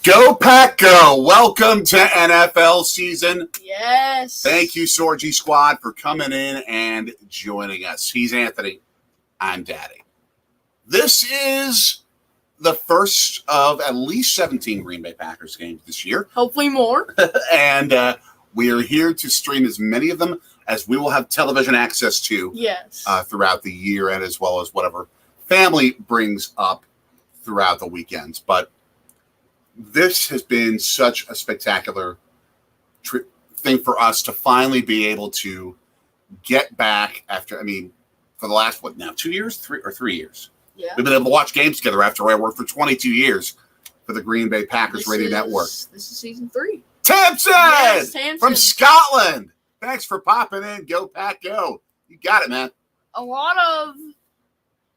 Go Pack Go! Welcome to NFL season. Yes. Thank you, Sorgy Squad, for coming in and joining us. He's Anthony. I'm Daddy. This is the first of at least 17 Green Bay Packers games this year. Hopefully more. And we are here to stream as many of them as we will have television access to throughout the year, and as well as whatever family brings up throughout the weekends. But this has been such a spectacular thing for us to finally be able to get back after, for the last, 2 years? 3 years? Yeah. We've been able to watch games together after I worked for 22 years for the Green Bay Packers Radio Network. This is season 3. Tamsin! Yes, Tamsin! From Scotland! Thanks for popping in. Go Pack Go. You got it, man. A lot of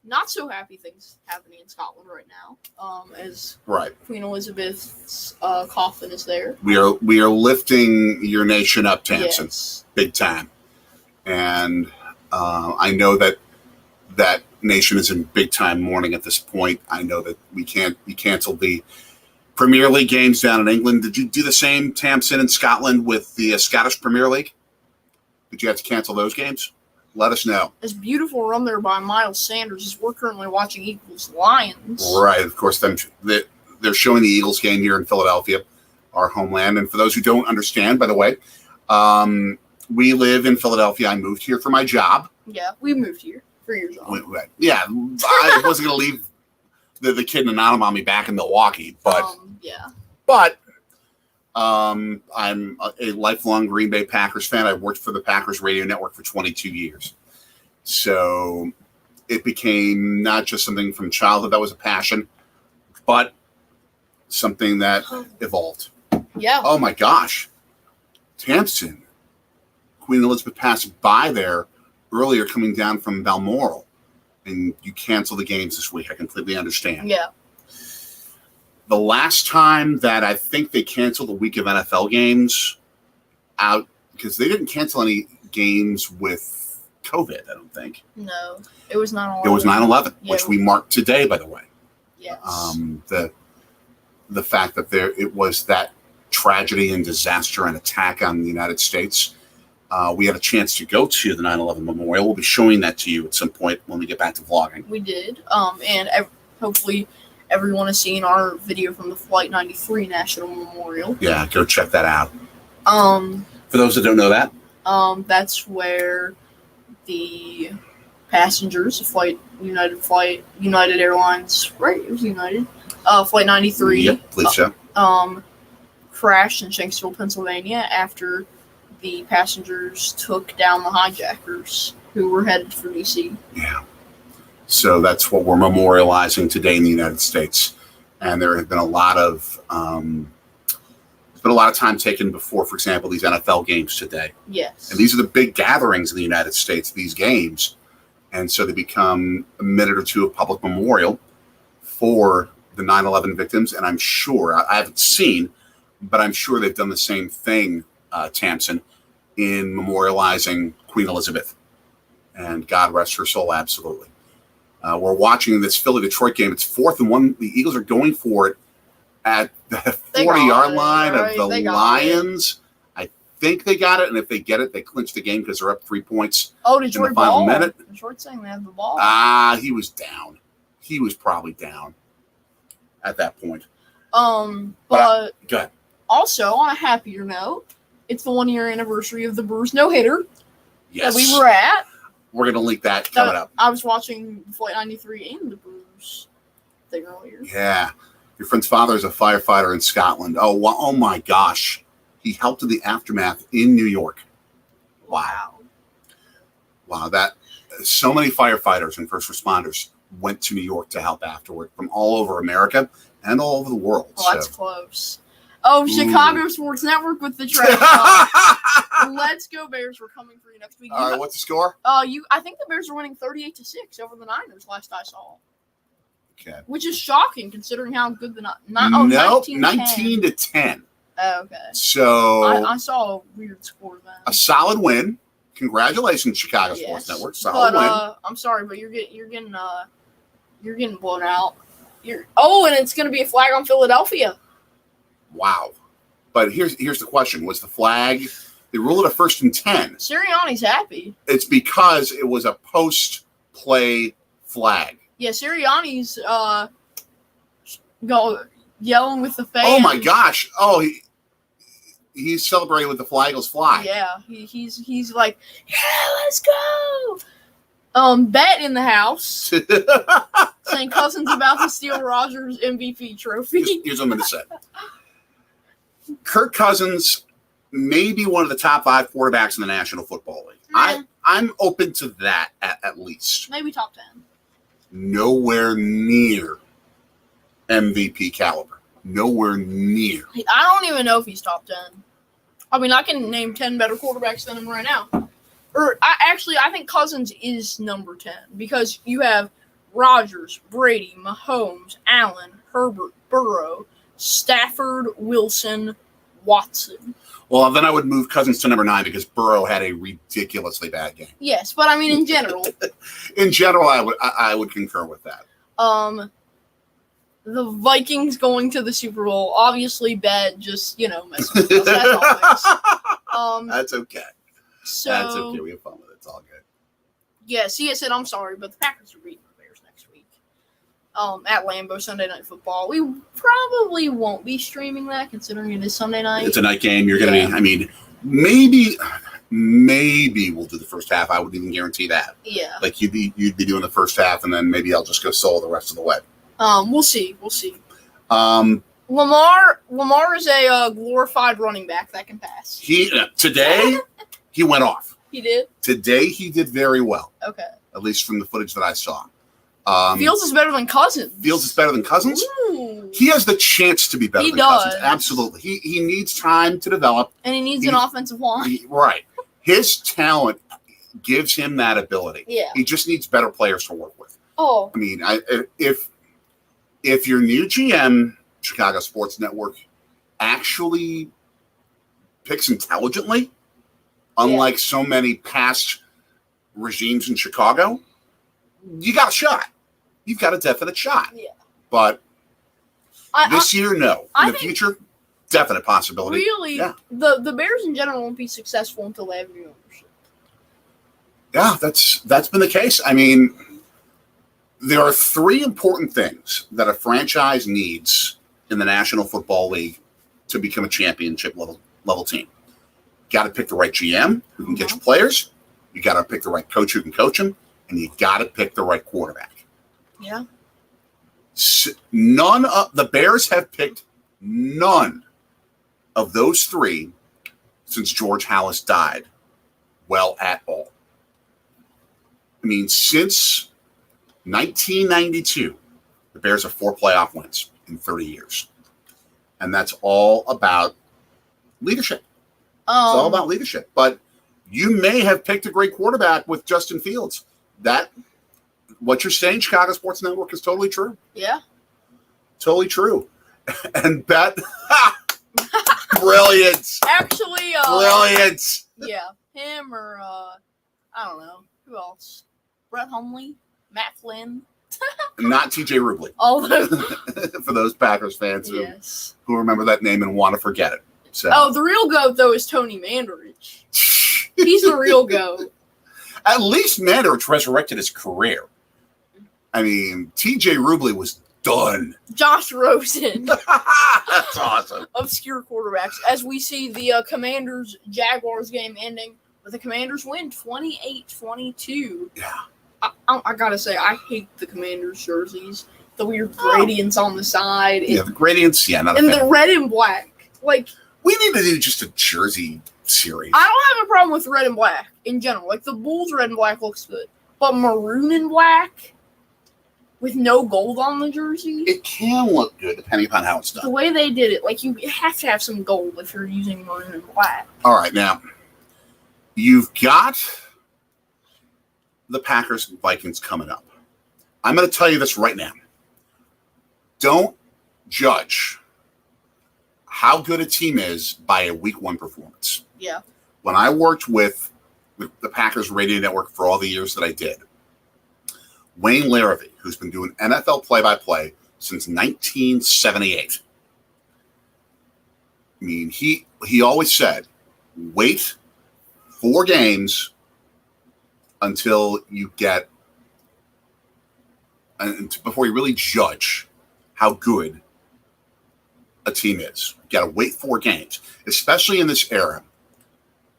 not so happy things happening in Scotland right now. As Queen Elizabeth's coffin is there. We are lifting your nation up, Tamsin. Yes. Big time. And I know that nation is in big time mourning at this point. I know that we canceled the Premier League games down in England. Did you do the same, Tamsin, in Scotland with the Scottish Premier League? Did you have to cancel those games? Let us know. This beautiful run there by Miles Sanders as we're currently watching Eagles-Lions. Right, of course. They're showing the Eagles game here in Philadelphia, our homeland. And for those who don't understand, by the way, we live in Philadelphia. I moved here for my job. Yeah, we moved here for your job. Yeah, I wasn't going to leave the kid and Anna mommy back in Milwaukee, but I'm a lifelong Green Bay Packers fan. I've worked for the Packers Radio Network for 22 years. So it became not just something from childhood that was a passion, but something that evolved. Yeah. Oh, my gosh. Tamsin, Queen Elizabeth passed by there earlier coming down from Balmoral, and you canceled the games this week. I completely understand. Yeah. The last time that I think they canceled a week of NFL games out, because they didn't cancel any games with COVID, I don't think. No, it was 9/11. It was 9/11, which we marked today, by the way. Yes. The fact that it was that tragedy and disaster and attack on the United States. We had a chance to go to the 9/11 memorial. We'll be showing that to you at some point when we get back to vlogging. We did. And hopefully everyone has seen our video from the Flight 93 National Memorial. Yeah, go check that out. For those that don't know that, that's where the passengers of United Airlines, right? It was United. Flight 93. Yep, believe so. Crashed in Shanksville, Pennsylvania after the passengers took down the hijackers who were headed for D.C. Yeah. So that's what we're memorializing today in the United States. And there have been a lot of time taken before, for example, these NFL games today. Yes. And these are the big gatherings in the United States, these games. And so they become a minute or two of public memorial for the 9/11 victims. And I'm sure, I haven't seen, but I'm sure they've done the same thing, Tamsin, in memorializing Queen Elizabeth. And God rest her soul, absolutely. We're watching this Philly-Detroit game. It's 4th and 1. The Eagles are going for it at the 40-yard line of the Lions. I think they got it, and if they get it, they clinch the game because they're up 3 points in the final minute. Detroit's saying they have the ball. He was down. He was probably down at that point. But go ahead. Also, on a happier note, it's the 1-year anniversary of the Brewers no-hitter that we were at. We're going to link that coming up. I was watching Flight 93 and the Brewers thing earlier. Yeah. Your friend's father is a firefighter in Scotland. Oh my gosh. He helped in the aftermath in New York. Wow. That so many firefighters and first responders went to New York to help afterward from all over America and all over the world. Well, that's close. Oh, Chicago Sports Network with the trash talk. Let's go Bears. We're coming for you next week. All right, what's the score? I think the Bears are winning 38-6 over the Niners last I saw. Okay. Which is shocking considering how good the 19-10. Oh, okay. So I saw a weird score then. A solid win. Congratulations, Chicago Sports Network. Solid win. I'm sorry, but you're getting blown out. And it's going to be a flag on Philadelphia. Wow. But here's the question. Was the flag, they ruled it a 1st and 10. Sirianni's happy. It's because it was a post-play flag. Yeah, Sirianni's yelling with the fans. Oh, my gosh. Oh, he's celebrating with the flag was fly. Yeah, he's like, yeah, let's go. Bet in the house saying Cousins about to steal Rodgers' MVP trophy. Here's what I'm going to say. Kirk Cousins may be one of the top 5 quarterbacks in the National Football League. Yeah. I'm open to that at least. Maybe top 10. Nowhere near MVP caliber. Nowhere near. I don't even know if he's top 10. I mean, I can name 10 better quarterbacks than him right now. I think Cousins is number 10 because you have Rodgers, Brady, Mahomes, Allen, Herbert, Burrow, Stafford, Wilson, Watson. Well, then I would move Cousins to number 9 because Burrow had a ridiculously bad game. Yes, but I mean in general. In general, I would concur with that. The Vikings going to the Super Bowl, obviously bad, just, messing with us, as always. That's okay. So, that's okay. We have fun with it. It's all good. Yeah, CSN, I'm sorry, but the Packers are beating the Bears next week. At Lambeau, Sunday Night Football. We probably won't be streaming that, considering it is Sunday night. It's a night game. You're going to be, I mean, maybe we'll do the first half. I wouldn't even guarantee that. Yeah. Like, you'd be doing the first half, and then maybe I'll just go solo the rest of the way. We'll see. Lamar is a glorified running back that can pass. Today, he went off. He did? Today, he did very well. Okay. At least from the footage that I saw. Fields is better than Cousins. Ooh. He has the chance to be better than Cousins. Absolutely. He needs time to develop. And he needs an offensive line. Right. His talent gives him that ability. Yeah. He just needs better players to work with. Oh. I mean, if your new GM, Chicago Sports Network, actually picks intelligently, unlike so many past regimes in Chicago, you got a shot. You've got a definite shot. Yeah. But this year, no. In the future, definite possibility. Really, the Bears in general won't be successful until they have new ownership. Yeah, that's been the case. I mean, there are 3 important things that a franchise needs in the National Football League to become a championship level team. Got to pick the right GM who can get you players. You got to pick the right coach who can coach them, and you got to pick the right quarterback. Yeah. The Bears have picked none of those 3 since George Halas died well at all. I mean, since 1992, the Bears have 4 playoff wins in 30 years. And that's all about leadership. It's all about leadership. But you may have picked a great quarterback with Justin Fields. What you're saying, Chicago Sports Network, is totally true. Yeah. Totally true. And bet. Brilliant. Actually. Brilliant. Yeah. Him or, I don't know. Who else? Brett Hundley? Matt Flynn? Not TJ Rubley. Although. For those Packers fans who remember that name and want to forget it. So. The real GOAT, though, is Tony Mandarich. He's the real GOAT. At least Mandarich resurrected his career. I mean, TJ Rubley was done. Josh Rosen. That's awesome. Obscure quarterbacks. As we see the Commanders-Jaguars game ending with the Commanders win 28-22. Yeah. I gotta say, I hate the Commanders jerseys. The weird gradients on the side. The gradients, not a and fan. the red and black. Like, we need to do just a jersey series. I don't have a problem with red and black in general. Like, the Bulls red and black looks good. But maroon and black with no gold on the jersey? It can look good depending upon how it's done. The way they did it, like, you have to have some gold if you're using maroon and black. All right, now, you've got the Packers-Vikings coming up. I'm going to tell you this right now. Don't judge how good a team is by a week 1 performance. Yeah. When I worked with the Packers radio network for all the years that I did, Wayne Larrivee, who's been doing NFL play-by-play since 1978, I mean, he always said, wait 4 games until you get before you really judge how good a team is. You got to wait 4 games, especially in this era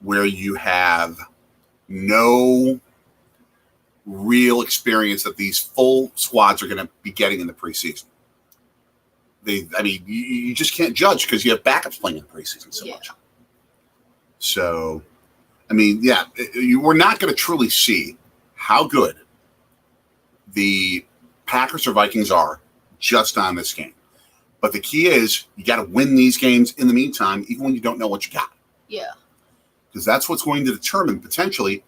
where you have no real experience that these full squads are going to be getting in the preseason. You just can't judge because you have backups playing in the preseason so much. So, you were not going to truly see how good the Packers or Vikings are just on this game. But the key is you got to win these games in the meantime, even when you don't know what you got. Yeah. Because that's what's going to determine potentially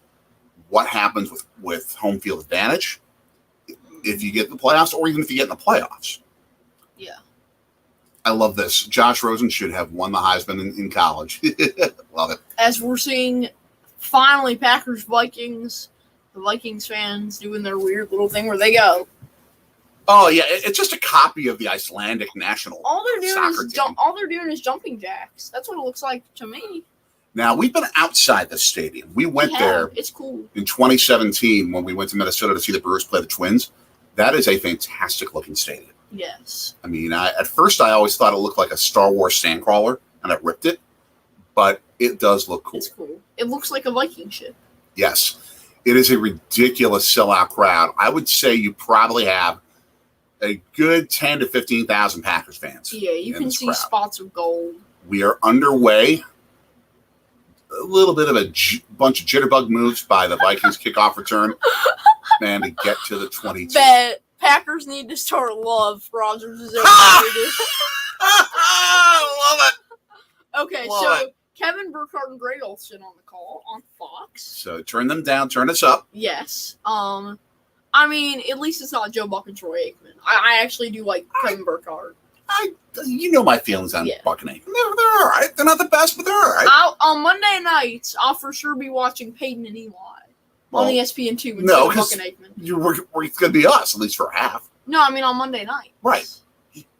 what happens with home field advantage if you get in the playoffs or even if you get in the playoffs. Yeah. I love this. Josh Rosen should have won the Heisman in college. Love it. As we're seeing, finally, Packers-Vikings, the Vikings fans doing their weird little thing where they go. Oh, yeah. It's just a copy of the Icelandic national All they're doing is jumping jacks. That's what it looks like to me. Now, we've been outside the stadium. We went there. It's cool. In 2017 when we went to Minnesota to see the Brewers play the Twins. That is a fantastic-looking stadium. Yes. At first I always thought it looked like a Star Wars sandcrawler, and I ripped it, but it does look cool. It's cool. It looks like a Viking ship. Yes. It is a ridiculous sellout crowd. I would say you probably have a good 10 to 15,000 Packers fans. Yeah, you can see spots of gold. We are underway. A little bit of a bunch of jitterbug moves by the Vikings kickoff return, and to get to the 22. Bet Packers need to start love Rodgers is I love it. Okay, so Kevin Burkhardt and Greg Olson on the call on Fox. So turn them down, turn us up. Yes. At least it's not Joe Buck and Troy Aikman. I actually do like Kevin Burkhardt. You know my feelings on Buck and Aikman. They're all right. They're not the best, but they're all right. On Monday nights, I'll for sure be watching Peyton and Eli on ESPN2 instead of Buck and Aikman. We're going to be us, at least for half. No, on Monday night. Right.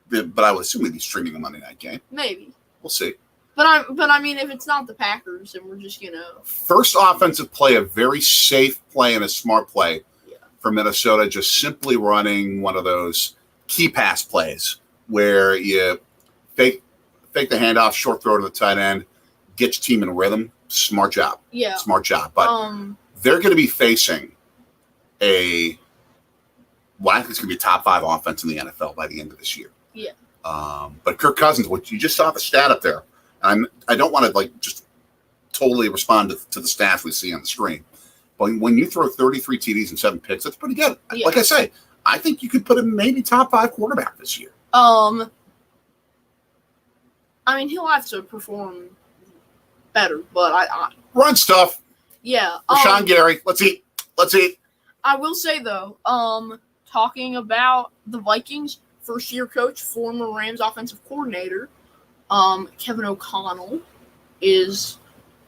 But I would assume we'd be streaming a Monday night game. Maybe. We'll see. But if it's not the Packers, then we're just, First offensive play, a very safe play and a smart play for Minnesota, just simply running one of those key pass plays where you fake the handoff, short throw to the tight end, get your team in rhythm. Smart job. Yeah. Smart job. But they're going to be facing I think it's going to be a top 5 offense in the NFL by the end of this year. Yeah. But Kirk Cousins, what you just saw the stat up there. I don't want to just totally respond to the stats we see on the screen. But when you throw 33 TDs and 7 picks, that's pretty good. Yeah. Like I say, I think you could put him maybe top 5 quarterback this year. He'll have to perform better, but I run stuff. Yeah. Rashawn Gary, let's eat. I will say though, talking about the Vikings, first-year coach, former Rams offensive coordinator, Kevin O'Connell is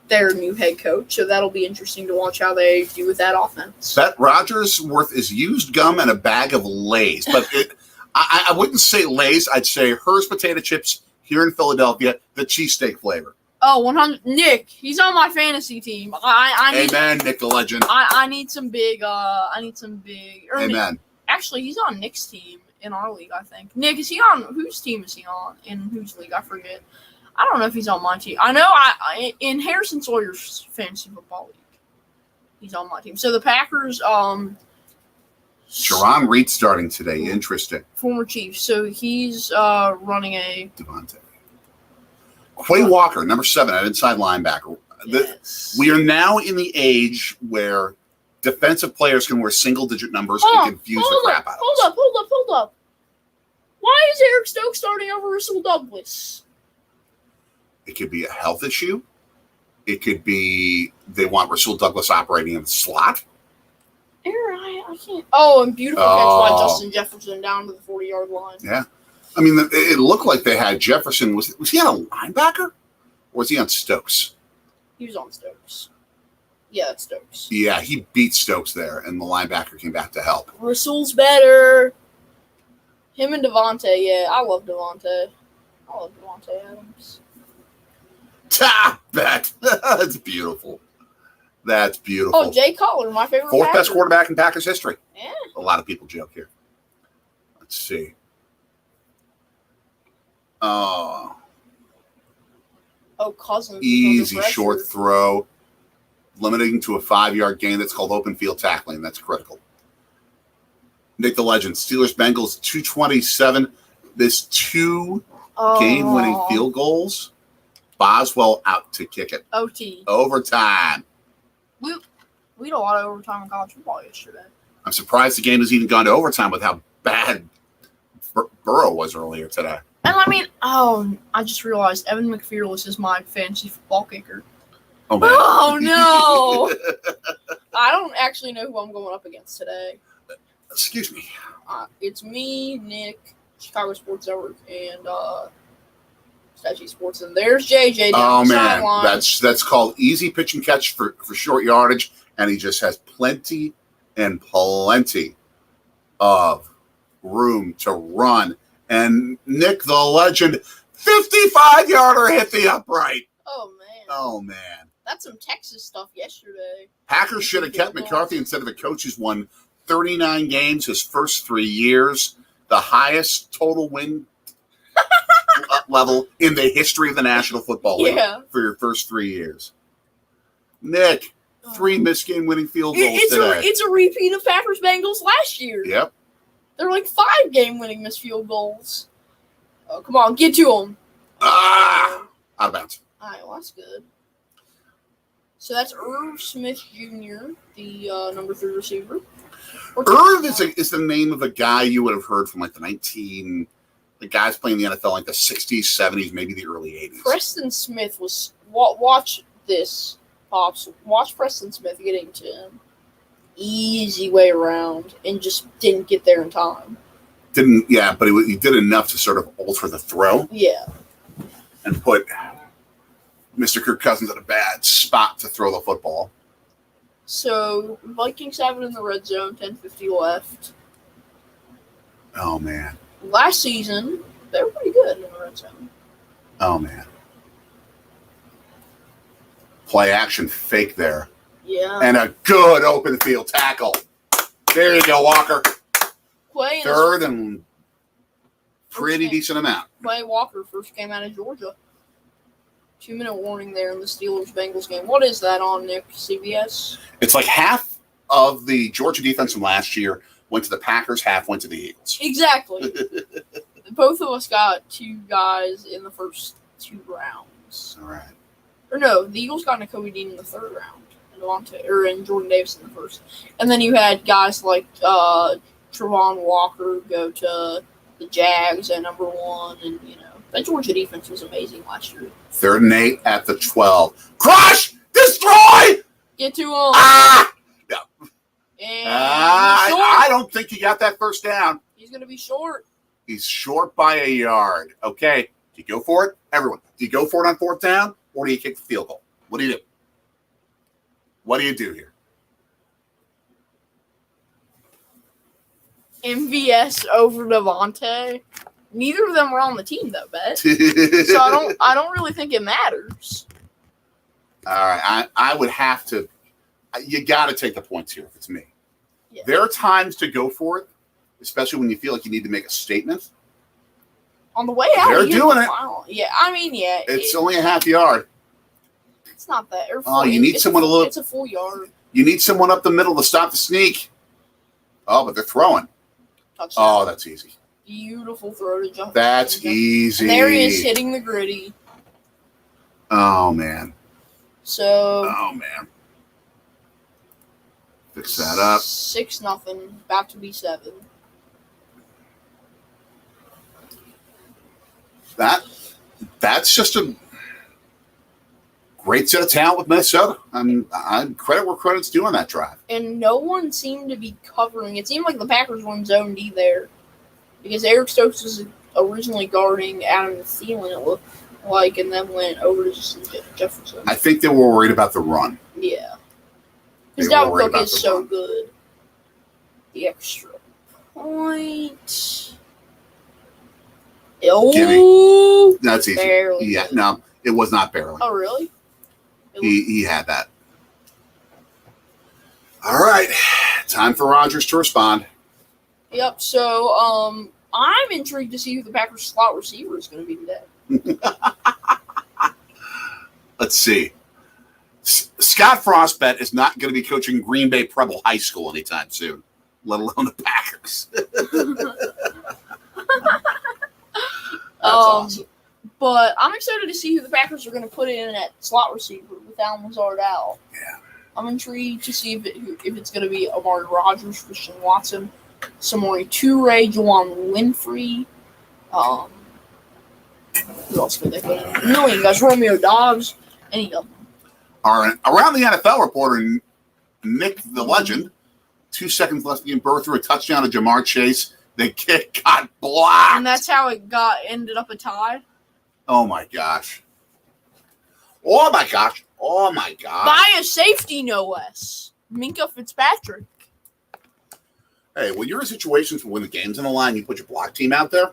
their new head coach, so that'll be interesting to watch how they do with that offense. Bet Rodgers' worth is used gum and a bag of Lay's, but I wouldn't say Lay's. I'd say Hers potato chips here in Philadelphia, the cheesesteak flavor. Oh, 100. Nick, he's on my fantasy team. Amen, Nick the legend. I need some big. Amen. Actually, he's on Nick's team in our league, I think. Nick, is he on? Whose team is he on? In whose league? I forget. I don't know if he's on my team. I know in Harrison Sawyer's fantasy football league, he's on my team. So the Packers. Jerron Reed starting today. Interesting. Former Chiefs. So he's running a Devontae. Quay Walker, number 7, an inside linebacker. Yes. We are now in the age where defensive players can wear single-digit numbers and confuse the crap out of us. Hold up. Why is Eric Stokes starting over Rasul Douglas? It could be a health issue. It could be they want Rasul Douglas operating in the slot. Aaron, I can't. Oh, and beautiful catch by Justin Jefferson down to the 40-yard line. Yeah. It looked like they had Jefferson. Was he on a linebacker? Or was he on Stokes? He was on Stokes. Yeah, that's Stokes. Yeah, he beat Stokes there, and the linebacker came back to help. Rasul's better. Him and Devontae, yeah. I love Devontae Adams. Bet. That's beautiful. That's beautiful. Oh, Jay Cutler, my favorite. Fourth Packer. best quarterback in Packers history. Yeah. A lot of people joke here. Let's see. Oh, Cousins. Easy short throw, limiting to a 5-yard gain. That's called open field tackling. That's critical. Nick the Legend. Steelers Bengals 227. This 2 game-winning field goals. Boswell out to kick it. OT. Overtime. We had a lot of overtime in college football yesterday. I'm surprised the game has even gone to overtime with how bad Burrow was earlier today. And I mean, I just realized Evan McFearless is my fantasy football kicker. Oh, man. Oh, no. I don't actually know who I'm going up against today. Excuse me. It's me, Nick, Chicago Sports Network, and Statue Sports. And there's JJ down the sideline. That's called easy pitch and catch for short yardage, and he just has plenty of room to run. And Nick the Legend, 55-yarder hit the upright. Oh, man. That's some Texas stuff yesterday. Packers should have kept McCarthy instead of a coach who's won 39 games his first 3 years, the highest total win level in the history of the National Football League for your first 3 years. Nick, 3 missed game-winning field goals today. It's a repeat of Packers-Bengals last year. Yep. They're like 5 game-winning missed field goals. Oh, come on, get to them. Out of bounds. All right, well, that's good. So that's Irv Smith Jr., the number 3 receiver. Irv is the name of a guy you would have heard from like the guys playing the NFL like the 60s, 70s, maybe the early 80s. Preston Smith was watch this, Pops. Watch Preston Smith getting to him. Easy way around and just didn't get there in time. But he did enough to sort of alter the throw. Yeah. And put Mr. Kirk Cousins at a bad spot to throw the football. So, Vikings have it in the red zone, 10:50 left. Oh, man. Last season, they were pretty good in the red zone. Oh, man. Play action fake there. Yeah. And a good open field tackle. There you go, Walker. Third and pretty decent amount. Clay Walker first came out of Georgia. 2-minute warning there in the Steelers-Bengals game. What is that on, Nick? CBS? It's like half of the Georgia defense from last year went to the Packers, half went to the Eagles. Exactly. Both of us got 2 guys in the first 2 rounds. All right. Or no, the Eagles got Nakobe Dean in the 3rd round. And Jordan Davis in the 1st. And then you had guys like Travon Walker go to the Jags at number 1. And, that Georgia defense was amazing last year. 3rd and 8 at the 12. Crush! Destroy! Get to him. No. And I don't think he got that first down. He's going to be short. He's short by a yard. Okay. Do you go for it? Everyone. Do you go for it on 4th down, or do you kick the field goal? What do you do? What do you do here? MVS over Devontae. Neither of them were on the team, though, Bet. So I don't really think it matters. All right, I would have to. You got to take the points here if it's me. Yeah. There are times to go for it, especially when you feel like you need to make a statement. On the way out, they're doing it. Yeah, I mean, yeah. It's only a half yard. It's not that. You need someone to look. It's a full yard. You need someone up the middle to stop the sneak. Oh, but they're throwing. Touchdown. Oh, that's easy. Beautiful throw to jump. That's easy. And there he is hitting the gritty. Oh, man. Oh, man. Fix that up. 6-0. About to be 7. That's just a great set of talent with Minnesota. I'm credit where credit's due on that drive. And no one seemed to be covering. It seemed like the Packers were in zone D there. Because Eric Stokes was originally guarding Adam Thielen, it looked like, and then went over to Justin Jefferson. I think they were worried about the run. Yeah. Because Dalvin Cook is so good. The extra point. Oh, that's easy. Barely. Yeah, no. It was not barely. Oh, really? He had that. All right. Time for Rodgers to respond. Yep. So, I'm intrigued to see who the Packers slot receiver is going to be today. Let's see. Scott Frostbet is not going to be coaching Green Bay Preble High School anytime soon, let alone the Packers. That's awesome. But I'm excited to see who the Packers are going to put in at slot receiver with Allen Lazard out. Yeah. I'm intrigued to see if it's going to be Aaron Rodgers, Christian Watson, Samori Toure, Juwan Winfrey. Who else could they put in? No, you guys, Romeo Dobbs, any of them. Around the NFL reporter, Nick the Legend, 2 seconds left to be Burr threw a touchdown to Jamar Chase. The kick got blocked. And that's how it ended up a tie. Oh, my gosh. Oh, my gosh. Oh, my gosh. By a safety, no less. Minka Fitzpatrick. Hey, when you're in situations when the game's on the line, you put your block team out there,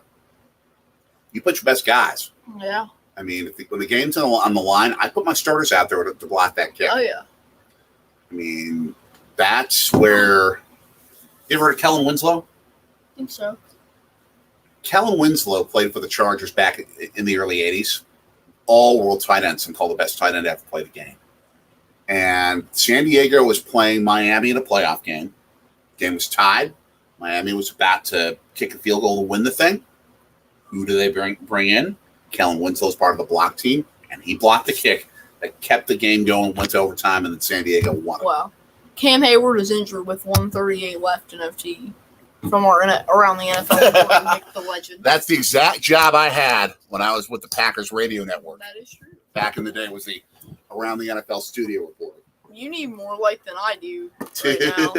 you put your best guys. Yeah. I mean, when the game's on the line, I put my starters out there to block that kick. Oh, yeah. I mean, that's where – you ever heard of Kellen Winslow? I think so. Kellen Winslow played for the Chargers back in the early 80s. All-world tight ends and called the best tight end to ever play the game. And San Diego was playing Miami in a playoff game. Game was tied. Miami was about to kick a field goal to win the thing. Who do they bring in? Kellen Winslow's part of the block team, and he blocked the kick that kept the game going, went to overtime, and then San Diego won. Wow. Cam Hayward is injured with 1:38 left in FT from around the NFL. Nick the Legend. That's the exact job I had when I was with the Packers radio network. That is true. Back in the day, was the Around the NFL studio reporter. You need more light than I do right now.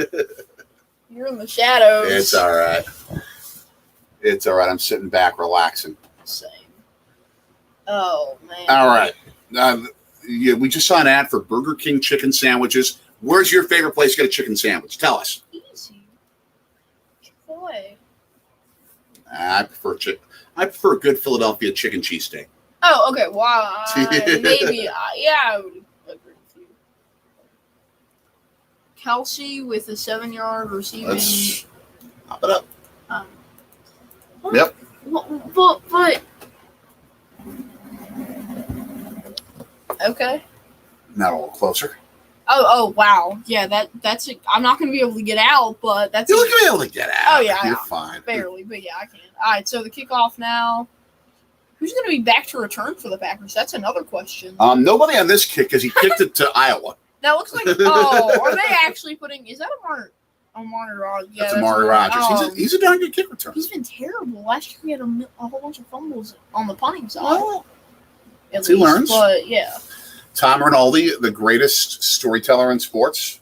You're in the shadows. It's all right. It's all right. I'm sitting back, relaxing. Same. Oh, man. All right. Yeah, we just saw an ad for Burger King chicken sandwiches. Where's your favorite place to get a chicken sandwich? Tell us. Easy. Boy. I prefer a good Philadelphia chicken cheesesteak. Oh, okay. Wow. Maybe. I would agree with you. Kelsey with a 7-yard receiving. Let's hop it up. What? Yep. But. Okay. Now a little closer. Oh, wow. Yeah, that's it. I'm not going to be able to get out, but that's. You're going to be able to get out. Oh, yeah. You're fine. Barely, but yeah, I can. All right, so the kickoff now. Who's going to be back to return for the Packers? That's another question. Nobody on this kick because he kicked it to Iowa. That looks like. Oh, are they actually putting? Is that Amari Rodgers? Yeah, that's Amari Rodgers. He's a darn good kick return. He's been terrible. Last year he had a whole bunch of fumbles on the punting side. Well, he learns. But yeah. Tom Rinaldi, the greatest storyteller in sports.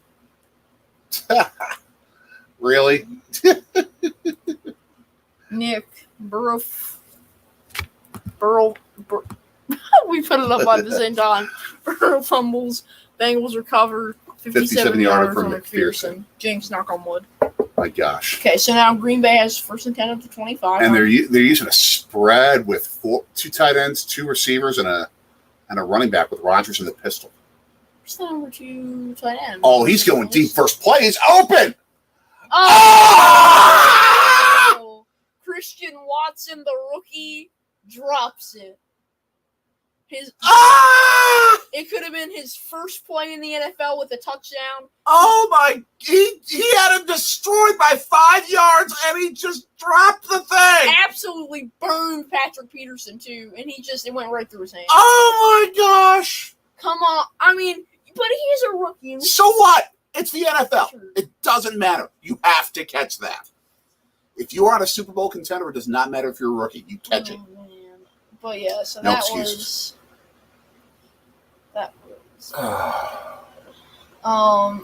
Really? Nick Burrow. We put it up at the same time. Burrow fumbles. Bengals recover. 57-yarder from McPherson. Jinx, knock on wood. My gosh. Okay, so now Green Bay has first and 10 at the 25. And they're using a spread with 2 tight ends, 2 receivers, and a running back with Rodgers in the pistol. What's the number 2 tight end? Oh, he's going deep. First play is open. Oh! Christian Watson, the rookie, drops it. It could have been his first play in the NFL with a touchdown. Oh my! He had him destroyed by 5 yards, and he just dropped the thing. Absolutely burned Patrick Peterson too, and it went right through his hand. Oh my gosh! Come on, I mean, but he's a rookie. So what? It's the NFL. It doesn't matter. You have to catch that. If you are on a Super Bowl contender, it does not matter if you're a rookie. You catch it. Man. But yeah, so no that excuses. was.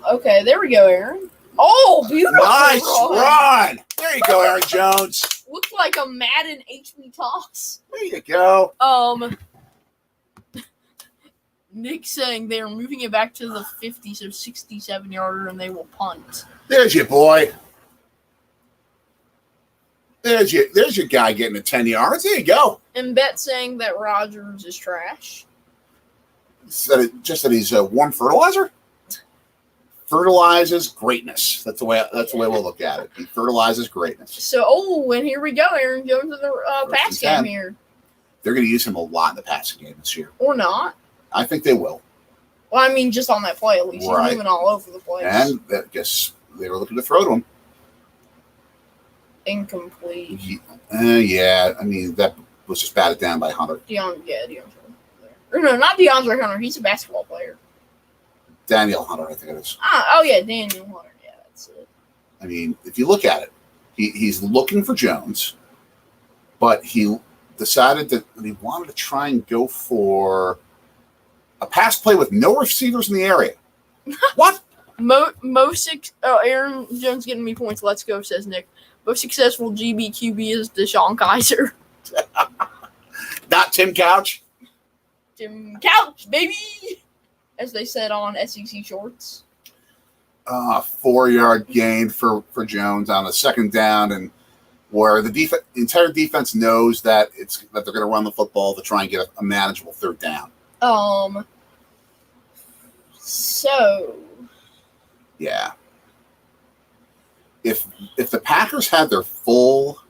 Okay, there we go, Aaron. Oh, beautiful. Nice run. There you go, Aaron Jones. Looks like a Madden HB toss. There you go. Nick saying they're moving it back to the 50, so 67-yarder, and they will punt. There's your boy. There's your guy getting the 10 yards. There you go. And Bet saying that Rodgers is trash. That he's a warm fertilizer. Fertilizes greatness. That's the way we'll look at it. He fertilizes greatness. So, and here we go. Aaron Jones in the pass game here. They're going to use him a lot in the passing game this year. Or not. I think they will. Well, I mean, just on that play at least. Right. He's moving all over the place. And I guess they were looking to throw to him. Incomplete. Yeah. I mean, that was just batted down by Hunter. DeAndre. Or no, not DeAndre Hunter. He's a basketball player. Daniel Hunter, I think it is. Daniel Hunter. Yeah, that's it. I mean, if you look at it, he's looking for Jones, but he decided that he wanted to try and go for a pass play with no receivers in the area. What? Aaron Jones getting me points. Let's go, says Nick. Most successful GBQB is Deshaun Kaiser. Not Tim Couch. Tim Couch, baby! As they said on SEC Shorts. 4-yard gain for Jones on a second down, and where the entire defense knows that they're going to run the football to try and get a manageable third down. So. Yeah. If the Packers had their full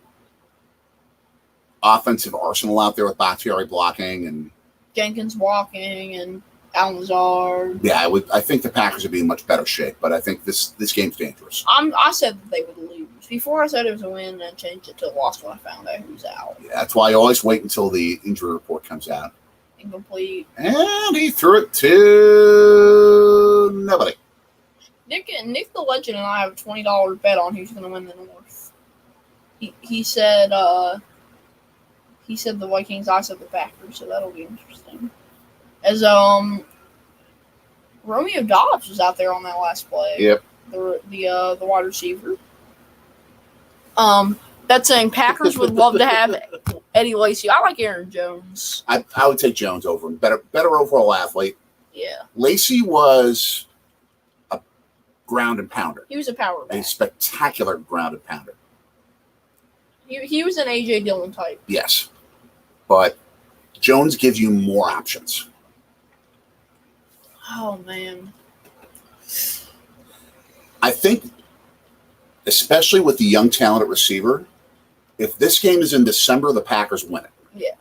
offensive arsenal out there with Bakhtiari blocking and Jenkins walking and Alan Lazard. Yeah, I think the Packers would be in much better shape, but I think this game's dangerous. I said that they would lose. Before I said it was a win, and then changed it to a loss when I found out who's out. Yeah, that's why you always wait until the injury report comes out. Incomplete. And he threw it to nobody. Nick the Legend and I have a $20 bet on who's going to win the North. He said the Vikings, I said the Packers, so that'll be interesting. As Romeo Dobbs was out there on that last play. Yep. The wide receiver. That's saying Packers would love to have Eddie Lacy. I like Aaron Jones. I would take Jones over him. Better overall athlete. Yeah. Lacy was a ground and pounder. He was a power back. A spectacular ground and pounder. He was an A.J. Dillon type. Yes. But Jones gives you more options. Oh, man. I think, especially with the young talented receiver, if this game is in December, the Packers win it. Yeah.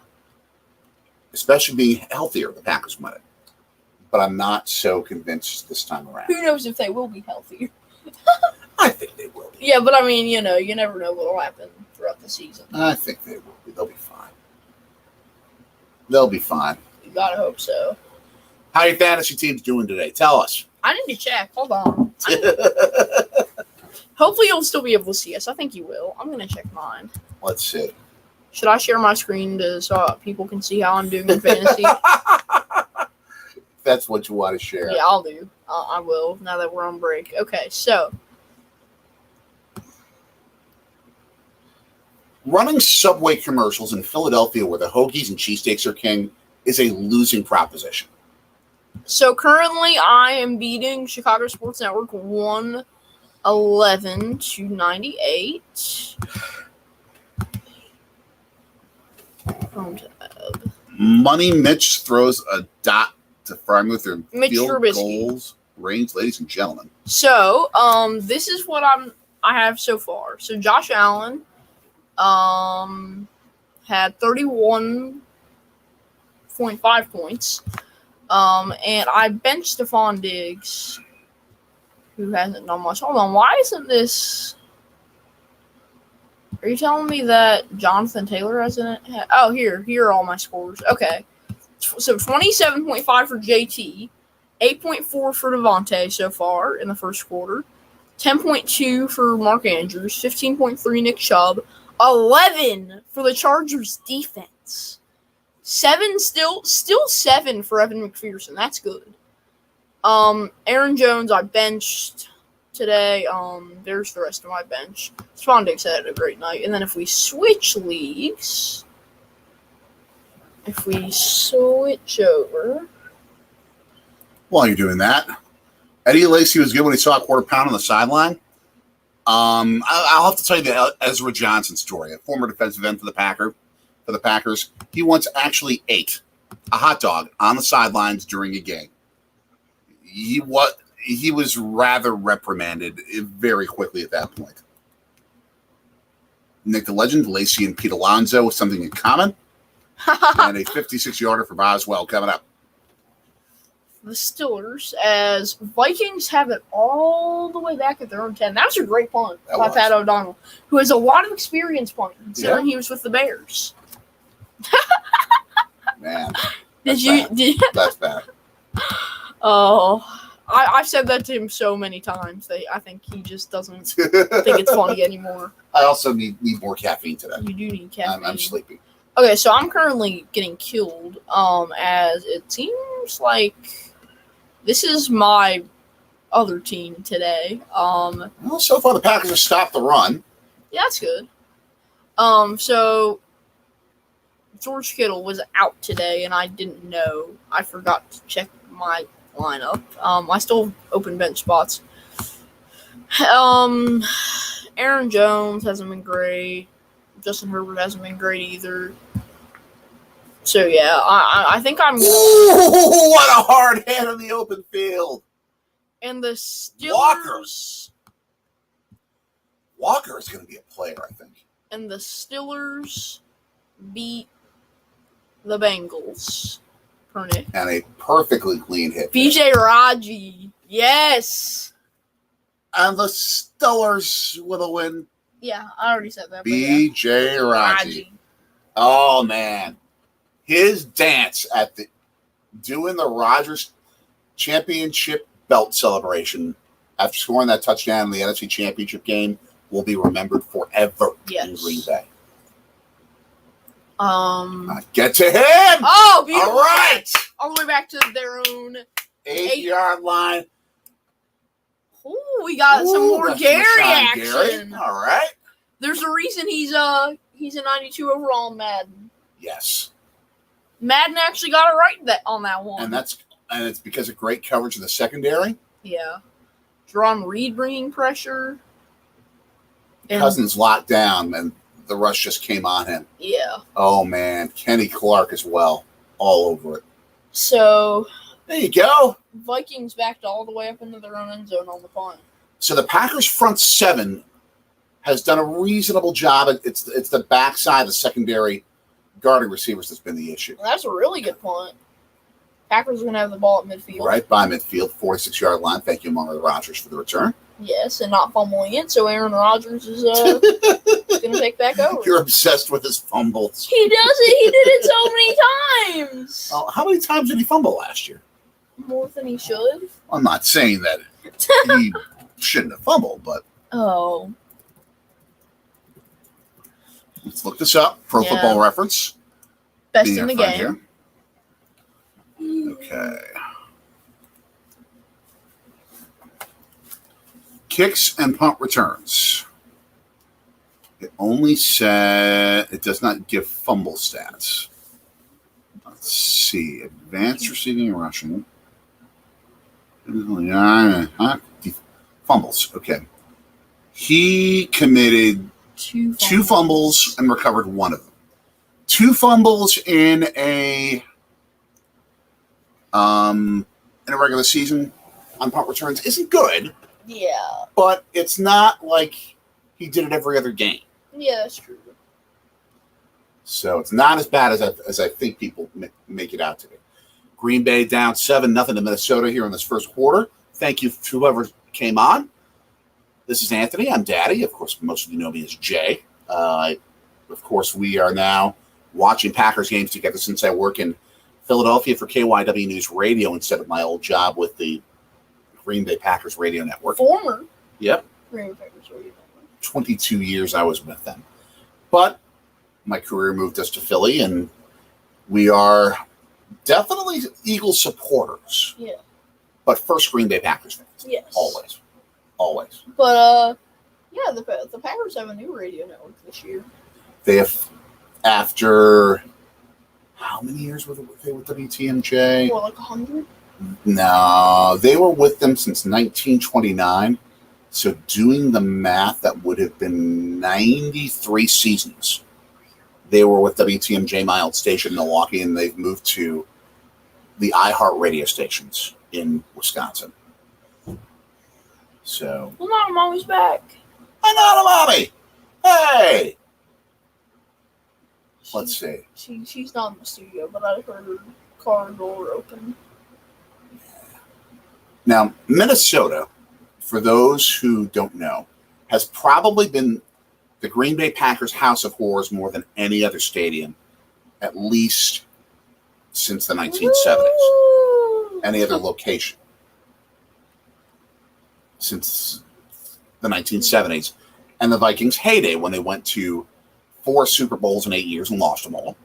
Especially being healthier, the Packers win it. But I'm not so convinced this time around. Who knows if they will be healthier? I think they will be. Yeah, but I mean, you never know what will happen throughout the season. I think they will be. They'll be fine. They'll be fine. You gotta hope so. How are your fantasy teams doing today? Tell us. I need to check. Hold on. Hopefully you'll still be able to see us. I think you will. I'm going to check mine. Let's see. Should I share my screen so people can see how I'm doing in fantasy? That's what you want to share. Yeah, I'll do. I will, now that we're on break. Okay, so. Running Subway commercials in Philadelphia where the hoagies and cheesesteaks are king is a losing proposition. So currently I am beating Chicago Sports Network 111-98. Money Mitch throws a dot to Frymouth and field Trubisky. Goals range, ladies and gentlemen. So, this is what I have so far. So Josh Allen had 31.5 points. And I benched Stephon Diggs, who hasn't done much. Hold on, why isn't this? Are you telling me that Jonathan Taylor hasn't? Here are all my scores. Okay, so 27.5 for JT, 8.4 for Devontae so far in the first quarter, 10.2 for Mark Andrews, 15.3 Nick Chubb, 11 for the Chargers defense. 7 still 7 for Evan McPherson. That's good. Aaron Jones I benched today. There's the rest of my bench. Stephon Diggs had a great night. And then if we switch leagues, over. While you're doing that, Eddie Lacy was good when he saw a quarter pound on the sideline. I'll have to tell you the Ezra Johnson story, a former defensive end for the Packers. He once actually ate a hot dog on the sidelines during a game. He was rather reprimanded very quickly at that point. Nick the Legend, Lacey and Pete Alonso with something in common. And a 56-yarder for Boswell coming up. The Steelers, as Vikings have it all the way back at their own 10. That was a great punt by Pat O'Donnell, who has a lot of experience punting, considering he was with the Bears. Man. That's bad. Oh, I've said that to him so many times. I think he just doesn't think it's funny anymore. I also need more caffeine today. You do need caffeine. I'm sleepy. Okay, so I'm currently getting killed, as it seems like this is my other team today. Well, so far the Packers have stopped the run. Yeah, that's good. So George Kittle was out today, and I didn't know. I forgot to check my lineup. I still have open bench spots. Aaron Jones hasn't been great. Justin Herbert hasn't been great either. So, yeah, I think I'm going to... Ooh, what a hard hit on the open field. And the Steelers... Walker is going to be a player, I think. And the Steelers beat the Bengals. And a perfectly clean hit. B.J. Raji. Yes. And the Steelers with a win. Yeah, I already said that. B.J. Raji. Oh, man. His dance at doing the Rodgers championship belt celebration after scoring that touchdown in the NFC Championship game will be remembered forever in Green Bay. Get to him! Oh, beautiful. All right! All the way back to their own 8-yard line. Ooh, we got some more Gary action. Gary. All right. There's a reason he's a 92 overall in Madden. Yes. Madden actually got it right on that one. And it's because of great coverage in the secondary. Yeah. Jerron Reed bringing pressure. Cousins locked down, and the rush just came on him. Yeah. Oh, man. Kenny Clark as well. All over it. So. There you go. Vikings backed all the way up into their own end zone on the punt. So the Packers' front seven has done a reasonable job. It's the backside, the secondary guarding receivers that's been the issue. Well, that's a really good punt. Packers are going to have the ball at midfield. Right by midfield, 46-yard line. Thank you, Among Rodgers, for the return. Yes, and not fumbling it, so Aaron Rodgers is going to take back over. You're obsessed with his fumbles. He does it. He did it so many times. How many times did he fumble last year? More than he should. I'm not saying that he shouldn't have fumbled, but... Oh. Let's look this up. Pro Football Reference. Best in the game. Here. Okay. Kicks and punt returns. It only said it does not give fumble stats. Let's see. Advanced receiving and rushing. Fumbles. Okay. He committed two fumbles and recovered one of them. Two fumbles in a regular season on punt returns isn't good. Yeah. But it's not like he did it every other game. Yeah, that's true. So it's not as bad as I think people make it out to be. Green Bay down 7-0 to Minnesota here in this first quarter. Thank you to whoever came on. This is Anthony. I'm Daddy. Of course, most of you know me as Jay. Of course, we are now watching Packers games together since I work in Philadelphia for KYW News Radio instead of my old job with the Green Bay Packers Radio Network. Former. Yep. Green Bay Packers Radio Network. 22 years I was with them. But my career moved us to Philly, and we are definitely Eagles supporters. Yeah. But first Green Bay Packers fans. Yes. Always. But, yeah, the Packers have a new radio network this year. They have, after how many years were they with WTMJ? What, like 100? No, they were with them since 1929. So doing the math, that would have been 93 seasons. They were with WTMJ, my old station in Milwaukee, and they've moved to the iHeart radio stations in Wisconsin. So. Well, now I'm always back. I'm not a mommy. Hey. Let's see. She's not in the studio, but I heard her car door open. Now, Minnesota, for those who don't know, has probably been the Green Bay Packers' house of horrors more than any other stadium, at least since the 1970s. Woo! Any other location since the 1970s. And the Vikings' heyday when they went to 4 Super Bowls in 8 years and lost them all.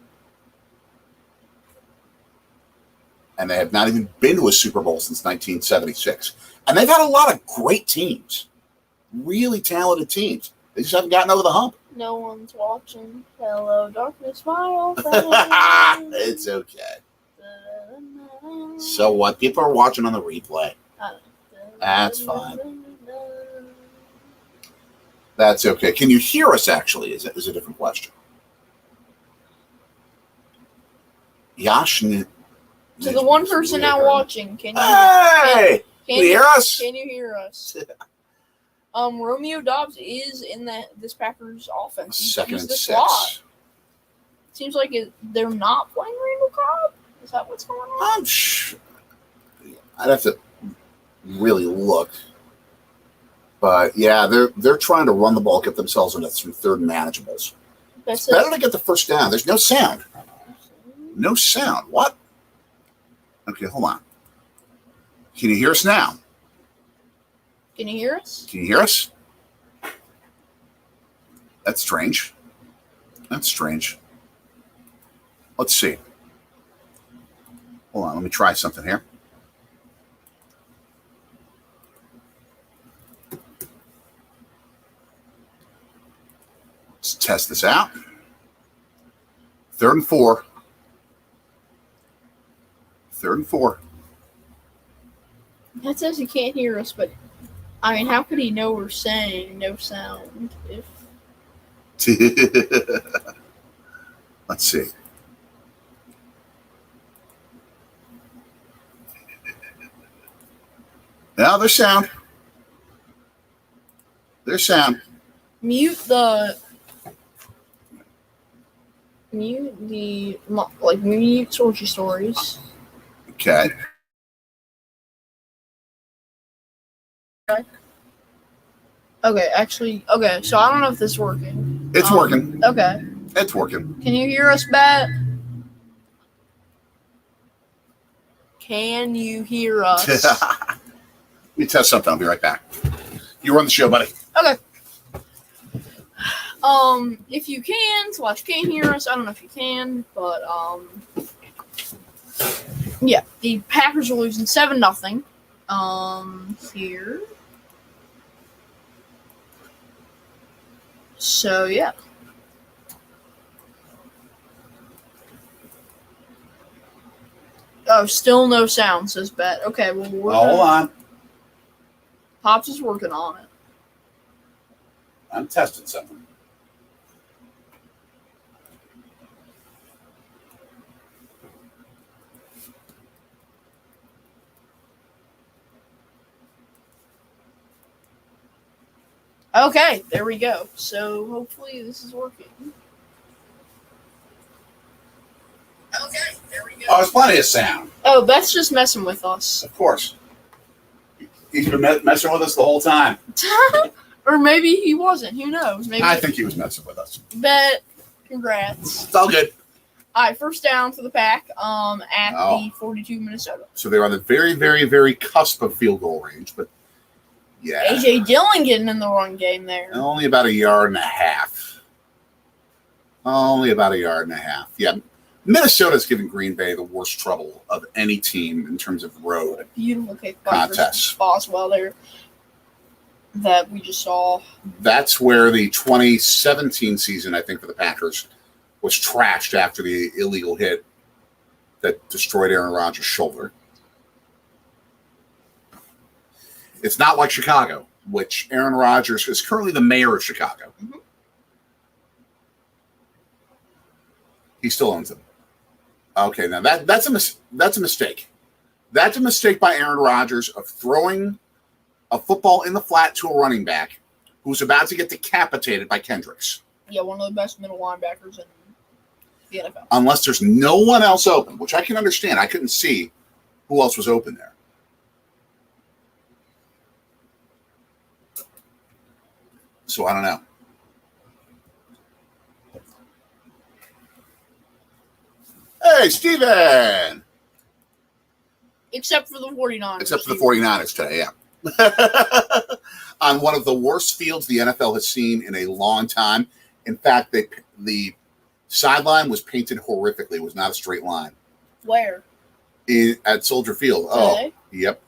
And they have not even been to a Super Bowl since 1976. And they've had a lot of great teams, really talented teams. They just haven't gotten over the hump. No one's watching. Hello, darkness, my old friend. It's okay. So what? People are watching on the replay. That's fine. That's okay. Can you hear us, actually, is a different question. Yash. To the one person now watching, can you, hey! Can you hear us? Can you hear us? Romeo Doubs is in this Packers offense. Second and 6. Slot. Seems like they're not playing Randall Cobb. Is that what's going on? I'm sure. I'd have to really look. But yeah, they're trying to run the ball, get themselves into some third manageables. It's better to get the first down. There's no sound. No sound. What? Okay, hold on. Can you hear us now? Can you hear us? Can you hear us? That's strange. That's strange. Let's see. Hold on, let me try something here. Let's test this out. 3rd and 4. 3rd and 4. That says he can't hear us, but I mean, how could he know we're saying no sound? Let's see. Now there's sound. There's sound. Mute Sorgy Stories. Okay. Okay, actually, okay, so I don't know if this is working. It's working. Okay. It's working. Can you hear us, Bet? Can you hear us? Let me test something. I'll be right back. You run the show, buddy. Okay. If you can hear us, I don't know if you can, but yeah, the Packers are losing 7-0. Here. So yeah. Oh, still no sound, says Bet. Okay, well Hold on. Pops is working on it. I'm testing something. Okay, there we go. So hopefully this is working. Okay, there we go. Oh, there's plenty of sound. Oh, Beth's just messing with us. Of course. He's been messing with us the whole time. Or maybe he wasn't. Who knows? Maybe. I think he was messing with us. Bet. Congrats. It's all good. All right, first down for the Pack at the 42 Minnesota. So they're on the very, very, very cusp of field goal range, but yeah. A.J. Dillon getting in the run game there. Only about 1.5 yards. Only about 1.5 yards. Yeah. Minnesota's giving Green Bay the worst trouble of any team in terms of road Beautiful kick by contests. Boswell there that we just saw. That's where the 2017 season, I think, for the Packers was trashed after the illegal hit that destroyed Aaron Rodgers' shoulder. It's not like Chicago, which Aaron Rodgers is currently the mayor of Chicago. Mm-hmm. He still owns them. Okay, now that's a mistake. That's a mistake by Aaron Rodgers of throwing a football in the flat to a running back who's about to get decapitated by Kendricks. Yeah, one of the best middle linebackers in the NFL. Unless there's no one else open, which I can understand. I couldn't see who else was open there. So I don't know. Hey, Steven! Except for the 49ers. Except for the 49ers today, yeah. On one of the worst fields the NFL has seen in a long time. In fact, the sideline was painted horrifically. It was not a straight line. Where? At Soldier Field. Today? Oh, yep.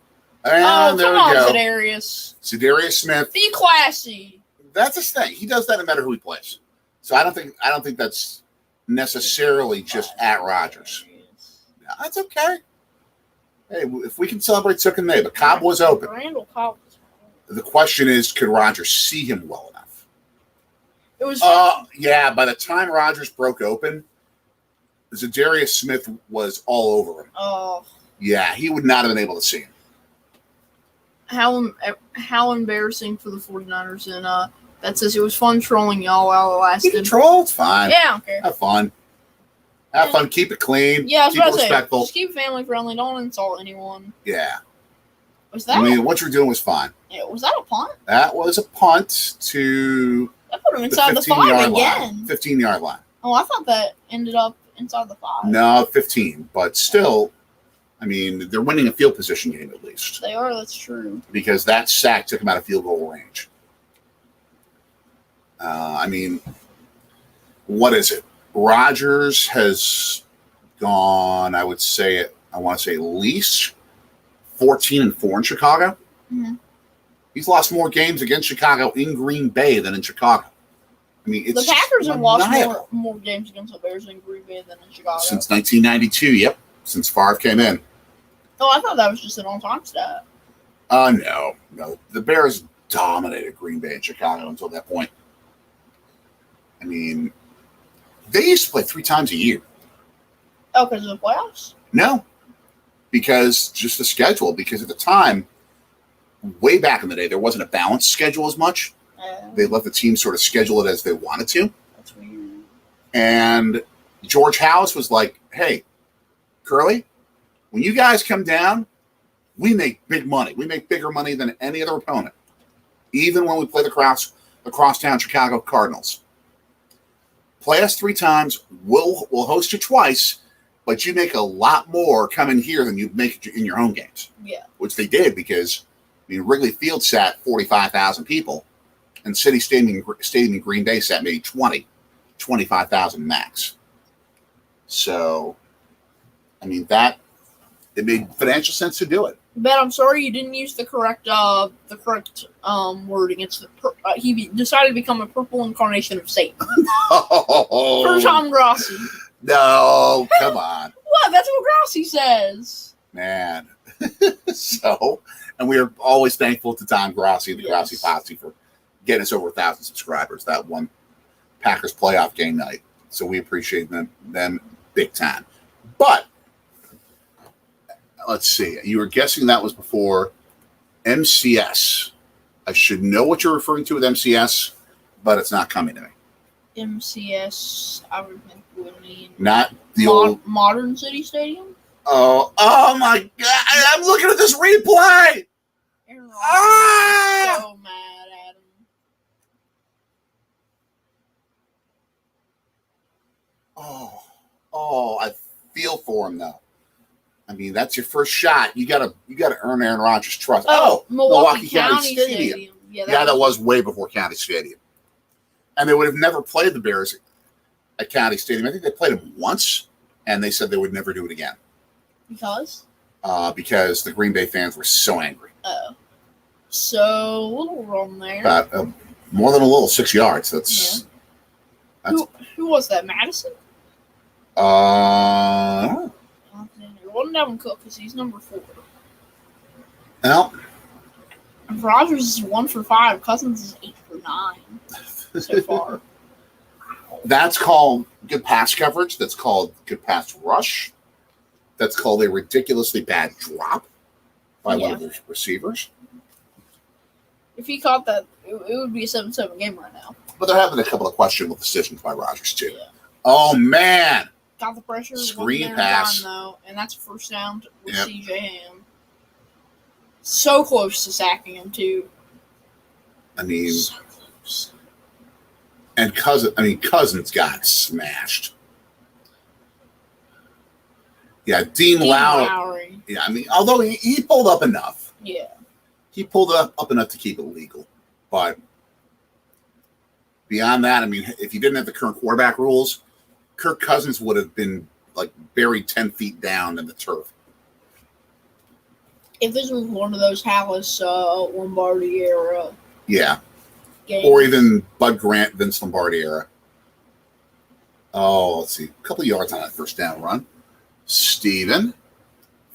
And there we go. Za'Darius Smith. Be classy. That's his thing. He does that no matter who he plays. So I don't think that's necessarily just at Rodgers. No, that's okay. Hey, if we can celebrate, so can they. But Cobb was open. Randall Cobb was open. The question is, could Rodgers see him well enough? It was. Yeah. By the time Rodgers broke open, Za'Darius Smith was all over him. Oh. Yeah, he would not have been able to see him. How embarrassing for the 49ers. And that says it was fun trolling y'all while it lasted. You can troll. It's fine. Yeah, I don't care. Have fun. Have fun. Keep it clean. Yeah, I was keep about it to say, respectful. just keep it family friendly. Don't insult anyone. Yeah. Was that? I mean, what you're doing was fine. Yeah, was that a punt? That was a punt to That put him inside the 5 again. 15-yard line. Oh, I thought that ended up inside the 5. No, 15. But still, I mean, they're winning a field position game at least. They are, that's true. Because that sack took them out of field goal range. I mean, what is it? Rodgers has gone, I want to say at least 14-4 in Chicago. Mm-hmm. He's lost more games against Chicago in Green Bay than in Chicago. I mean, it's the Packers have lost more games against the Bears in Green Bay than in Chicago. Since 1992, yep. Since Favre came in. Oh, I thought that was just an all-time stat. No. The Bears dominated Green Bay and Chicago until that point. I mean, they used to play 3 times a year. Oh, because of the playoffs? No. Because just the schedule. Because at the time, way back in the day, there wasn't a balanced schedule as much. They let the team sort of schedule it as they wanted to. That's weird. And George House was like, hey, Curly, when you guys come down, we make big money. We make bigger money than any other opponent. Even when we play the crosstown Chicago Cardinals. Play us 3 times. We'll host you twice, but you make a lot more coming here than you make in your home games. Yeah. Which they did because, I mean, Wrigley Field sat 45,000 people, and City Stadium in Green Bay sat maybe 25,000 max. So, I mean, it made financial sense to do it. Bet I'm sorry you didn't use the correct wording. It's he decided to become a purple incarnation of Satan. For Tom Grossi. No, come on. What? That's what Grossi says. Man. So, and we are always thankful to Tom Grossi and the Grossi Posse for getting us over 1,000 subscribers that one Packers playoff game night. So we appreciate them big time. But let's see. You were guessing that was before MCS. I should know what you're referring to with MCS, but it's not coming to me. MCS, I would think would mean not the old Modern City Stadium. Oh my God! I'm looking at this replay. Aaron Rodgers is so mad at him. Oh, I feel for him though. I mean, that's your first shot. You gotta earn Aaron Rodgers' trust. Oh, Milwaukee County Stadium. Yeah, that was way before County Stadium. And they would have never played the Bears at County Stadium. I think they played them once, and they said they would never do it again. Because? Because the Green Bay fans were so angry. Oh. So, a little wrong there. More than a little, 6 yards. That's Who was that, Madison? It wasn't Devin Cook because he's number 4. Well, Rodgers is 1 for 5. Cousins is 8 for 9 so far. Wow. That's called good pass coverage. That's called good pass rush. That's called a ridiculously bad drop by one of the receivers. If he caught that, it would be a 7-7 game right now. But there have been a couple of questionable decisions by Rodgers, too. Yeah. Oh, man. Got the pressure. Screen pass. Though, and that's a first down with C.J. Ham. So close to sacking him, too. I mean, so close. And Cousins got smashed. Yeah, Dean Lowry. Yeah, I mean, although he pulled up enough. Yeah. He pulled up enough to keep it legal. But beyond that, I mean, if you didn't have the current quarterback rules, Kirk Cousins would have been like buried 10 feet down in the turf. If this was one of those Hallis Lombardi era games. Or even Bud Grant, Vince Lombardi era. Oh, let's see. A couple of yards on that first down run. Steven.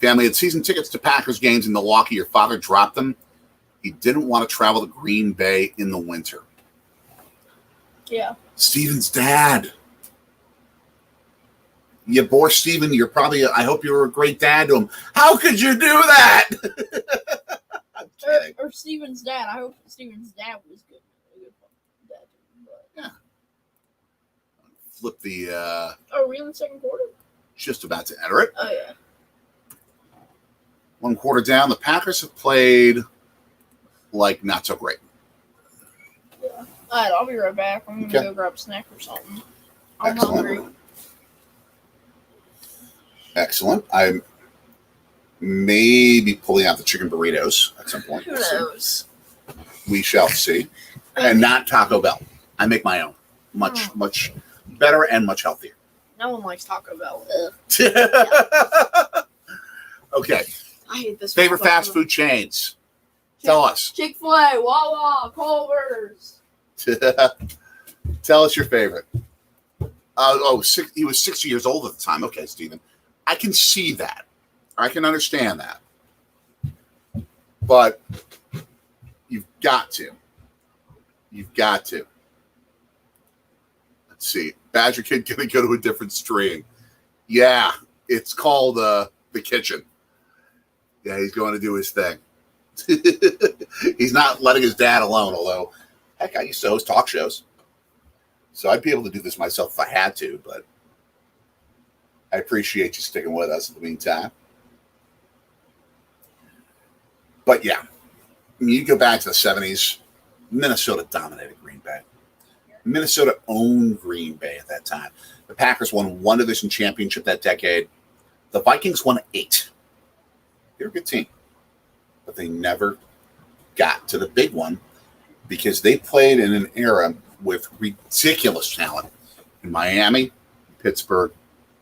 Family had season tickets to Packers games in Milwaukee. Your father dropped them. He didn't want to travel to Green Bay in the winter. Yeah. Steven's dad. You bore Steven. You're probably, I hope you were a great dad to him. How could you do that? Or Steven's dad. I hope Steven's dad was good. Dad, but. Yeah. Flip the. Are we in the second quarter? Just about to enter it. Oh, yeah. 1 quarter down. The Packers have played like not so great. Yeah. All right, I'll be right back. I'm going to go grab a snack or something. I'm hungry. Excellent. I may be pulling out the chicken burritos at some point. Who knows? We shall see. And not Taco Bell. I make my own. Much better and much healthier. No one likes Taco Bell. Okay. I hate this. Favorite fast food chains? Tell us. Chick-fil-A, Wawa, Culver's. Tell us your favorite. He was 60 years old at the time. Okay, Stephen. I can see that. I can understand that. But you've got to. Let's see. Badger Kid going to go to a different stream. Yeah, it's called The Kitchen. Yeah, he's going to do his thing. He's not letting his dad alone, although, heck, I used to host talk shows. So I'd be able to do this myself if I had to, but I appreciate you sticking with us in the meantime. But yeah, you go back to the 70s, Minnesota dominated Green Bay. Minnesota owned Green Bay at that time. The Packers won 1 division championship that decade. The Vikings won 8. They're a good team. But they never got to the big one because they played in an era with ridiculous talent in Miami, Pittsburgh,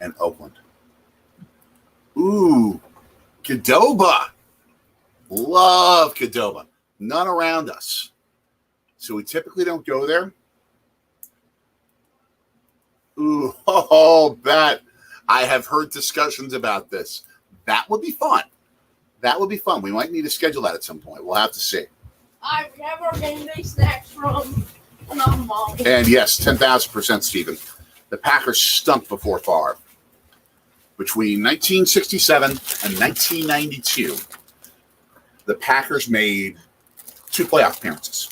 and Oakland. Ooh, Qdoba. Love Qdoba. None around us. So we typically don't go there. Ooh, that. I have heard discussions about this. That would be fun. We might need to schedule that at some point. We'll have to see. I have our game day snacks from Mom. And yes, 10,000%, Stephen. The Packers stunk before Favre. Between 1967 and 1992, the Packers made 2 playoff appearances.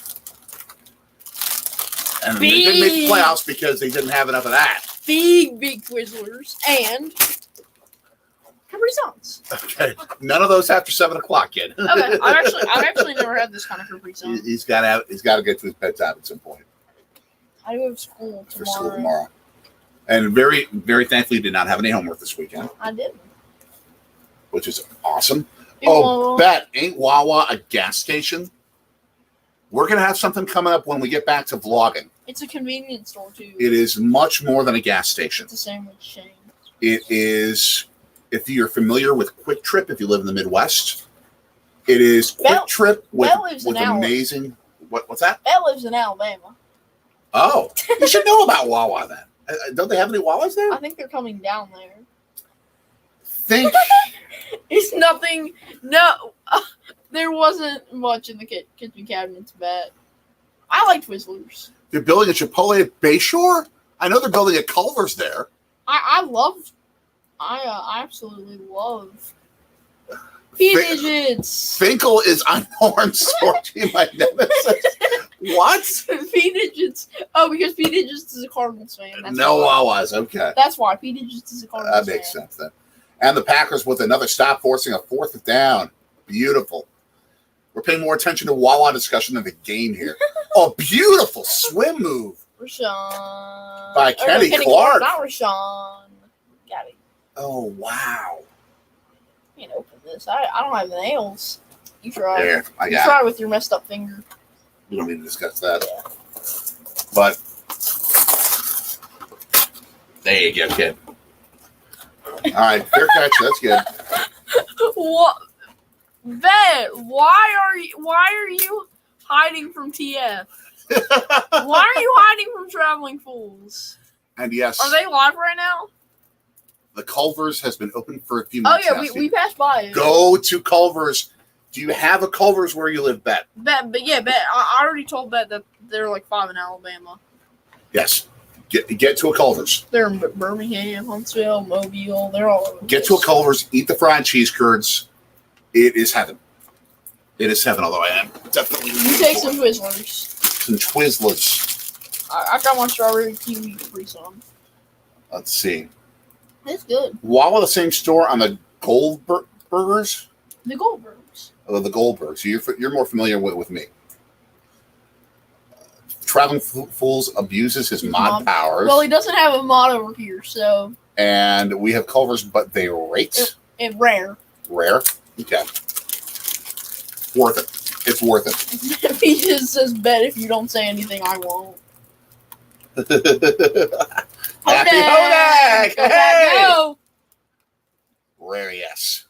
And they didn't make the playoffs because they didn't have enough of that. Big Twizzlers and Capri Suns. Okay, none of those after 7 o'clock, kid. Okay, I've actually never had this kind of Capri Sun. He's got to get to his bedtime at some point. I go to school tomorrow. For school tomorrow. And very, very thankfully did not have any homework this weekend. I didn't. Which is awesome. Wawa. Bet, ain't Wawa a gas station? We're going to have something coming up when we get back to vlogging. It's a convenience store, too. It is much more than a gas station. It's a sandwich chain. It is, if you're familiar with Quick Trip, if you live in the Midwest, it is Quick Trip with amazing. What's that? Belle lives in Alabama. Oh, you should know about Wawa then. Don't they have any Wawas there? I think they're coming down there. Think it's nothing. No, there wasn't much in the kitchen cabinets, but I like Twizzlers. They're building a Chipotle at Bayshore? I know they're building a Culver's there. I absolutely love P-Digits. Finkel is unarmed Sorgy, my nemesis. What? P-Digits. Oh, because P-Digits is a Cardinals fan. That's No, why. I was. Okay. That's why P-Digits is a Cardinals fan. That makes sense then. And the Packers with another stop forcing a 4th down. Beautiful. We're paying more attention to Wawa discussion than the game here. Oh, beautiful swim move. Rashawn. By Kenny Clark. Not Rashawn. Got it. Oh, wow. Can't open this. I don't have nails. You try. There, I You got try with your messed up finger. We don't need to discuss that. Yeah. But there you go, kid. All right, fair catch. That's good. What? Bet, why are you hiding from TF? Why are you hiding from Traveling Fools? And yes, Are they live right now? the Culver's has been open for a few Oh months. yeah, now, we passed by it. Go to Culver's. Do you have a Culver's where you live, Bet? Bet, but yeah, Bet. I already told Bet that they're like 5 in Alabama. Yes. Get to a Culver's. They're in Birmingham, Huntsville, Mobile. They're all over. Get to a Culver's. Eat the fried cheese curds. It is heaven. It is heaven. Although I am definitely You take some Twizzlers. some Twizzlers. I got my strawberry kiwi Capri Sun. Let's see. It's good. Wawa, the same store on the Goldbergers. The Goldbergs. Oh, the Goldbergs. You're more familiar with me. Traveling Fools abuses his mod powers. Well, he doesn't have a mod over here, so. And we have Culver's, but they rate It's rare. rare. Okay. Worth it. It's worth it. If he just says bet if you don't say anything, I won't. Happy Hodak! Hey! Go. Rare, yes.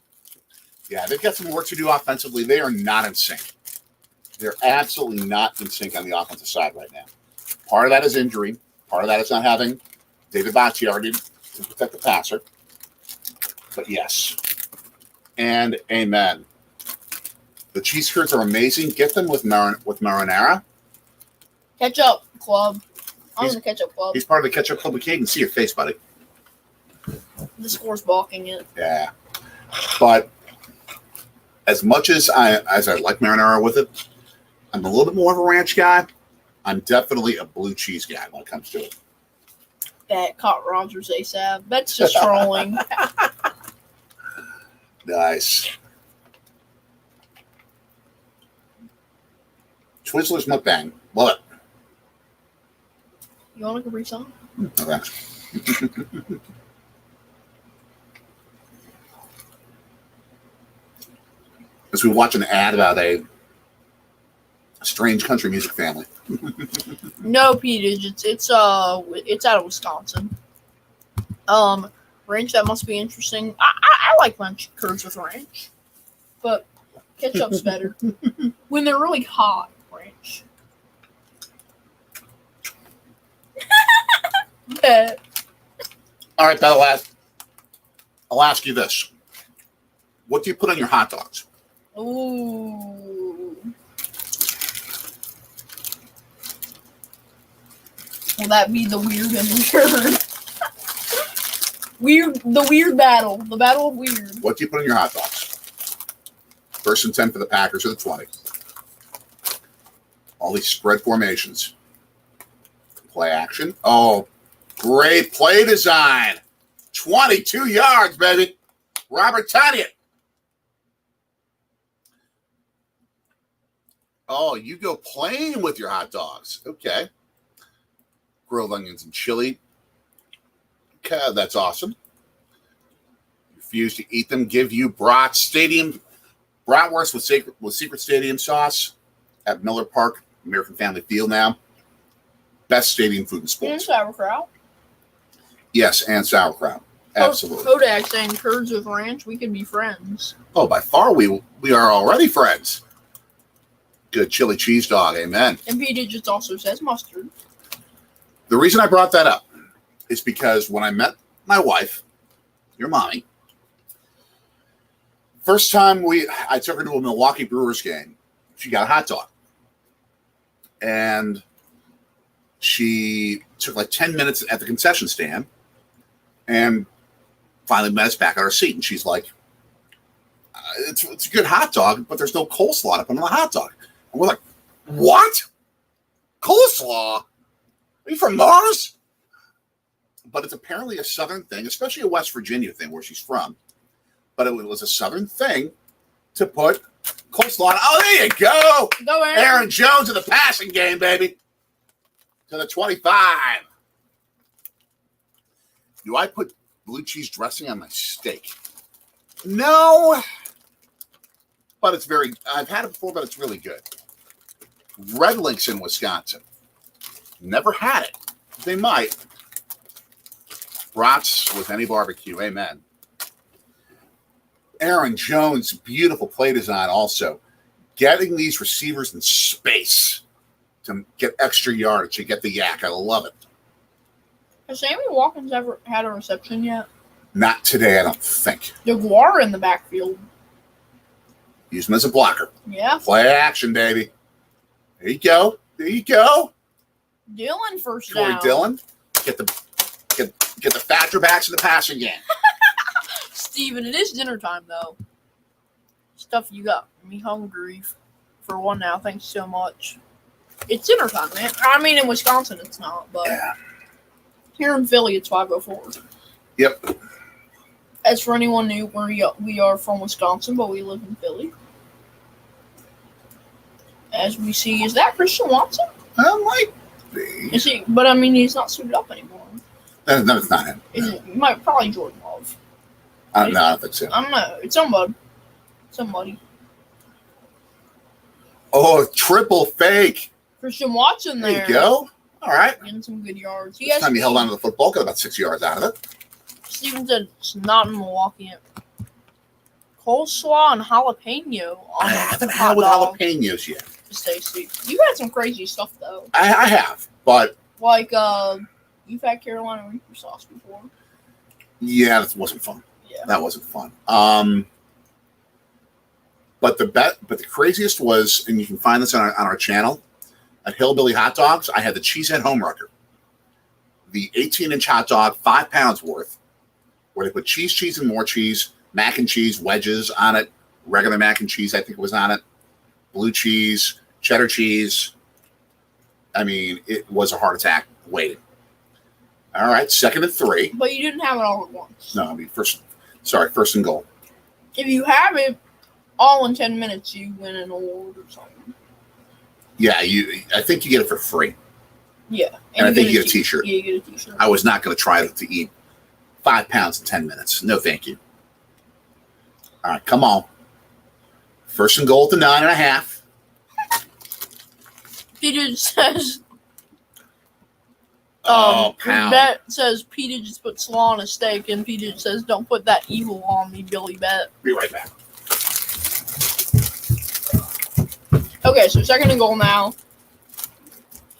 Yeah, they've got some work to do offensively. They are not in sync. They're absolutely not in sync on the offensive side right now. Part of that is injury. Part of that is not having David Bakhtiari to protect the passer. But yes. And amen. The cheese curds are amazing. Get them with marinara. Ketchup club. I'm in the ketchup club. He's part of the Ketchup Club. We can't even see your face, buddy. The score's balking it. Yeah. But as much as I like marinara with it, I'm a little bit more of a ranch guy. I'm definitely a blue cheese guy when it comes to it. Bet caught Rodgers ASAP. That's just trolling. Nice. Twizzlers mukbang. Love it. You want a Capri Sun? Okay. As we watch an ad about a strange country music family. No, P-Digits. It's out of Wisconsin. Ranch, that must be interesting. I like ranch curds with ranch, but ketchup's better when they're really hot. Ranch. Bet. All right, Bella, I'll ask you this. What do you put on your hot dogs? Ooh. Will that be the weird and the curd? The weird battle. The battle of weird. What do you put on your hot dogs? 1st and 10 for the Packers or the 20. All these spread formations. Play action. Oh, great play design. 22 yards, baby. Robert Tonyan. Oh, you go plain with your hot dogs. Okay. Grilled onions and chili. Okay, that's awesome. Refuse to eat them. Give you bratwurst with secret stadium sauce at Miller Park, American Family Field now. Best stadium food in And sports. sauerkraut. Yes, and sauerkraut. Absolutely. Kodak saying curds with ranch, we can be friends. Oh, by far we are already friends. Good chili cheese dog. Amen. And P-Digits also says mustard. The reason I brought that up is because when I met my wife, your mommy, first time I took her to a Milwaukee Brewers game, she got a hot dog. And she took like 10 minutes at the concession stand and finally met us back at our seat. And she's like, it's a good hot dog, but there's no coleslaw up on the hot dog. And we're like, what? Coleslaw? Are you from Mars? But it's apparently a Southern thing, especially a West Virginia thing where she's from. But it was a Southern thing to put coleslaw on. Oh, there you go. Go, Aaron Jones in the passing game, baby. To the 25. Do I put blue cheese dressing on my steak? No. But it's I've had it before, but it's really good. Red Links in Wisconsin. Never had it. They might. Brats with any barbecue. Amen. Aaron Jones, beautiful play design also. Getting these receivers in space to get extra yardage, to get the yak. I love it. Has Sammy Watkins ever had a reception yet? Not today, I don't think. DeGuara in the backfield. Use him as a blocker. Yeah. Play action, baby. There you go. There you go. Dylan first Troy down. Dillon. Get the Thatcher backs in the passing game. Steven, it is dinner time, though. Stuff you got me hungry for one now. Thanks so much. It's dinner time, man. I mean, in Wisconsin, it's not, but here in Philly, it's 5:04. Yep. As for anyone new, we are from Wisconsin, but we live in Philly. As we see, is that Christian Watson? Might be. Is he? But I mean, he's not suited up anymore. No, it's not him. Is it? Might probably Jordan Love. No, I don't think so. I don't know. It's somebody. Somebody. Oh, triple fake. Christian Watson there. There you go. All right. Getting some good yards. This time he held on to the football, got about 6 yards out of it. Steven said it's not in Milwaukee yet. Coleslaw and jalapeno. I haven't had with jalapenos yet. Stacy, you had some crazy stuff though. I have, but like you've had Carolina Reaper sauce before. Yeah, that wasn't fun. Yeah, that wasn't fun. But the craziest was, and you can find this on our channel at Hillbilly Hot Dogs. I had the Cheesehead Homewrecker, the 18-inch hot dog, 5 pounds worth, where they put cheese, and more cheese, mac and cheese wedges on it, regular mac and cheese, I think it was on it, blue cheese, cheddar cheese. I mean, it was a heart attack waiting. All right, 2nd and 3. But you didn't have it all at once. No, I mean, first and goal. If you have it all in 10 minutes, you win an award or something. Yeah, I think you get it for free. Yeah. And I think you get a t-shirt. Yeah, you get a t-shirt. I was not going to try to eat 5 pounds in 10 minutes. No, thank you. All right, come on. 1st and goal at the 9.5. Peter says, pound. Bet says Peter just put slaw on a steak, and Peter says, don't put that evil on me, Billy Bet. Be right back. Okay, so 2nd and goal now.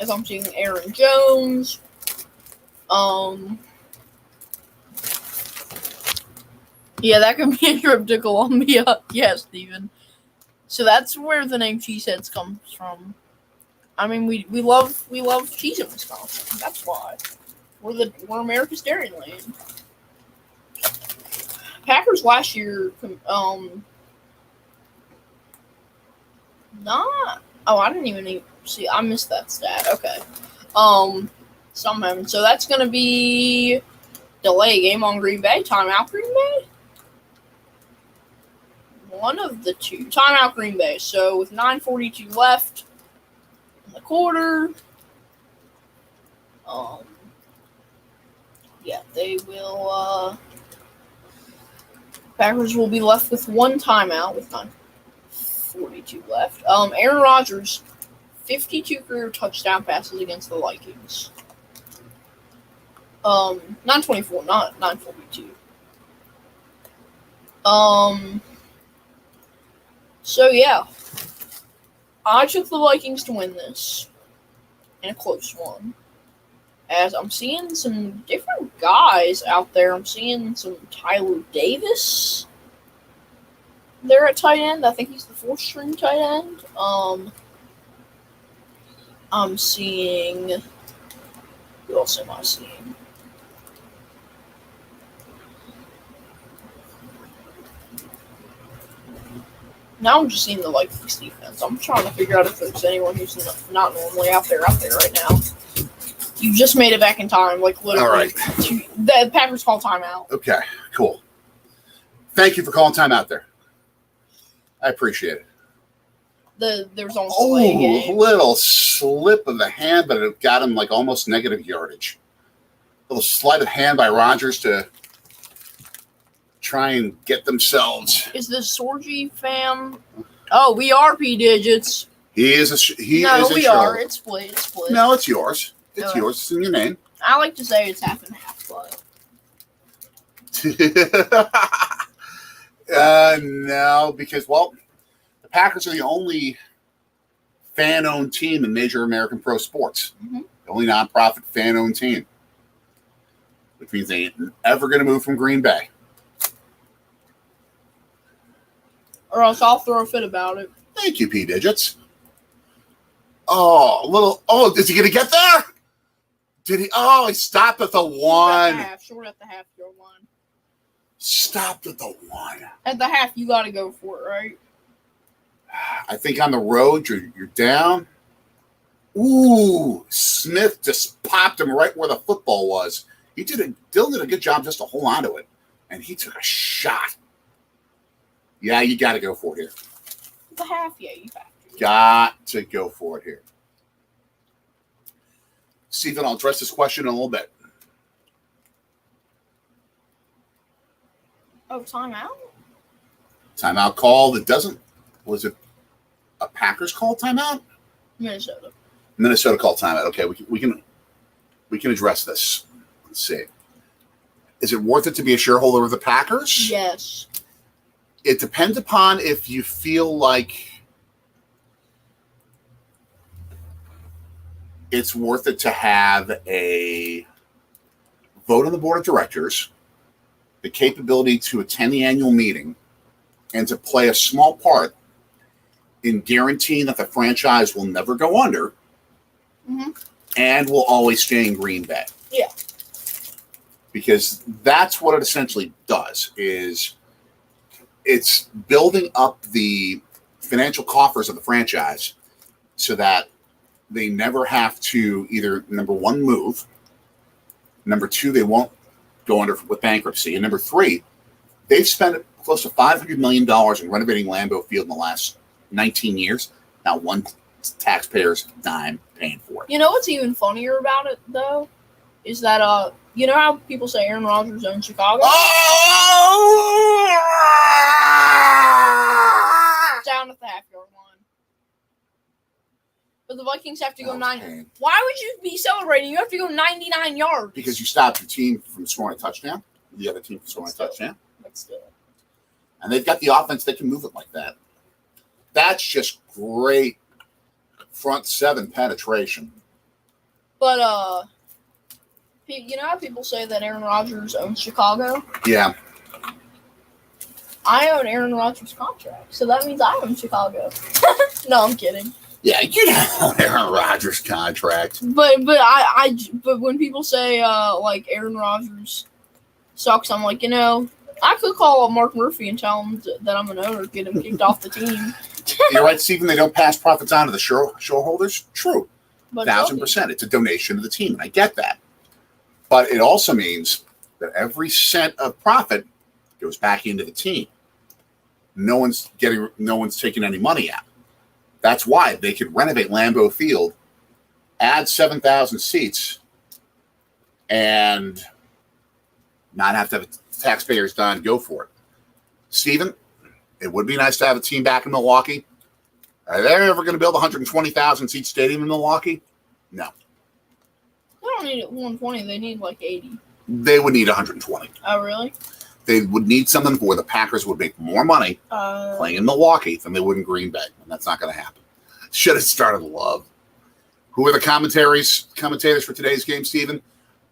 As I'm seeing Aaron Jones. Yeah, that could be a trip to Columbia. Yeah, Steven. So that's where the name Cheeseheads comes from. I mean, we love cheese in Wisconsin. That's why we're America's Dairyland. Packers last year, I didn't even see. I missed that stat. Okay, something. So that's gonna be delay game on Green Bay. Timeout Green Bay. One of the two. Timeout Green Bay. So with 9:42 left in the quarter, they will. Packers will be left with one timeout with 9:42 left. Aaron Rodgers, 52 career touchdown passes against the Vikings. 9:24, not 9:42. So yeah, I took the Vikings to win this in a close one. As I'm seeing some different guys out there. I'm seeing some Tyler Davis there at tight end. I think he's the 4th string tight end. I'm seeing Who else am I seeing? Now I'm just seeing the Vikings defense. I'm trying to figure out if there's anyone who's not normally out there right now. You just made it back in time, like literally. All right. The Packers call timeout. Okay, cool. Thank you for calling timeout there. I appreciate it. There's almost a delay game. Little slip of the hand, but it got him like almost negative yardage. A little sleight of hand by Rodgers to try and get themselves. Is the Sorgi fam? Oh, we are P digits. He is a. No, we are. It's split. No, it's yours. It's yours. It's in your name. I like to say it's half and half, but no, because the Packers are the only fan-owned team in major American pro sports. Mm-hmm. The only nonprofit fan-owned team, which means they ain't ever going to move from Green Bay. Or else I'll throw a fit about it. Thank you, P digits. Is he going to get there? Did he? Oh, he stopped at the one. Short at the half, you're one. Stopped at the one. At the half, you got to go for it, right? I think on the road, you're down. Ooh, Smith just popped him right where the football was. Dylan did a good job just to hold on to it, and he took a shot. Yeah, you got to go for it here. At the half, yeah, you have to. Got to go for it here. Stephen, I'll address this question in a little bit. Oh, timeout? Timeout call that doesn't. Was it a Packers call timeout? Minnesota. Minnesota call timeout. Okay, we can address this. Let's see. Is it worth it to be a shareholder of the Packers? Yes. It depends upon if you feel like it's worth it to have a vote on the board of directors, the capability to attend the annual meeting, and to play a small part in guaranteeing that the franchise will never go under and will always stay in Green Bay. Yeah. Because that's what it essentially does, is it's building up the financial coffers of the franchise so that they never have to either, number one, move. Number two, they won't go under with bankruptcy. And number three, they've spent close to $500 million in renovating Lambeau Field in the last 19 years. Not one taxpayer's dime paying for it. You know what's even funnier about it, though? Is that, you know how people say Aaron Rodgers owns Chicago? Oh! Down at the half-yard line. But the Vikings have to go 90. Pain. Why would you be celebrating? You have to go 99 yards. Because you stopped your team from scoring a touchdown. The other team from scoring a touchdown. But still. And they've got the offense that can move it like that. That's just great front seven penetration. But, you know how people say that Aaron Rodgers owns Chicago? Yeah. I own Aaron Rodgers' contract, so that means I own Chicago. No, I'm kidding. Yeah, you know Aaron Rodgers' contract. But when people say like Aaron Rodgers sucks, I'm like, I could call up Mark Murphy and tell him that I'm an owner, get him kicked off the team. You're right, Stephen. They don't pass profits on to the shareholders. True, But 1,000%. It's a donation to the team, and I get that. But it also means that every cent of profit goes back into the team. No one's taking any money out. That's why they could renovate Lambeau Field, add 7,000 seats, and not have to have taxpayers done. Go for it. Stephen, it would be nice to have a team back in Milwaukee. Are they ever going to build a 120,000 seat stadium in Milwaukee? No. They don't need 120. They need like 80. They would need 120. Oh, really? They would need something where the Packers would make more money playing in Milwaukee than they would in Green Bay, and that's not going to happen. Should have started love. Who are the commentators for today's game, Stephen?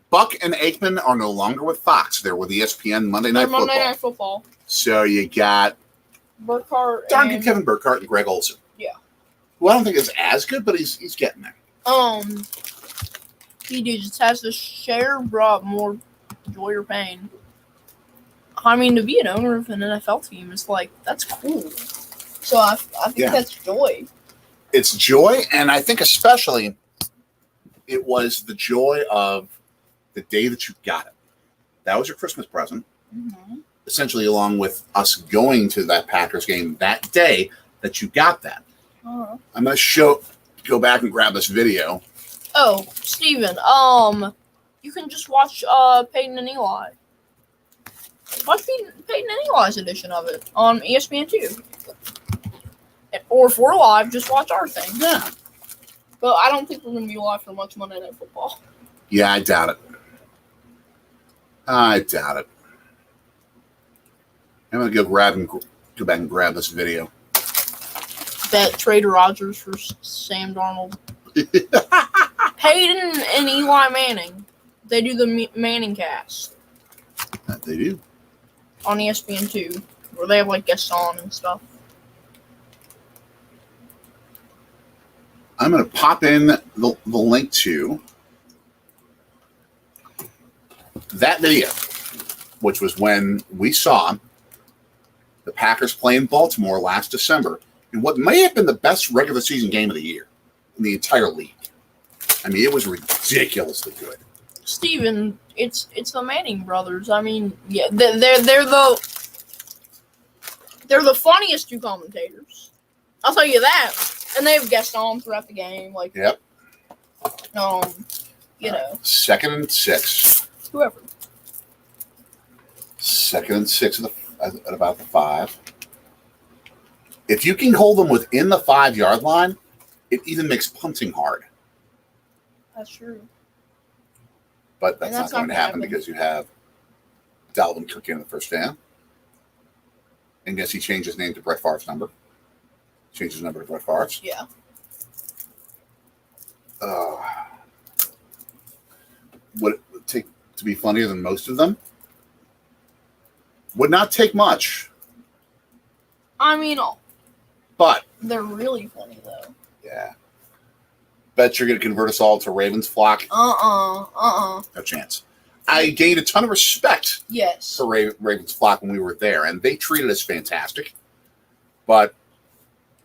Buck and Aikman are no longer with Fox. They're with ESPN Monday Night Football. So you got Burkhardt. darn good Kevin Burkhardt and Greg Olsen. Yeah. Who I don't think is as good, but he's getting there. He just has to share brought more joy or pain. I mean, to be an owner of an NFL team is like, that's cool. So I think that's joy. It's joy, and I think especially it was the joy of the day that you got it. That was your Christmas present. Mm-hmm. Essentially, along with us going to that Packers game that day that you got that. Uh-huh. I'm going to go back and grab this video. Oh, Steven, you can just watch Peyton and Eli. Watch Peyton and Eli's edition of it on ESPN2. Or if we're live, just watch our thing. Yeah. But I don't think we're going to be live for much Monday Night Football. Yeah, I doubt it. I'm going to go back and grab this video. Bet trade Rodgers for Sam Darnold. Peyton and Eli Manning. They do the Manning cast. That they do. On ESPN2. Where they have like guests on and stuff. I'm going to pop in the link to that video, which was when we saw the Packers play in Baltimore last December in what may have been the best regular season game of the year in the entire league. I mean, it was ridiculously good. Steven, it's the Manning brothers. I mean, yeah, they're the funniest two commentators. I'll tell you that. And they have guests on throughout the game, like yep. You know. 2nd and 6. Whoever. 2nd and 6 at about the 5. If you can hold them within the 5-yard line, it even makes punting hard. That's true. But that's not going to happen because you have Dalvin Cook in the first down. And guess he changed his name to Brett Favre's number. Changed his number to Brett Favre's. Yeah. Would it take to be funnier than most of them? Would not take much. I mean, but they're really funny though. Yeah. Bet you're going to convert us all to Ravens flock. No chance. I gained a ton of respect for Ravens flock when we were there, and they treated us fantastic. But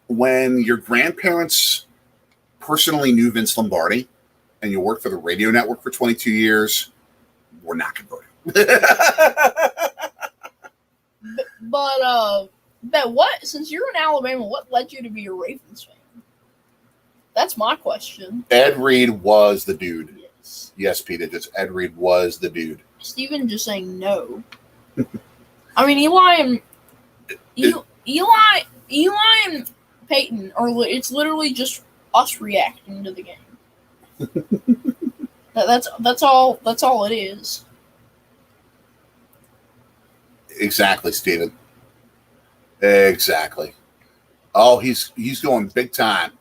when your grandparents personally knew Vince Lombardi and you worked for the radio network for 22 years, we're not converting. But what? Since you're in Alabama, what led you to be a Ravens fan? That's my question. Ed Reed was the dude. Yes, Pete. Ed Reed was the dude. Steven just saying no. I mean, Eli and Peyton it's literally just us reacting to the game. That's all it is. Exactly, Steven. Exactly. Oh, he's going big time.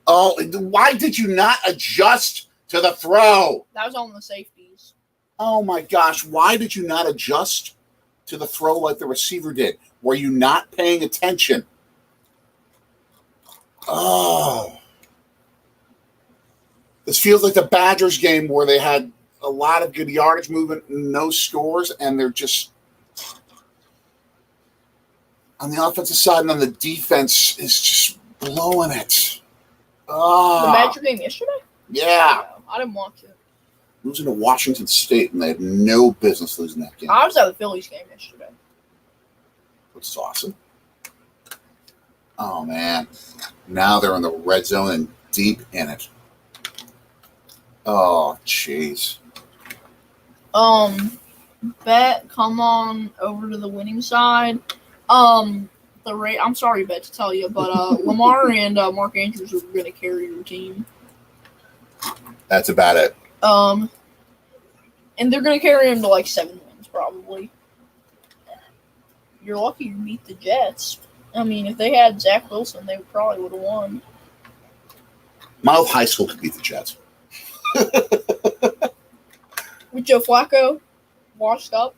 Oh, why did you not adjust to the throw? That was on the safeties. Oh my gosh, why did you not adjust to the throw like the receiver did? Were you not paying attention? Oh. This feels like the Badgers game where they had a lot of good yardage movement, no scores, and they're just on the offensive side, and on the defense is just blowing it. Oh. The Badger game yesterday? Yeah. I didn't watch it. Losing to Washington State, and they had no business losing that game. I was at the Phillies game yesterday. Which is awesome. Oh, man. Now they're in the red zone and deep in it. Oh, jeez. Bet, come on over to the winning side. I'm sorry, Bet, to tell you, but Lamar and Mark Andrews are going to carry your team. That's about it. And they're going to carry him to like 7 wins, probably. You're lucky you beat the Jets. I mean, if they had Zach Wilson, they probably would have won. Miles High School could beat the Jets. With Joe Flacco washed up.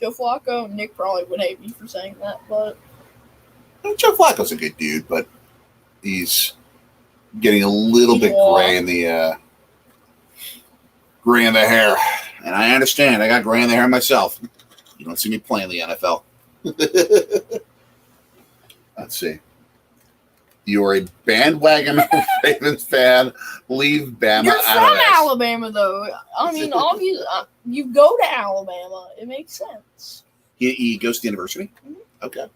Joe Flacco, Nick probably would hate me for saying that, but Joe Flacco's a good dude, but he's getting a little bit gray in the gray in the hair. And I understand. I got gray in the hair myself. You don't see me playing the NFL. Let's see. You're a bandwagon Ravens fan. Leave Bama You're out of from this. Alabama, though. I mean, obviously, you go to Alabama. It makes sense. He goes to the university? Mhm. Okay.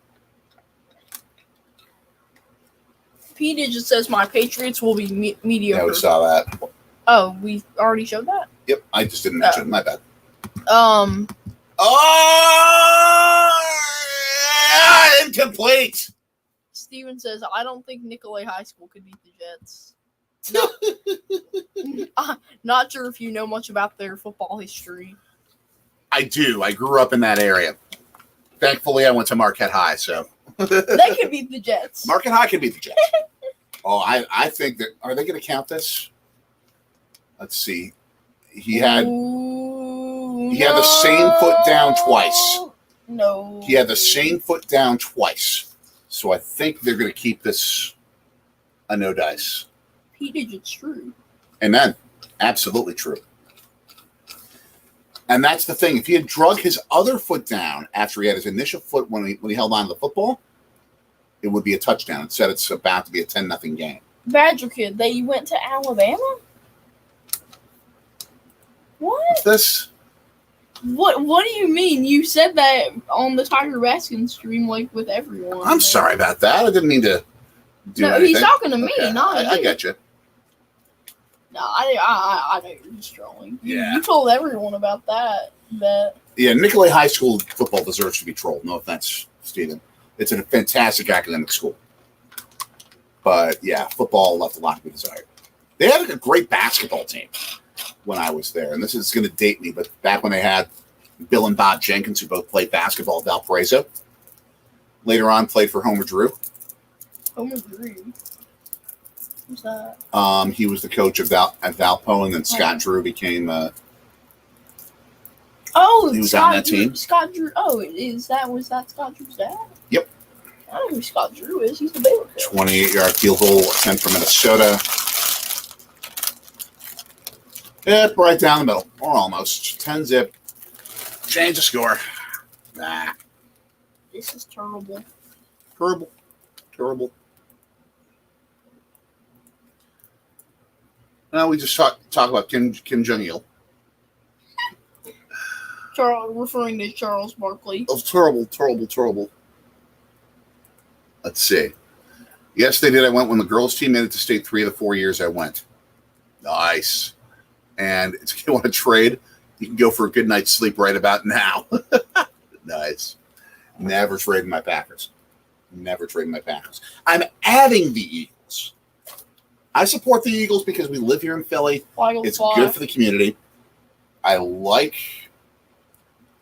P Digit says my Patriots will be mediocre. Yeah, we saw that. Oh, we already showed that? Yep, I just didn't mention it. My bad. Oh, Incomplete. Steven says, I don't think Nicolay High School could beat the Jets. Not sure if you know much about their football history. I do. I grew up in that area. Thankfully, I went to Marquette High, so. They could beat the Jets. Marquette High could beat the Jets. I think that. Are they going to count this? Let's see. He had the same foot down twice. No. He had the same foot down twice. So I think they're going to keep this a no dice. P Digit's true. Amen. Absolutely true. And that's the thing. If he had drug his other foot down after he had his initial foot when he held on to the football, it would be a touchdown. Instead, it's about to be a 10-0 game. Badger Kid, they went to Alabama? What? What's this? What do you mean? You said that on the Tiger Baskin stream, like, with everyone. I'm sorry about that. I didn't mean to do No, anything. he's talking to me, Okay. not I you. get you. No, I know you're just trolling. Yeah. You told everyone about that. Yeah, Nicolay High School football deserves to be trolled. No offense, Steven. It's a fantastic academic school. But, yeah, football left a lot to be desired. They had a great basketball team when I was there. And this is going to date me, but back when they had Bill and Bob Jenkins, who both played basketball at Valparaiso. Later on, played for Homer Drew. Homer Drew. Who's that? He was the coach of at Valpo, and then Scott Drew became... he was on that team. Scott Drew. Oh, was that Scott Drew's dad? Yep. I don't know who Scott Drew is. He's the Baylor coach. 28-yard field goal attempt from Minnesota. Yep, right down the middle, or almost. 10-zip. Change the score. Nah. This is terrible. Terrible. Now we just talk about Kim Jong-il. Referring to Charles Barkley. Oh, terrible. Let's see. Yes, they did. I went when the girls' team made it to state 3 of the 4 years I went. Nice. And if you want to trade, you can go for a good night's sleep right about now. Nice. Never trading my Packers. I'm adding the Eagles. I support the Eagles because we live here in Philly. It's good for the community. I like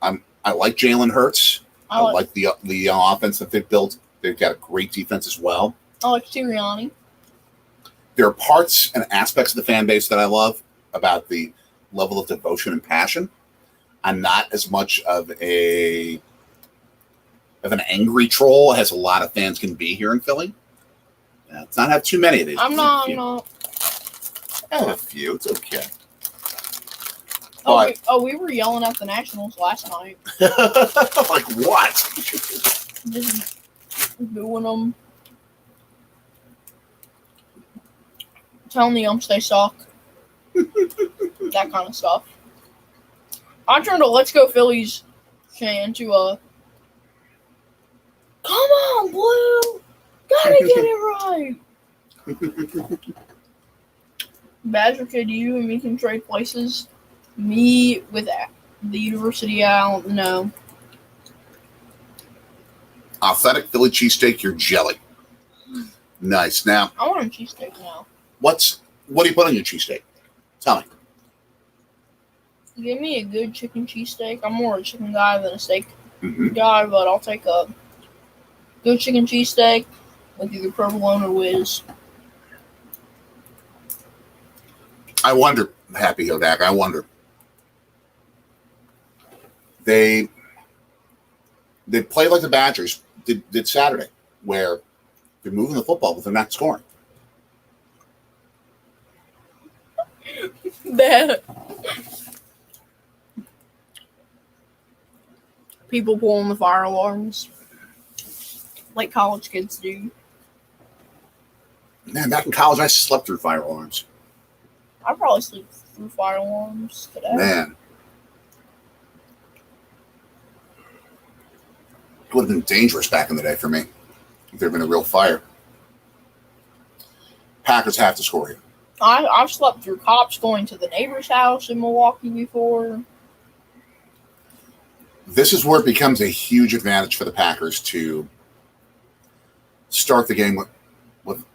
Jalen Hurts. I like the offense that they've built. They've got a great defense as well. I like Sirianni. There are parts and aspects of the fan base that I love about the level of devotion and passion. I'm not as much of an angry troll as a lot of fans can be here in Philly. Let's not have too many of these. I'm not. I have a few. It's okay. We were yelling at the Nationals last night. Like what? Just booing them. Telling the umps they suck. That kind of stuff. I turned a Let's Go Phillies chant into a come on, Blue! Gotta get it right! Badger Kid, you and me can trade places. Me with the University, I don't know. Authentic Philly cheesesteak, you're jelly. Nice. Now, I want a cheesesteak now. what do you put on your cheesesteak? Tell me. Give me a good chicken cheesesteak. I'm more a chicken guy than a steak Mm-hmm. guy, but I'll take a good chicken cheesesteak with either provolone or whiz. I wonder, Happy Hodak, I wonder. They played like the Badgers did Saturday, where they're moving the football, but they're not scoring. people pulling the fire alarms like college kids do. Man, back in college, I slept through fire alarms. I probably sleep through fire alarms today. Man. It would have been dangerous back in the day for me if there had been a real fire. Packers have to score here. I've slept through cops going to the neighbor's house in Milwaukee before. This is where it becomes a huge advantage for the Packers to start the game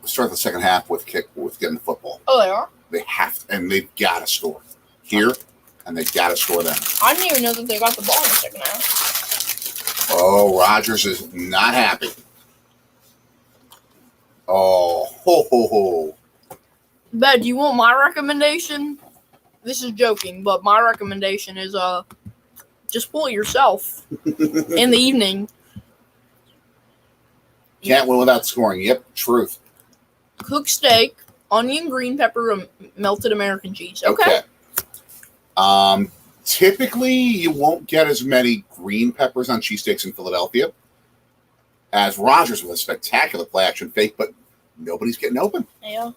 start the second half with getting the football. Oh, they are? They have to, and they've got to score here, and they've got to score then. I didn't even know that they got the ball in the second half. Oh, Rodgers is not happy. Oh, ho, ho, ho. Bet, do you want my recommendation? This is joking, but my recommendation is just pull it yourself in the evening. Can't win without scoring. Yep, truth. Cook steak, onion, green pepper, melted American cheese. Okay. Typically, you won't get as many green peppers on cheesesteaks in Philadelphia as Rodgers with a spectacular play action fake, but nobody's getting open. Yeah.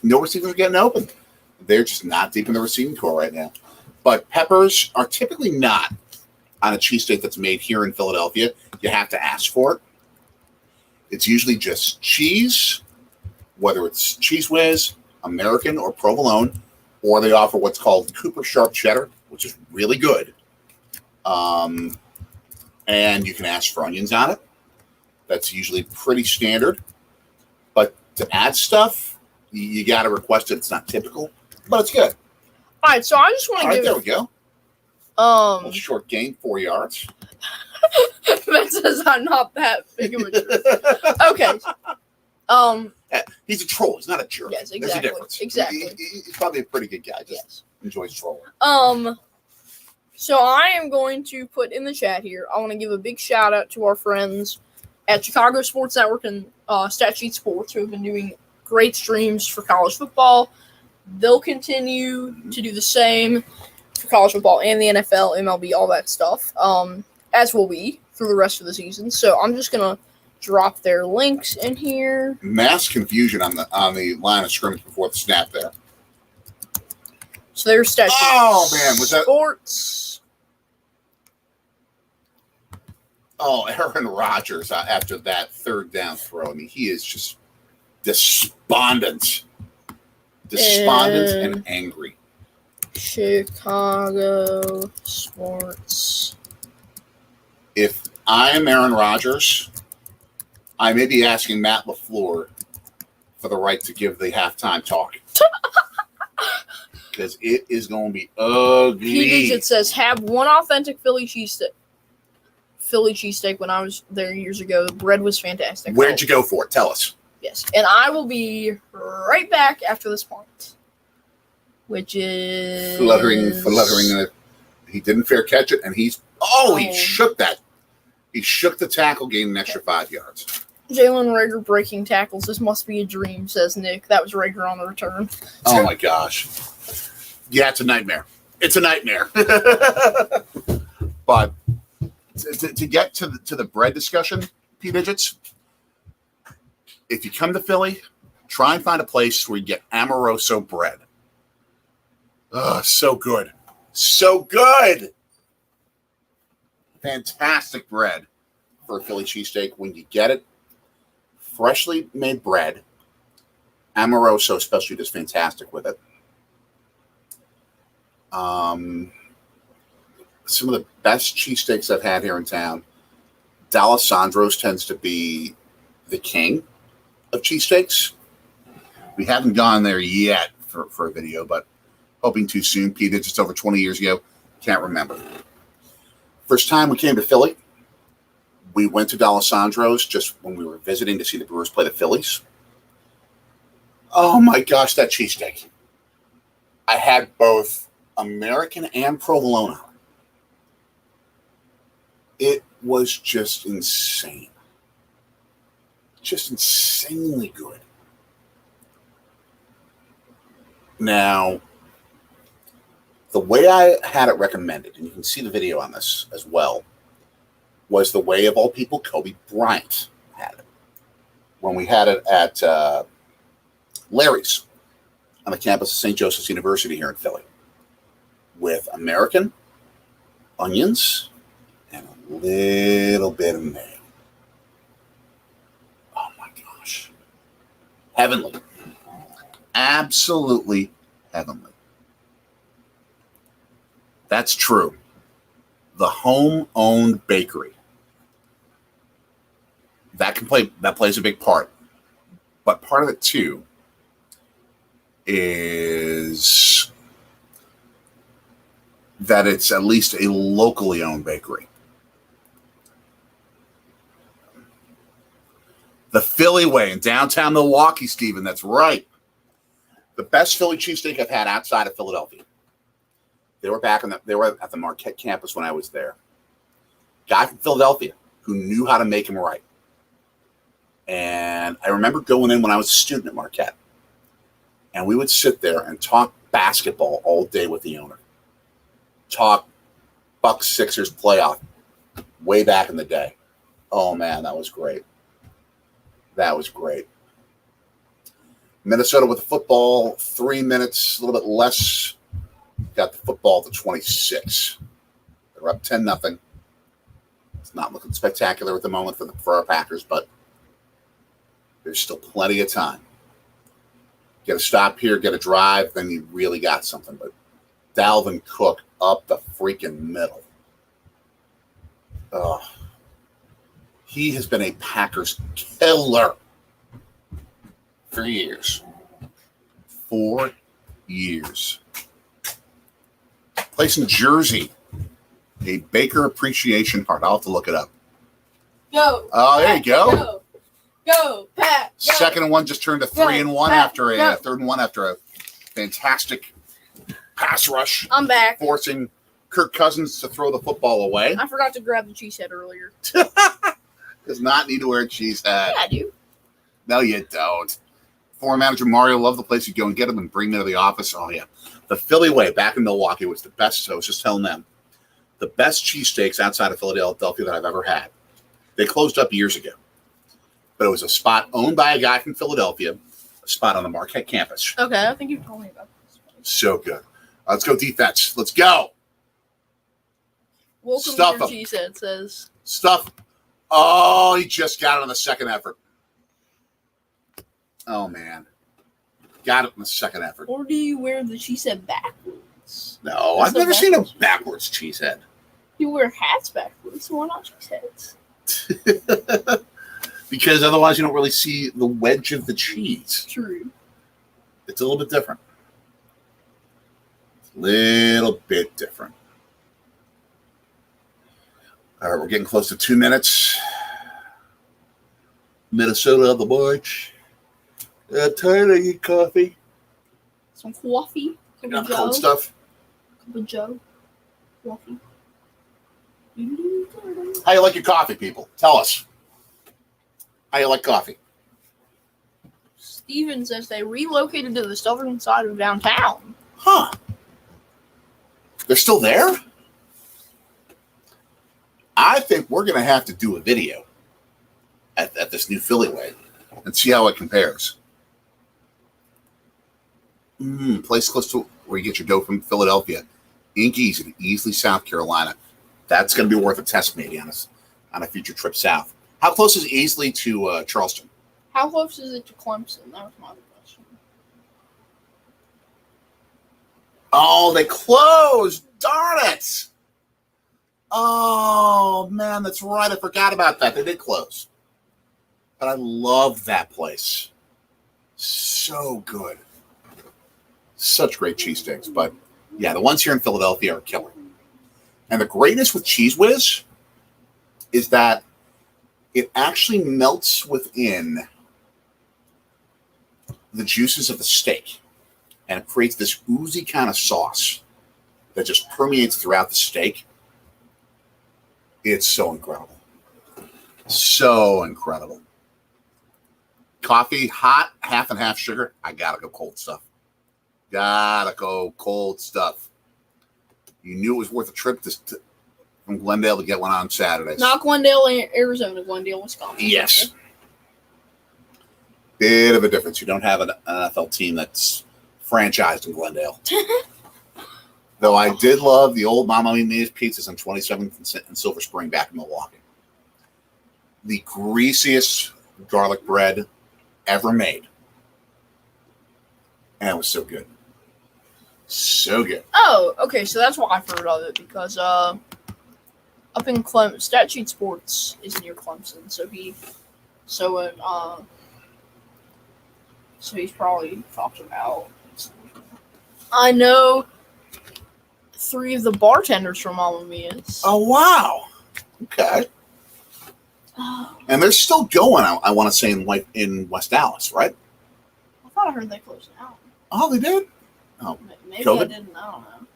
No receivers are getting open. They're just not deep in the receiving core right now. But peppers are typically not on a cheesesteak that's made here in Philadelphia. You have to ask for it. It's usually just cheese, whether it's Cheese Whiz, American, or provolone, or they offer what's called Cooper Sharp Cheddar, which is really good. And you can ask for onions on it. That's usually pretty standard. But to add stuff, you got to request it. It's not typical, but it's good. All right, so I just want to give. There we go. A short gain, 4 yards. That says I'm not that big of a jerk. Okay. He's a troll. He's not a jerk. Yes, exactly. There's a difference. Exactly. He's probably a pretty good guy. Just enjoys trolling. So I am going to put in the chat here. I want to give a big shout out to our friends at Chicago Sports Network and Stat Sheet Sports, who have been doing great streams for college football. They'll continue to do the same for college football and the NFL, MLB, all that stuff, as will we through the rest of the season. So I'm just going to drop their links in here. Mass confusion on the line of scrimmage before the snap there. So there's Stat Sheet was that Sports. Oh, Aaron Rodgers after that third down throw. I mean, he is just despondent and angry. Chicago Sports. If I am Aaron Rodgers, I may be asking Matt LaFleur for the right to give the halftime talk. Because it is going to be ugly. P-Digit says, have one authentic Philly cheesesteak when I was there years ago. The bread was fantastic. Where'd you go for it? Tell us. Yes, and I will be right back after this point, which is fluttering. He didn't fair catch it, and he shook that. He shook the tackle, gained an extra 5 yards. Jalen Rager breaking tackles. This must be a dream, says Nick. That was Rager on the return. Oh my gosh! Yeah, it's a nightmare. It's a nightmare. But to get to the bread discussion, P-Digits. If you come to Philly, try and find a place where you get Amoroso bread. So good. So good. Fantastic bread for a Philly cheesesteak. When you get it, freshly made bread. Amoroso especially does fantastic with it. Some of the best cheesesteaks I've had here in town. D'Alessandro's tends to be the king of cheesesteaks. We haven't gone there yet for a video, but hoping too soon. Peter, just over 20 years ago. Can't remember. First time we came to Philly, we went to D'Alessandro's just when we were visiting to see the Brewers play the Phillies. Oh my gosh, that cheesesteak. I had both American and provolone. It was just insane. Just insanely good. Now, the way I had it recommended, and you can see the video on this as well, was the way of all people Kobe Bryant had it. When we had it at Larry's on the campus of St. Joseph's University here in Philly, with American, onions, and a little bit of mayo. Oh my gosh. Heavenly. Absolutely heavenly. That's true. The home-owned bakery. That plays a big part. But part of it too is that it's at least a locally owned bakery. The Philly Way in downtown Milwaukee, Stephen. That's right. The best Philly cheesesteak I've had outside of Philadelphia. They were at the Marquette campus when I was there. Guy from Philadelphia who knew how to make them right. And I remember going in when I was a student at Marquette. And we would sit there and talk basketball all day with the owner. Talk Bucks Sixers playoff way back in the day. Oh, man, that was great. That was great. Minnesota with the football, 3 minutes, a little bit less. Got the football to 26. They're up 10-0. It's not looking spectacular at the moment for our Packers, but there's still plenty of time. Get a stop here, get a drive, then you really got something. But Dalvin Cook up the freaking middle. He has been a Packers killer for years. 4 years. Place in Jersey, a Baker Appreciation Park. I'll have to look it up. Go. Oh, there you go. Go, Pat. Go. Second and one just turned to 3-1 after a third and one after a fantastic pass rush. I'm back. Forcing Kirk Cousins to throw the football away. I forgot to grab the cheese head earlier. Does not need to wear a cheese hat. Yeah, I do. No, you don't. Former manager Mario loved the place. You go and get him and bring them to the office. Oh, yeah. The Philly Way back in Milwaukee was the best. So I was just telling them the best cheesesteaks outside of Philadelphia that I've ever had. They closed up years ago. But it was a spot owned by a guy from Philadelphia, a spot on the Marquette campus. Okay, I think you've told me about this. So good. Let's go defense. Let's go. Welcome Stuff to your him. cheese head says. Stuff. Oh, he just got it on the second effort. Oh, man. Got it in the second effort. Or do you wear the cheese head backwards? No, That's I've never the seen a backwards. backwards cheesehead. You wear hats backwards, so why not cheese heads? Because otherwise you don't really see the wedge of the cheese. True. It's a little bit different. Little bit different. All right, we're getting close to 2 minutes. Minnesota on the march. Tired of your coffee. Some coffee. Cup Got of the cold Joe. stuff. Cup of Joe. Coffee. How you like your coffee, people? Tell us. How you like coffee? Steven says they relocated to the southern side of downtown. Huh. They're still there? I think we're going to have to do a video at this new Philly Way and see how it compares. Place close to where you get your dough from Philadelphia. Inky's in Easley, South Carolina. That's going to be worth a test maybe on a future trip south. How close is Easley to Charleston? How close is it to Clemson? That was my other question. Oh, they closed. Darn it. Oh, man, that's right. I forgot about that. They did close. But I love that place. So good. Such great cheesesteaks. But, yeah, the ones here in Philadelphia are killer. And the greatness with Cheese Whiz is that it actually melts within the juices of the steak. And it creates this oozy kind of sauce that just permeates throughout the steak. It's so incredible. So incredible. Coffee, hot, half and half sugar. I gotta go cold stuff. Gotta go cold stuff. You knew it was worth a trip from from Glendale to get one on Saturdays. Not Glendale, Arizona. Glendale, Wisconsin. Yes. Bit of a difference. You don't have an NFL team that's franchised in Glendale. Though I did love the old Mama Mimi's pizzas on 27th and Silver Spring back in Milwaukee. The greasiest garlic bread ever made. And it was so good. So good. Oh, okay. So that's why I've heard of it, because up in Clemson, Statute Sports is near Clemson. So he's probably talked about. I know 3 of the bartenders from Mama Mia's. Oh, wow. Okay. And they're still going, I want to say, in West Dallas, right? I thought I heard they closed down. Oh, they did? Oh, maybe COVID? I didn't. I don't know.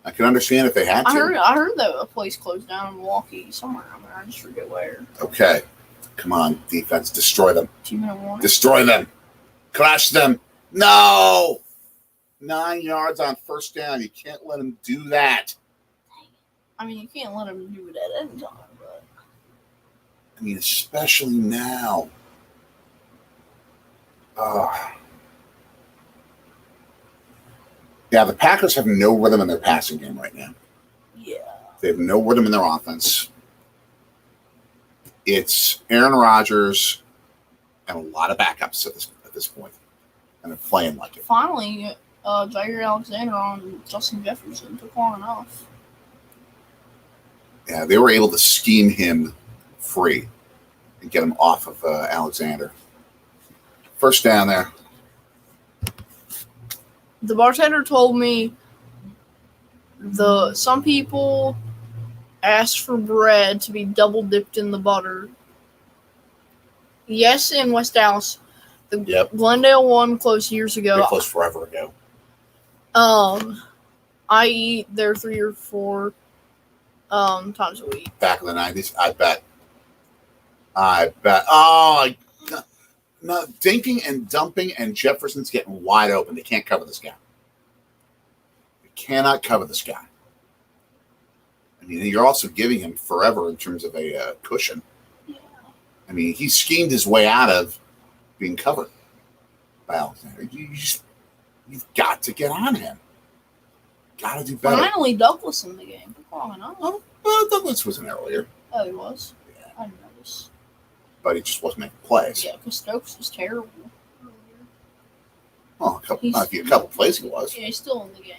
I can understand if they had to. I heard that a place closed down in Milwaukee somewhere around there. I just forget where. Okay. Come on, defense. Destroy them. 2-minute warning. Destroy them. Crash them. No! 9 yards on first down. You can't let them do that. I mean, you can't let them do it at any time, but. I mean, especially now. Yeah, the Packers have no rhythm in their passing game right now. Yeah. They have no rhythm in their offense. It's Aaron Rodgers and a lot of backups at this point. And they're playing like it. Finally, Jair Alexander on Justin Jefferson took long enough. Yeah, they were able to scheme him free and get him off of Alexander. First down there. The bartender told me some people asked for bread to be double dipped in the butter. Yes, in West Dallas. The Glendale one closed years ago. They closed forever ago. I eat there 3 or 4 times a week. Back in the 90s, I bet. Oh, no, dinking and dumping, and Jefferson's getting wide open. They can't cover this guy. They cannot cover this guy. I mean, you're also giving him forever in terms of a cushion. Yeah. I mean, he schemed his way out of being covered by Alexander. You've got to get on him. Got to do better. Finally, Douglas in the game. Long enough. Well, Douglas wasn't earlier. Oh, he was? Yeah. I didn't notice. But he just wasn't making plays. Yeah, because Stokes was terrible earlier. Well, a couple plays he was. Yeah, he's still in the game.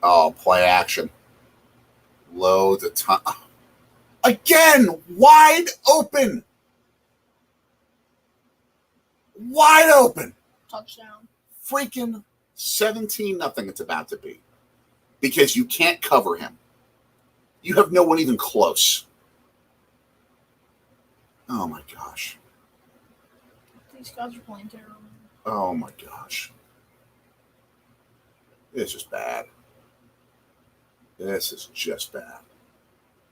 Oh, play action. Loads of time. Again, wide open. Wide open. Touchdown. Freaking 17-0 it's about to be. Because you can't cover him. You have no one even close. Oh, my gosh. These guys are playing terrible. Oh, my gosh. It's just bad. This is just bad.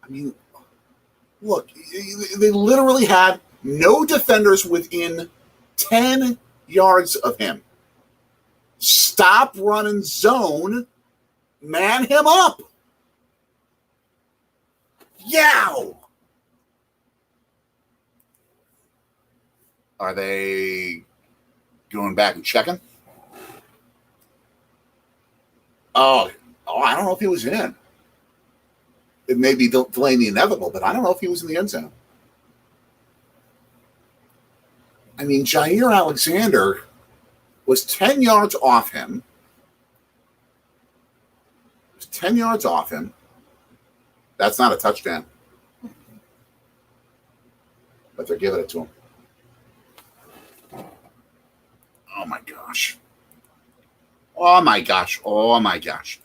I mean, look, they literally had no defenders within 10 yards of him. Stop running zone. Man him up. Yow! Are they going back and checking? Oh, I don't know if he was in. It may be delaying the inevitable, but I don't know if he was in the end zone. I mean, Jair Alexander was 10 yards off him. 10 yards off him. That's not a touchdown. But they're giving it to him. Oh, my gosh. Oh, my gosh. Oh, my gosh.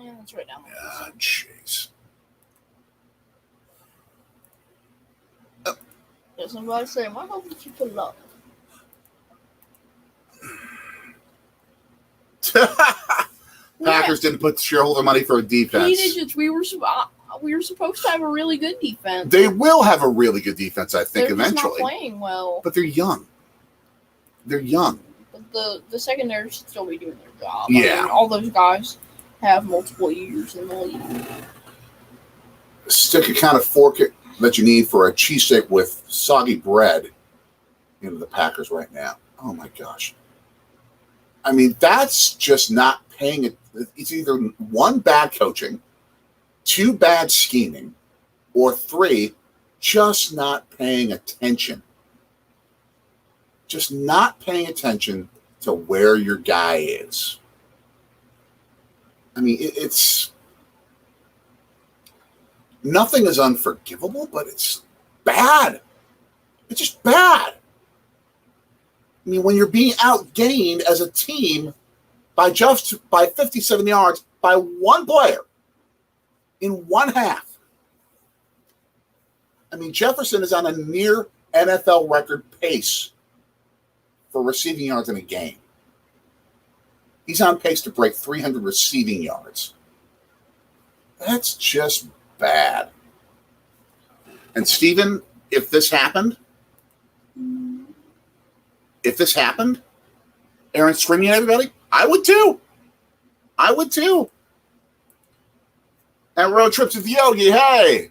Yeah, that's right down there. Ah, jeez. Yeah, somebody say, why don't you put it up? Packers didn't put shareholder money for a defense. We were supposed to have a really good defense. They will have a really good defense, I think, they're eventually. Just not playing well. But they're young. They're young. But the secondary should still be doing their job. Yeah. I mean, all those guys have multiple years in the league. Stick a kind of fork that you need for a cheesesteak with soggy bread into the Packers right now. Oh my gosh. I mean, that's just not paying it. It's either 1, bad coaching, 2, bad scheming, or 3, just not paying attention. Just not paying attention to where your guy is. I mean, it's nothing is unforgivable, but it's bad. It's just bad. I mean, when you're being outgained as a team by 57 yards by 1 player in 1 half. I mean, Jefferson is on a near NFL record pace for receiving yards in a game. He's on pace to break 300 receiving yards. That's just bad. And Steven, if this happened, Aaron screaming at everybody, I would too. And road trips with Yogi, hey.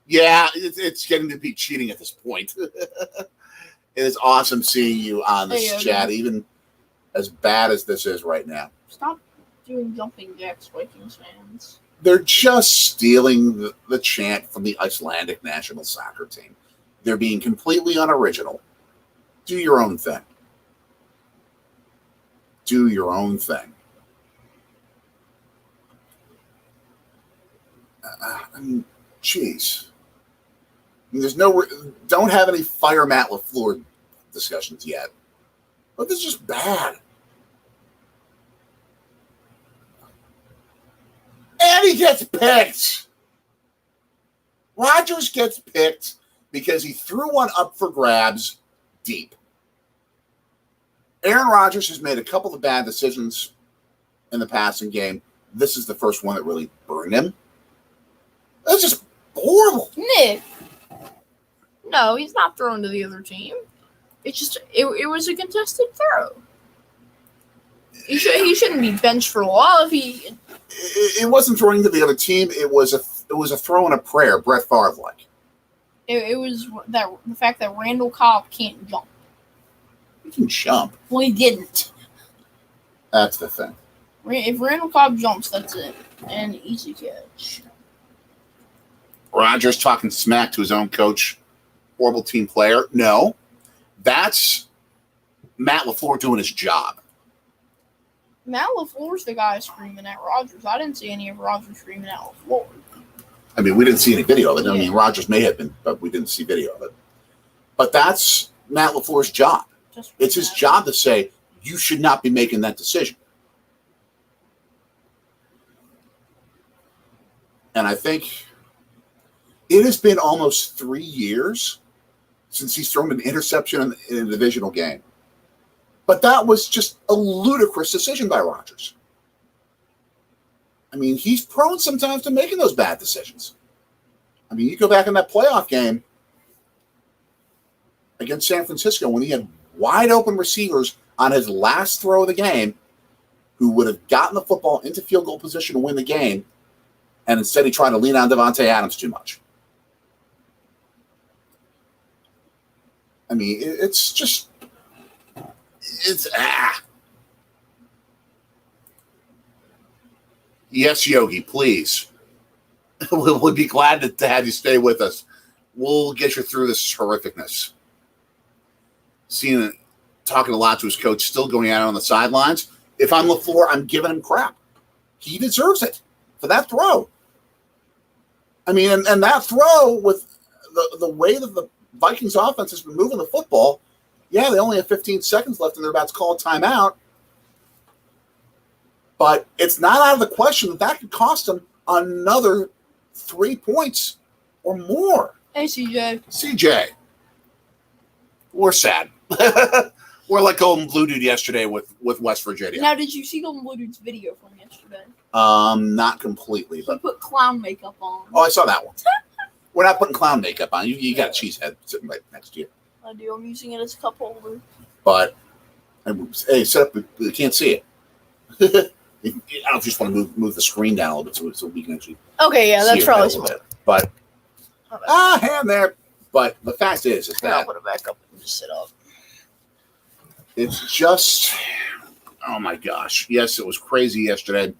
Yeah, it's getting to be cheating at this point. It is awesome seeing you on this chat, even as bad as this is right now. Stop doing jumping jacks, Vikings fans. They're just stealing the chant from the Icelandic national soccer team. They're being completely unoriginal. Do your own thing. Do your own thing. I mean, jeez. I mean, don't have any fire Matt LaFleur discussions yet. But this is just bad. And he gets picked. Rodgers gets picked because he threw one up for grabs deep. Aaron Rodgers has made a couple of bad decisions in the passing game. This is the first one that really burned him. That's just horrible. Nick. No, he's not thrown to the other team. It's just it was a contested throw. He shouldn't be benched for a while if he. It wasn't throwing to the other team. It was a throw and a prayer, Brett Favre like. It was the fact that Randall Cobb can't jump. He can jump. Well, he didn't. That's the thing. If Randall Cobb jumps, that's it. An easy catch. Rodgers talking smack to his own coach. Horrible team player. No. That's Matt LaFleur doing his job. Matt LaFleur's the guy screaming at Rodgers. I didn't see any of Rodgers screaming at LaFleur. I mean, we didn't see any video of it. I mean, Rodgers may have been, but we didn't see video of it. But that's Matt LaFleur's job. It's his job to say, you should not be making that decision. And I think it has been almost 3 years since he's thrown an interception in a divisional game. But that was just a ludicrous decision by Rodgers. I mean, he's prone sometimes to making those bad decisions. I mean, you go back in that playoff game against San Francisco when he had wide open receivers on his last throw of the game who would have gotten the football into field goal position to win the game, and instead he tried to lean on Devontae Adams too much. I mean, it's Yes, Yogi, please. We'll be glad to have you stay with us. We'll get you through this horrificness. Talking a lot to his coach, still going out on the sidelines. If I'm LaFleur, I'm giving him crap. He deserves it for that throw. I mean, and that throw with the way that the Vikings offense has been moving the football, yeah, they only have 15 seconds left and they're about to call a timeout. But it's not out of the question that could cost them another 3 points or more. Hey, CJ. CJ. We're sad. We're like Golden Blue Dude yesterday with West Virginia. Now, did you see Golden Blue Dude's video from yesterday? Not completely. But he put clown makeup on. Oh, I saw that one. We're not putting clown makeup on. You got a cheese head sitting right next to you. I do. I'm using it as a cup holder. But Hey, set up. We can't see it. I don't just want to move the screen down a little bit so we can actually. Okay, yeah, that's probably a smart. bit. But hand there. But the fact is I'll that put it back up and just sit up. it's just, oh my gosh! Yes, it was crazy yesterday.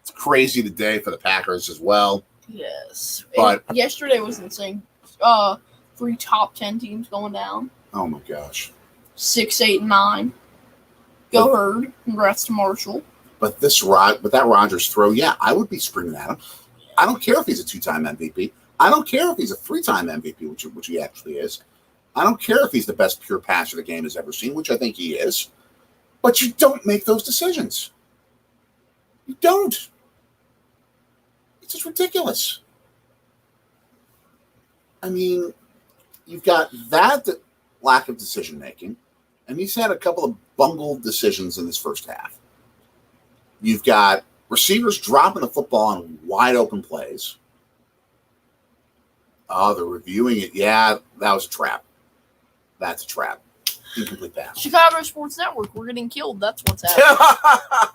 It's crazy today for the Packers as well. Yes, but yesterday was insane. 3 top 10 teams going down. Oh my gosh! 6, 8, and 9. Go Herd! Congrats to Marshall. But that Rodgers throw, yeah, I would be screaming at him. I don't care if he's a 2-time MVP. I don't care if he's a 3-time MVP, which he actually is. I don't care if he's the best pure passer the game has ever seen, which I think he is. But you don't make those decisions. You don't. It's just ridiculous. I mean, you've got that lack of decision making, and he's had a couple of bungled decisions in this first half. You've got receivers dropping the football on wide open plays. Oh, they're reviewing it. Yeah, that was a trap. That's a trap. Incomplete pass. Chicago Sports Network, we're getting killed. That's what's happening.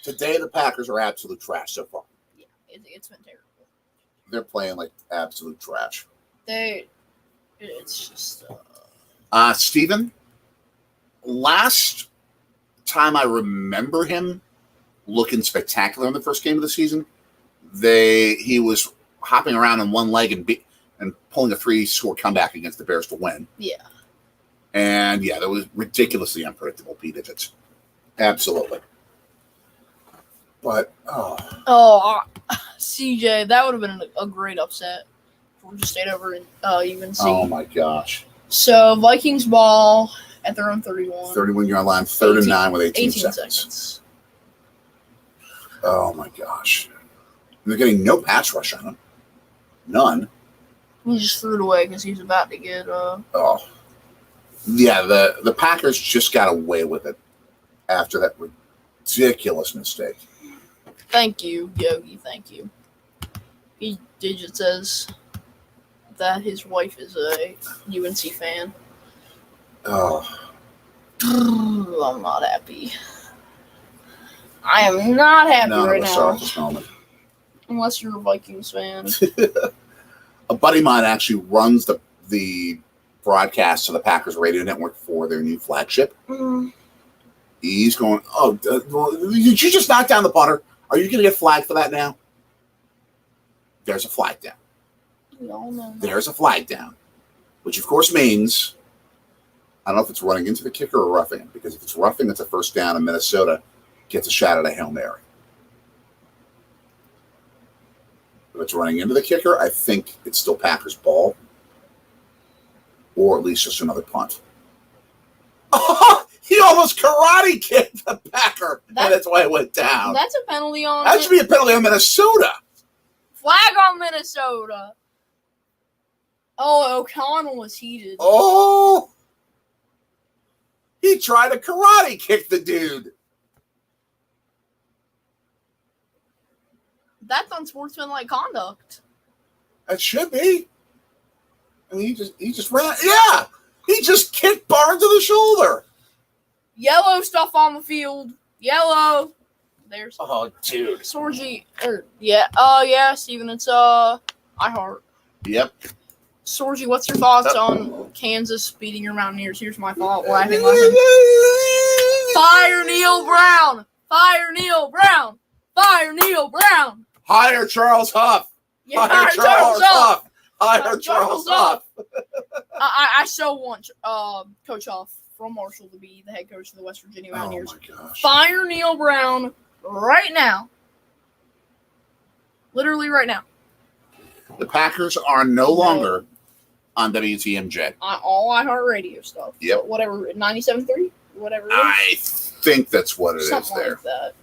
Today, the Packers are absolute trash so far. Yeah, it's been terrible. They're playing like absolute trash. It's just. Steven, last time I remember him looking spectacular in the first game of the season, he was hopping around on one leg and pulling a 3-score comeback against the Bears to win. Yeah. And yeah, that was ridiculously unpredictable P digits. Absolutely. But CJ, that would have been a great upset if we just stayed over in UNC. Oh my gosh. So Vikings ball at their own 31. 31-yard line, 3rd and 9 with 18 seconds. Oh my gosh. And they're getting no pass rush on him. None. He just threw it away because he's about to get Oh. Yeah, the Packers just got away with it after that ridiculous mistake. Thank you, Yogi. Thank you. He digit says that his wife is a UNC fan. Oh. I'm not happy. I am not happy right now. At this moment. Unless you're a Vikings fan. A buddy of mine actually runs the broadcast of the Packers radio network for their new flagship. Mm. He's going, did you just knock down the butter? Are you going to get flagged for that now? There's a flag down. We all know that. There's a flag down, which of course means, I don't know if it's running into the kicker or roughing it, because if it's roughing, it's a first down, and Minnesota gets a shot at a Hail Mary. If it's running into the kicker, I think it's still Packers ball, or at least just another punt. Oh, he almost karate kicked the Packer, and that's why it went down. That's a penalty on. That should be a penalty on Minnesota. Flag on Minnesota. Oh, O'Connell was heated. Oh, he tried to karate kick the dude. That's unsportsmanlike conduct. That should be. I mean, he just ran. Yeah, he just kicked Barnes in the shoulder. Yellow stuff on the field. Yellow. There's. Oh, dude. Sorgi. Yeah, Steven. It's iHeart. Yep. Sorgi, what's your thoughts on Kansas beating your Mountaineers? Here's my thought. Laughing. Fire Neil Brown. Fire Neil Brown. Fire Neil Brown. Hire Charles Huff. Yeah, hire Charles Huff. Hire Charles Huff. I so want Coach Huff from Marshall to be the head coach of the West Virginia Mountaineers. Oh my gosh. Fire Neil Brown right now. Literally right now. The Packers are no longer on WTMJ. All iHeartRadio stuff. Yep. Whatever, 97.3? Whatever it is. I think that's what it Something is there. like that.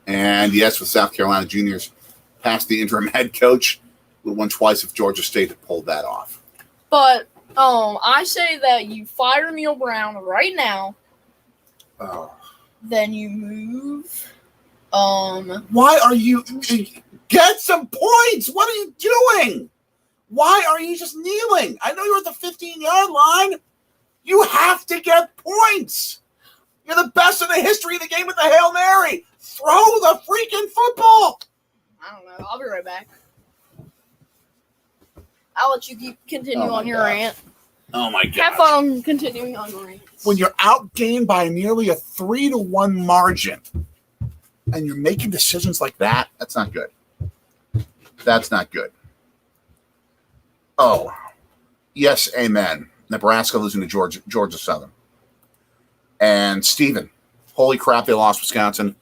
And yes, with South Carolina juniors past the interim head coach, would have won twice if Georgia State had pulled that off. But I say that you fire Neil Brown right now. Oh. Then you move. Why are you get some points? What are you doing? Why are you just kneeling? I know you're at the 15-yard line. You have to get points. You're the best in the history of the game with the Hail Mary. Throw the freaking football. I don't know. I'll be right back. I'll let you continue on your rant. Oh my God. Have fun on continuing on your rant. When you're outgained by nearly a 3-1 margin and you're making decisions like that, that's not good. That's not good. Oh, yes, amen. Nebraska losing to Georgia Southern. And Steven, holy crap, they lost Wisconsin.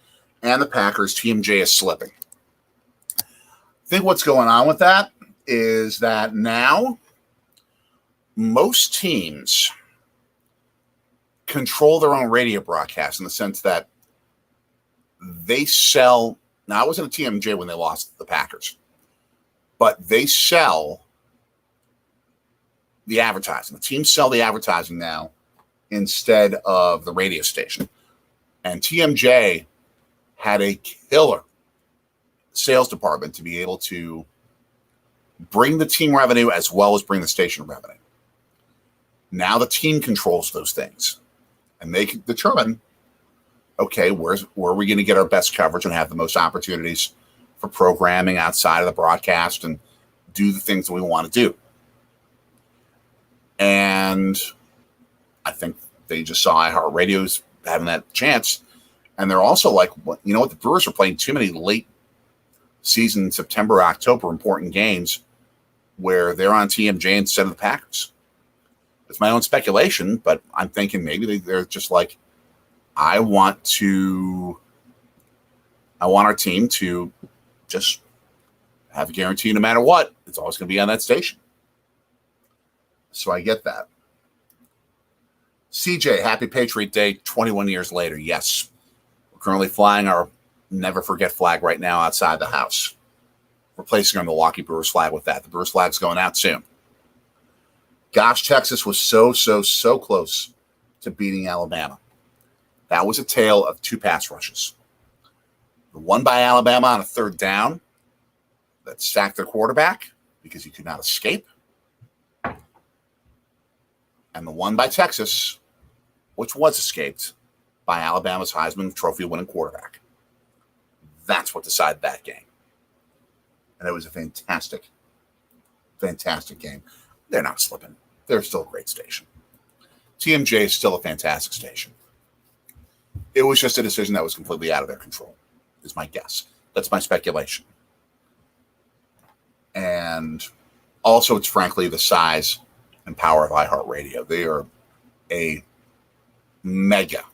And the Packers, TMJ is slipping. I think what's going on with that is that now most teams control their own radio broadcast in the sense that they sell. Now, it wasn't a TMJ when they lost the Packers, but they sell the advertising. The teams sell the advertising now instead of the radio station. And TMJ had a killer sales department to be able to bring the team revenue as well as bring the station revenue. Now the team controls those things, and they can determine, okay, where are we going to get our best coverage and have the most opportunities for programming outside of the broadcast and do the things that we want to do. And I think they just saw iHeartRadio's having that chance. And they're also like, you know what, the Brewers are playing too many late season, September, October important games where they're on TMJ instead of the Packers. It's my own speculation, but I'm thinking maybe they're just like, I want our team to just have a guarantee no matter what, it's always going to be on that station. So I get that. CJ, happy Patriot Day 21 years later. Yes. We're currently flying our never forget flag right now outside the house. Replacing our Milwaukee Brewers flag with that. The Brewers flag's going out soon. Gosh, Texas was so close to beating Alabama. That was a tale of two pass rushes. The one by Alabama on a third down that sacked their quarterback because he could not escape. And the one by Texas, which was escaped by Alabama's Heisman Trophy winning quarterback. That's what decided that game. And it was a fantastic game. They're not slipping. They're still a great station. TMJ is still a fantastic station. It was just a decision that was completely out of their control, is my guess. That's my speculation. And also, it's frankly the size and power of iHeartRadio. They are a mega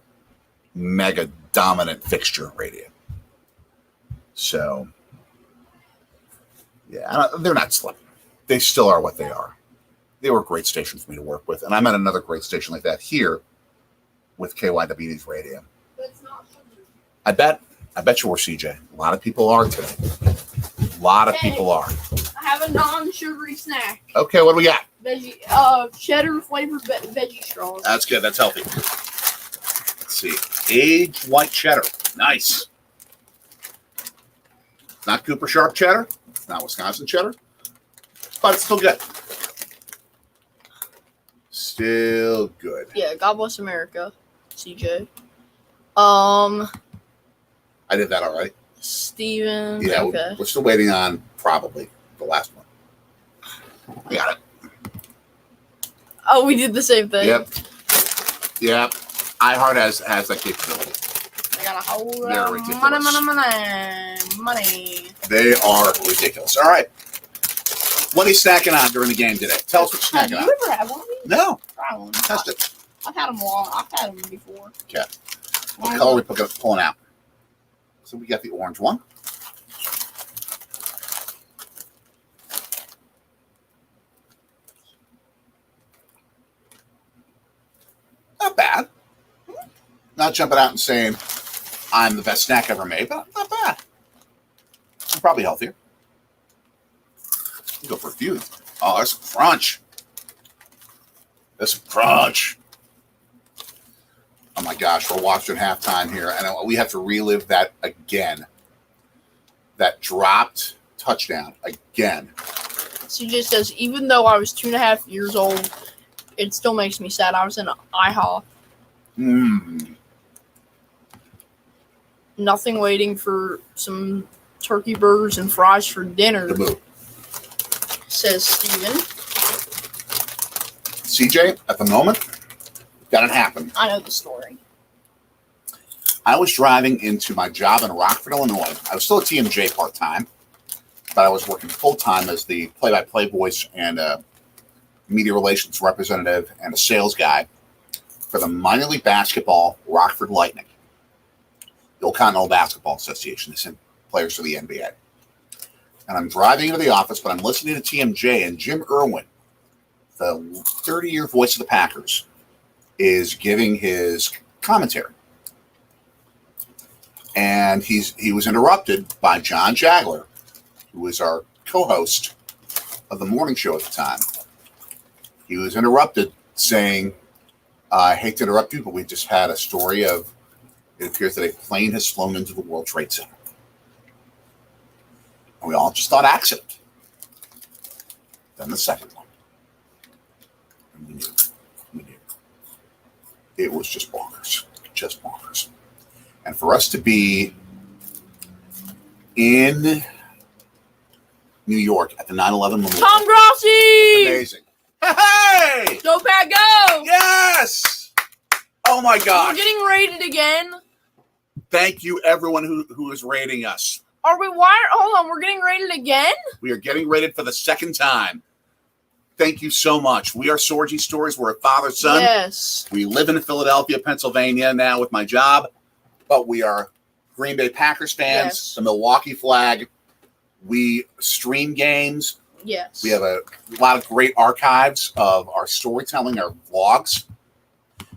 dominant fixture in radio. So, yeah, they're not slipping. They still are what they are. They were a great station for me to work with. And I'm at another great station like that here with KYWD's radio. I bet you were, CJ. A lot of people are today. A lot of people are. I have a non-sugary snack. Okay, what do we got? Veggie, cheddar flavored veggie straws. That's good. That's healthy. Let's see. Aged white cheddar. Nice. Not Cooper Sharp cheddar. It's not Wisconsin cheddar. But it's still good. Still good. Yeah, God bless America, CJ. I did that already. Steven. Yeah, okay. We're still waiting on probably the last one. I got it. Oh, we did the same thing. Yep. iHeart has that capability. I got a whole They're ridiculous. Money. They are ridiculous. All right. What are you snacking on during the game today? Tell us what you're snacking on. Have you ever had one of these? No. Try one. Test it. I've had them long. I've had them before. Okay. What color are we pulling out? So we got the orange one. Not bad. Not jumping out and saying I'm the best snack ever made, but not bad. I'm probably healthier. Go for a few. Oh, there's some crunch. Oh my gosh, we're watching halftime here, and we have to relive that again. That dropped touchdown again. CJ says, even though I was 2.5 years old, it still makes me sad. I was in IHOP. Nothing, waiting for some turkey burgers and fries for dinner, says Steven. CJ, at the moment, that had happened. I know the story. I was driving into my job in Rockford, Illinois. I was still at TMJ part-time, but I was working full-time as the play-by-play voice and media relations representative and a sales guy for the minor league basketball Rockford Lightning, the old Continental Basketball Association. They send players to the NBA. And I'm driving into the office, but I'm listening to TMJ, and Jim Irwin, the 30-year voice of the Packers, is giving his commentary. And he was interrupted by John Jagler, who was our co-host of the morning show at the time. He was interrupted saying, I hate to interrupt you, but we just had a story of, it appears that a plane has flown into the World Trade Center. And we all just thought accident. Then the second one. And we knew. It was just bonkers. Just bonkers. And for us to be in New York at the 9/11 Memorial. Tom Grossi! Amazing. Hey! Go Pack Go! Yes! Oh my gosh. We're getting rated again. Thank you everyone who is rating us. Hold on, we're getting rated again? We are getting rated for the second time. Thank you so much. We are Sorgy Stories. We're a father-son. Yes. We live in Philadelphia, Pennsylvania now with my job, but we are Green Bay Packers fans, Yes. the Milwaukee flag. We stream games. Yes. We have a lot of great archives of our storytelling, our vlogs.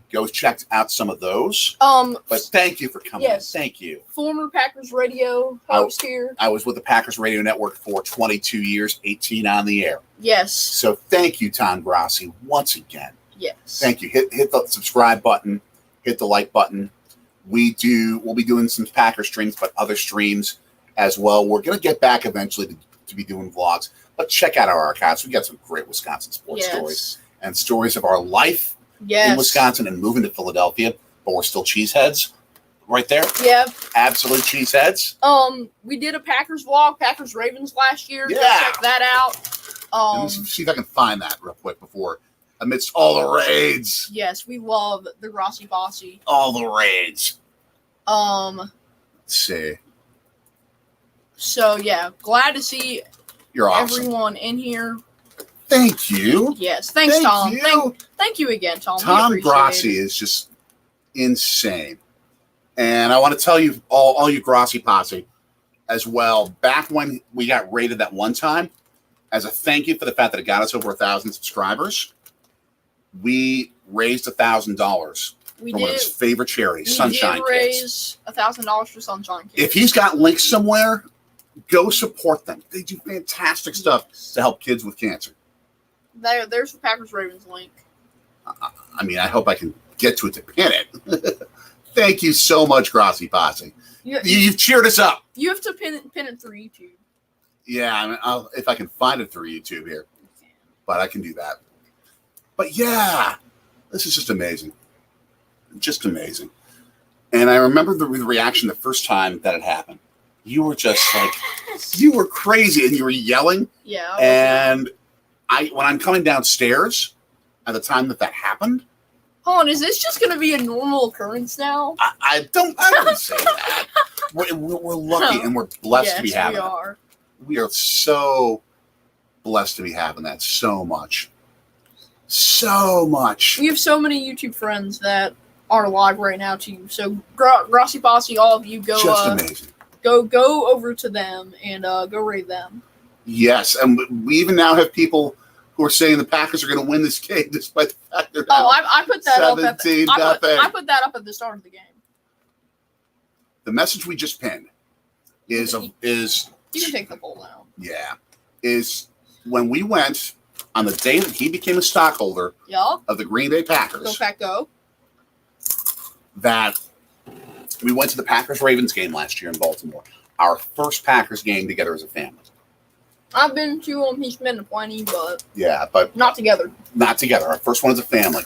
Go check out some of those. But thank you for coming. Yes. Thank you. Former Packers radio host here. I was with the Packers Radio Network for 22 years, 18 on the air. Yes. So thank you, Tom Grossi, once again. Yes. Thank you. Hit the subscribe button. Hit the like button. We'll be doing some Packer streams, but other streams as well. We're going to get back eventually to be doing vlogs. But check out our archives. We got some great Wisconsin sports stories and stories of our life in Wisconsin and moving to Philadelphia. But we're still cheeseheads right there. Yep. Absolute cheeseheads. We did a Packers vlog, Packers Ravens last year. Yeah. Go check that out. Let me see if I can find that real quick before, amidst all the raids. Yes, we love the Grossi Bossy. All the raids. Let's see. So yeah, glad to see You're awesome. everyone in here. Thank you. Yes, thanks, Tom. Thank you again, Tom. Tom Grossi is just insane. And I want to tell you, all you Grossi posse as well, back when we got rated that one time, as a thank you for the fact that it got us over 1,000 subscribers, we raised $1,000 for one of his favorite charities, Sunshine Kids. Kids. Raise $1,000 for Sunshine Kids. If he's got links somewhere, go support them. They do fantastic stuff to help kids with cancer. There's the Packers Ravens link. I mean, I hope I can get to it to pin it. Thank you so much, Grossi Posse. You've cheered us up. You have to pin it through YouTube. Yeah, I mean, if I can find it through YouTube here. But I can do that. But yeah, this is just amazing. Just amazing. And I remember the reaction the first time that it happened. You were just like, you were crazy and you were yelling. Yeah. And when I'm coming downstairs at the time that happened. Hold on, is this just going to be a normal occurrence now? I wouldn't say that. We're lucky and we're blessed to be having we are. it. We are so blessed to be having that so much. So much. We have so many YouTube friends that are live right now too. So Grossi Posse, all of you go. Just amazing. Go over to them and go rate them. Yes, and we even now have people who are saying the Packers are going to win this game despite the fact they're I put that up. I put that up at the start of the game. The message we just pinned is You can take the poll down. Yeah, is when we went on the day that he became a stockholder of the Green Bay Packers. Go Pack Go. That we went to the Packers-Ravens game last year in Baltimore. Our first Packers game together as a family. I've been to them. He's been to plenty, but but not together. Not together. Our first one as a family.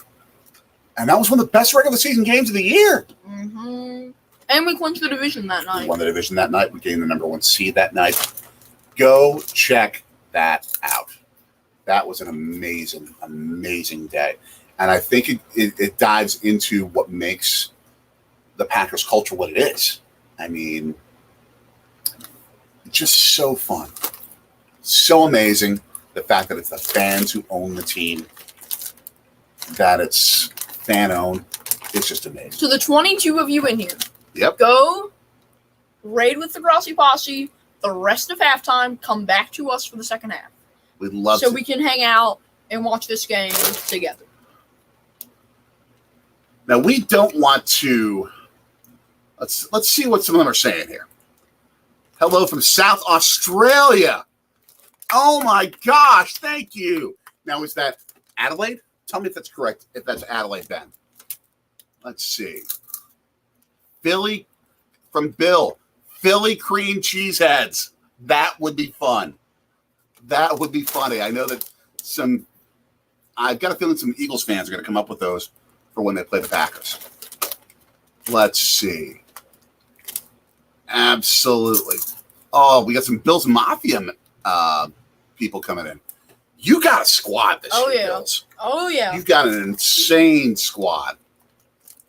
And that was one of the best regular season games of the year. Mm-hmm. And we clinched the division that night. We won the division that night. We gained the number 1 seed that night. Go check that out. That was an amazing, amazing day. And I think it dives into what makes the Packers culture what it is. I mean, just so fun. So amazing. The fact that it's the fans who own the team, that it's fan-owned, it's just amazing. So the 22 of you in here, yep, go raid with the Grossi Posse the rest of halftime, come back to us for the second half. We'd love so to. we can hang out and watch this game together. Now, we don't want to... Let's see what some of them are saying here. Hello from South Australia. Oh, my gosh. Thank you. Now, is that Adelaide? Tell me if that's correct, if that's Adelaide, Ben. Let's see. Philly from Bill. Philly cream cheese heads. That would be fun. That would be funny. I know that I've got a feeling some Eagles fans are going to come up with those for when they play the Packers. Let's see. Absolutely. Oh, we got some Bills Mafia people coming in. You got a squad this year, Bills. Oh, yeah. You've got an insane squad.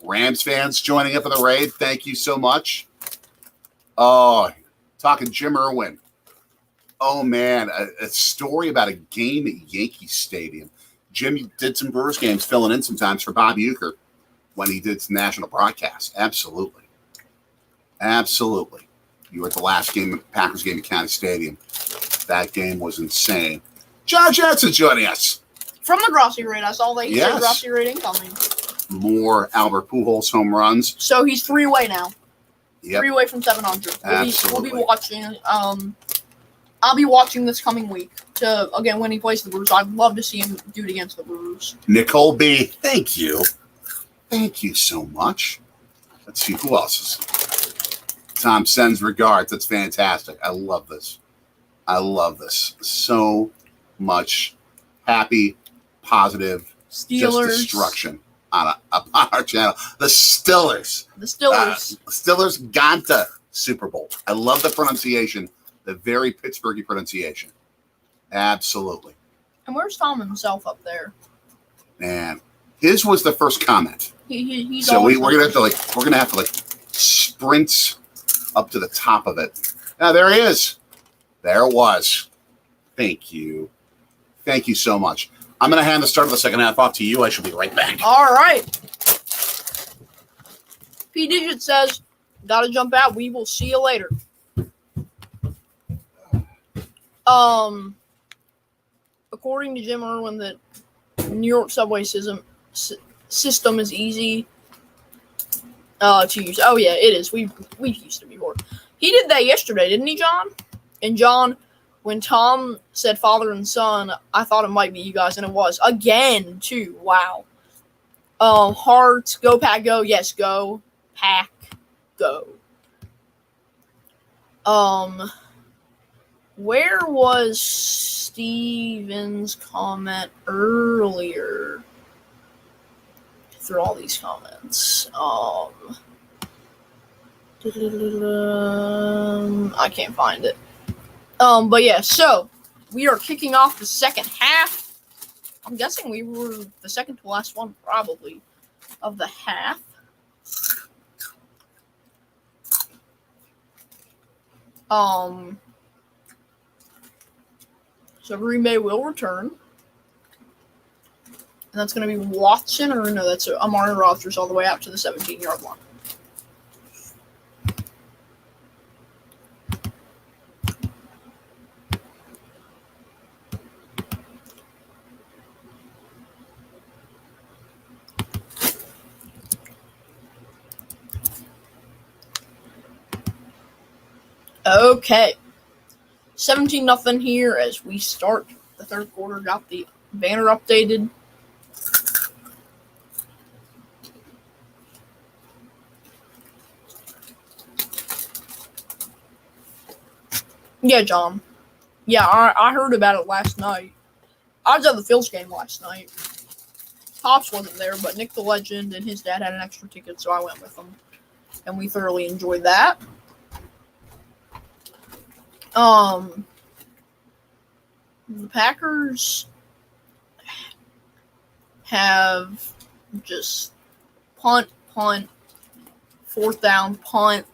Rams fans joining up for the raid. Thank you so much. Oh, talking Jim Irwin. Oh, man, a story about a game at Yankee Stadium. Jim did some Brewers games filling in sometimes for Bob Uecker when he did some national broadcasts. Absolutely. Absolutely. You were at the last game, Packers game at County Stadium. That game was insane. John Jensen joining us. From the Grossi raid. I saw that he said Grossi raid incoming. More Albert Pujols home runs. So he's 3 away now. Yep. 3 away from 700. Absolutely. We'll be watching. I'll be watching this coming week again when he plays the Brewers. I'd love to see him do it against the Brewers. Nicole B. Thank you. Thank you so much. Let's see who else is. Tom sends regards. That's fantastic. I love this. I love this so much. Happy, positive, Steelers. Just destruction on our channel. The Stillers. The Stillers. Stillers Ganta Super Bowl. I love the pronunciation. The very Pittsburghy pronunciation. Absolutely. And where's Tom himself up there? Man, his was the first comment. He's so we're gonna have to sprint up to the top of it. Now there he is. There it was. Thank you. Thank you so much. I'm gonna hand the start of the second half off to you. I shall be right back. All right. P Digit says, "Gotta jump out. We will see you later." According to Jim Irwin, the New York subway system is easy to use. Oh yeah, it is. We've used it before. He did that yesterday, didn't he, John? And John, when Tom said father and son, I thought it might be you guys, and it was again too. Wow. Hearts, go Pack, go. Yes, go Pack, go. Where was Steven's comment earlier? Through all these comments. I can't find it. But yeah, so we are kicking off the second half. I'm guessing we were the second to last one, probably, of the half. So Green Bay will return. And that's going to be Watson, or no, that's Amari Rodgers all the way out to the 17-yard line. Okay. 17-0 here as we start the third quarter. Got the banner updated. Yeah, John. Yeah, I heard about it last night. I was at the Phil's game last night. Pops wasn't there, but Nick the Legend and his dad had an extra ticket, so I went with them. And we thoroughly enjoyed that. The Packers have just punt, fourth down, punt,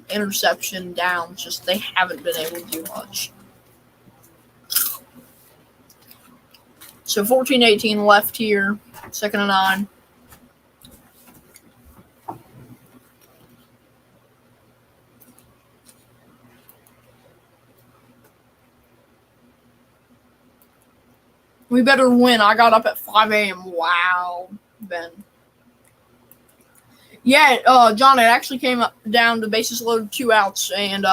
interception, downs. Just they haven't been able to do much. So 14-18 left here, 2nd and 9. We better win. I got up at 5 a.m. Wow, Ben. Yeah, John, it actually came up down to bases loaded, 2 outs, and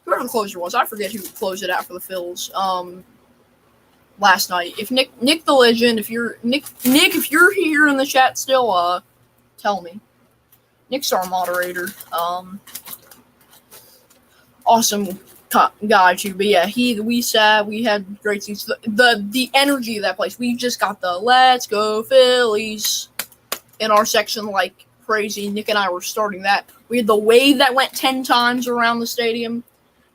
whoever the closer was, I forget who closed it out for the Phils. Last night. If Nick the Legend, if you're Nick, if you're here in the chat still, tell me. Nick's our moderator. Awesome guy too. But yeah, we had great seats. The energy of that place. We just got the "Let's Go Phillies" in our section like crazy. Nick and I were starting that. We had the wave that went 10 times around the stadium.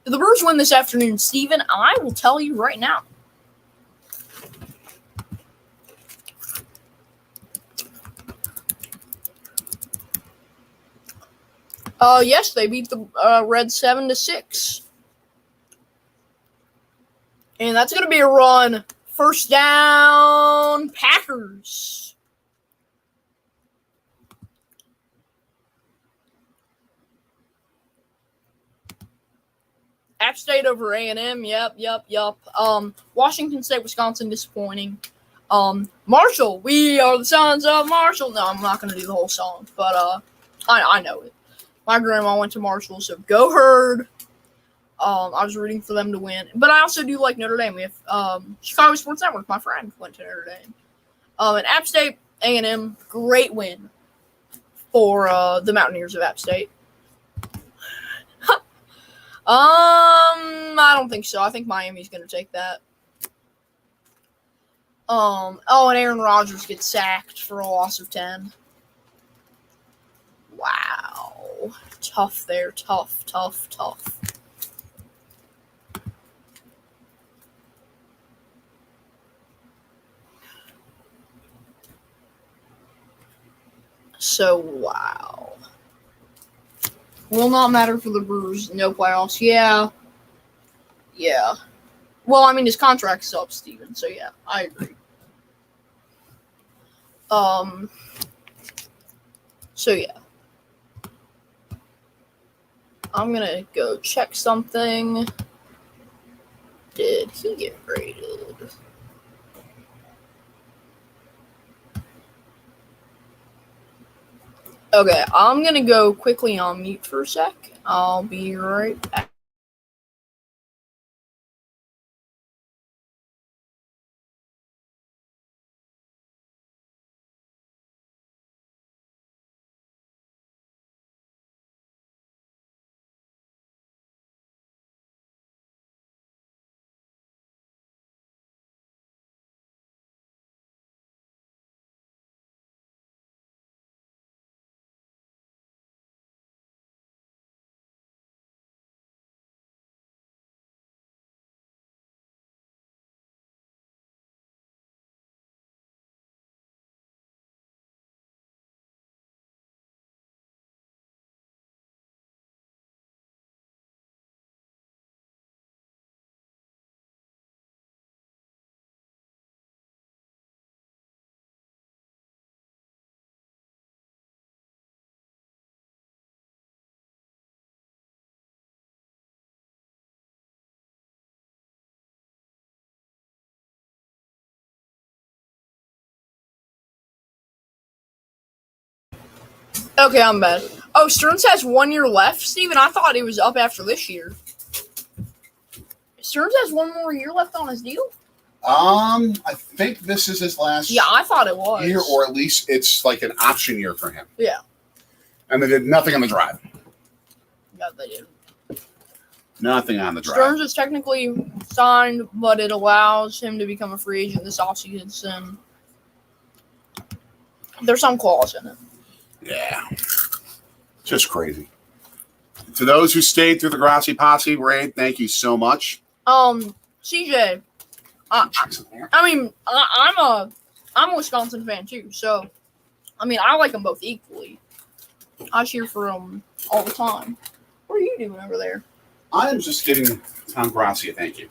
Did the Brewers win this afternoon, Steven? I will tell you right now. Yes, they beat the Reds 7-6. And that's going to be a run. First down, Packers. App State over A&M. Yep. Washington State, Wisconsin, disappointing. Marshall, we are the sons of Marshall. No, I'm not going to do the whole song, but I know it. My grandma went to Marshall, so go Herd. I was rooting for them to win. But I also do like Notre Dame. We have Chicago Sports Network. My friend went to Notre Dame. And App State, A&M, great win for the Mountaineers of App State. I don't think so. I think Miami's going to take that. And Aaron Rodgers gets sacked for a loss of 10. Wow. Tough there. Tough. So, wow. Will not matter for the Brewers. No playoffs. Yeah. Well, I mean, his contract's up, Steven. So, yeah, I agree. So, yeah. I'm going to go check something. Did he get graded? Okay, I'm going to go quickly on mute for a sec. I'll be right back. Okay, I'm back. Oh, Stearns has 1 year left, Steven? I thought it was up after this year. Stearns has 1 more year left on his deal? I think this is his last I thought it was. year, or at least it's like an option year for him. Yeah. And they did nothing on the drive. Yeah, they did. Nothing on the draft. Stearns is technically signed, but it allows him to become a free agent this offseason. There's some clause in it. Yeah. Just crazy. To those who stayed through the Grassy Posse raid, thank you so much. CJ, I'm a Wisconsin fan too, so I mean I like them both equally. I cheer for them all the time. What are you doing over there? I am just giving Tom Grassi a thank you.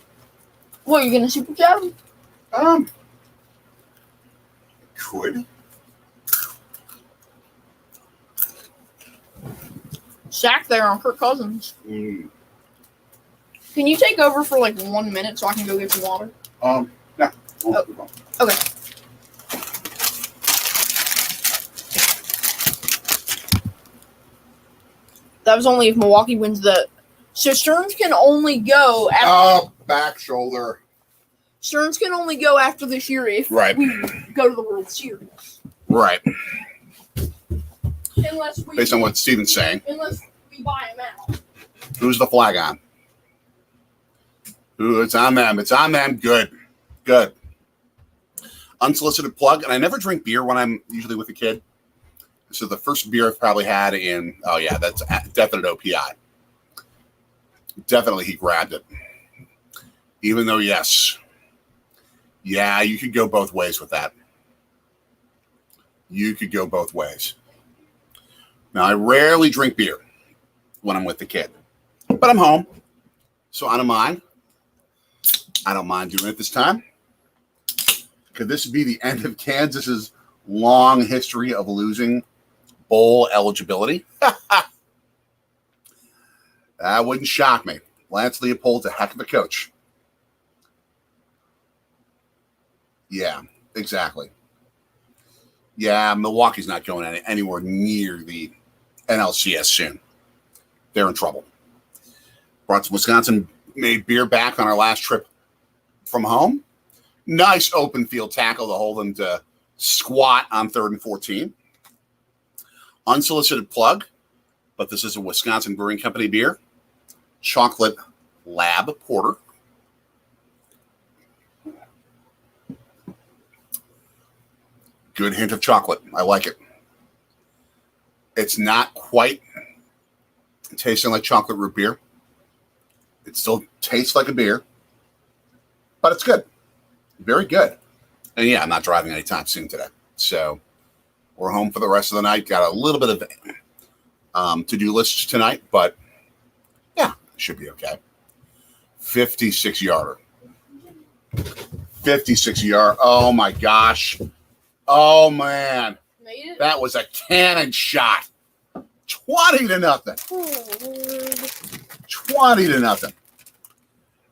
What, you gonna super chat him? Could. Sack there on Kirk Cousins. Mm. Can you take over for like 1 minute so I can go get some water? Yeah. Okay. That was only if Milwaukee wins the. So Stearns can only go after. Back shoulder. Stearns can only go after this year if we go to the World Series. Right. Unless we. Based on what Steven's saying. Unless we buy him out. Who's the flag on? Ooh, it's on them. It's on them. Good. Good. Unsolicited plug. And I never drink beer when I'm usually with a kid. So the first beer I've probably had in, that's definite OPI. Definitely he grabbed it. Even though, yes. Yeah, you could go both ways with that. You could go both ways. Now, I rarely drink beer when I'm with the kid. But I'm home. So I don't mind. I don't mind doing it this time. Could this be the end of Kansas's long history of losing bowl eligibility? That wouldn't shock me. Lance Leopold's a heck of a coach. Yeah, exactly. Yeah, Milwaukee's not going anywhere near the NLCS soon. They're in trouble. Brought some Wisconsin-made beer back on our last trip from home. Nice open field tackle to hold them to squat on 3rd and 14. Unsolicited plug, but this is a Wisconsin Brewing Company beer. Chocolate Lab Porter. Good hint of chocolate. I like it. It's not quite tasting like chocolate root beer. It still tastes like a beer, but it's good. Very good. And yeah, I'm not driving anytime soon today. So we're home for the rest of the night. Got a little bit of to-do lists tonight, but yeah, it should be okay. 56-yarder. 56-yard. Oh, my gosh. Oh, man. Made it? That was a cannon shot. 20-0. 20-0.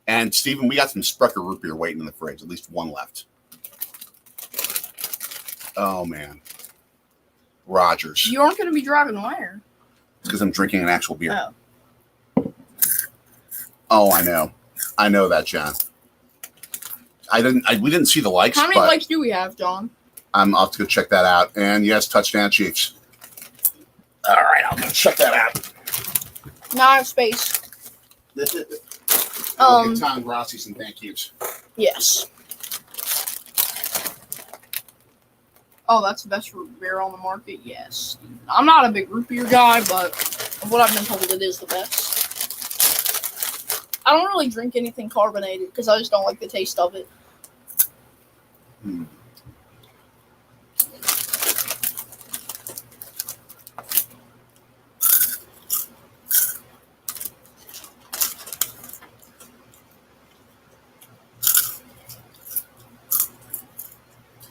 And, Steven, we got some Sprecher root beer waiting in the fridge. At least one left. Oh, man. Rodgers. You aren't going to be driving where? It's because I'm drinking an actual beer. Oh. Oh, I know. I know that, John. We didn't see the likes. How many likes do we have, John? I'll have to go check that out. And yes, touchdown Chiefs. All right, I'll go check that out. Now I have space. I'll give Tom Grassi some thank yous. Yes. Oh, that's the best root beer on the market? Yes. I'm not a big root beer guy, but of what I've been told, it is the best. I don't really drink anything carbonated because I just don't like the taste of it.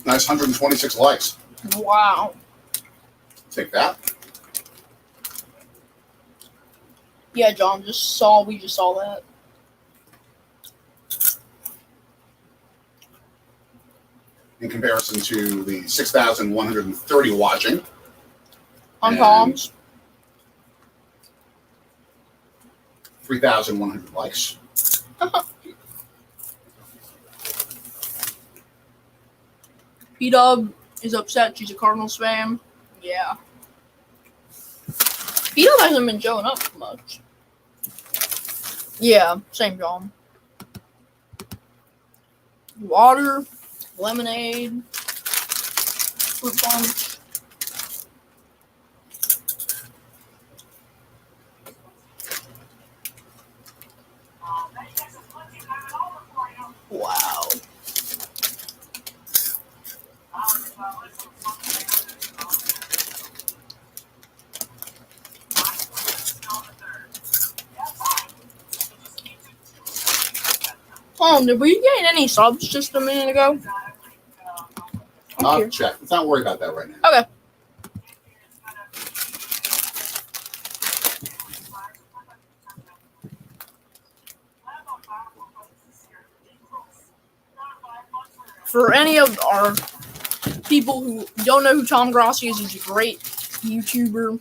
Nice 126 likes. Wow. Take that. Yeah, John, we just saw that. In comparison to the 6,130 watching. On Palms. 3,100 likes. P-Dub is upset. She's a Cardinals fan. Yeah. P-Dub hasn't been showing up much. Yeah, same John. Water, lemonade, fruit punch. Wow. Did we gain any subs just a minute ago? I'll check. Let's not worry about that right now. Okay. For any of our people who don't know who Tom Grossi is, he's a great YouTuber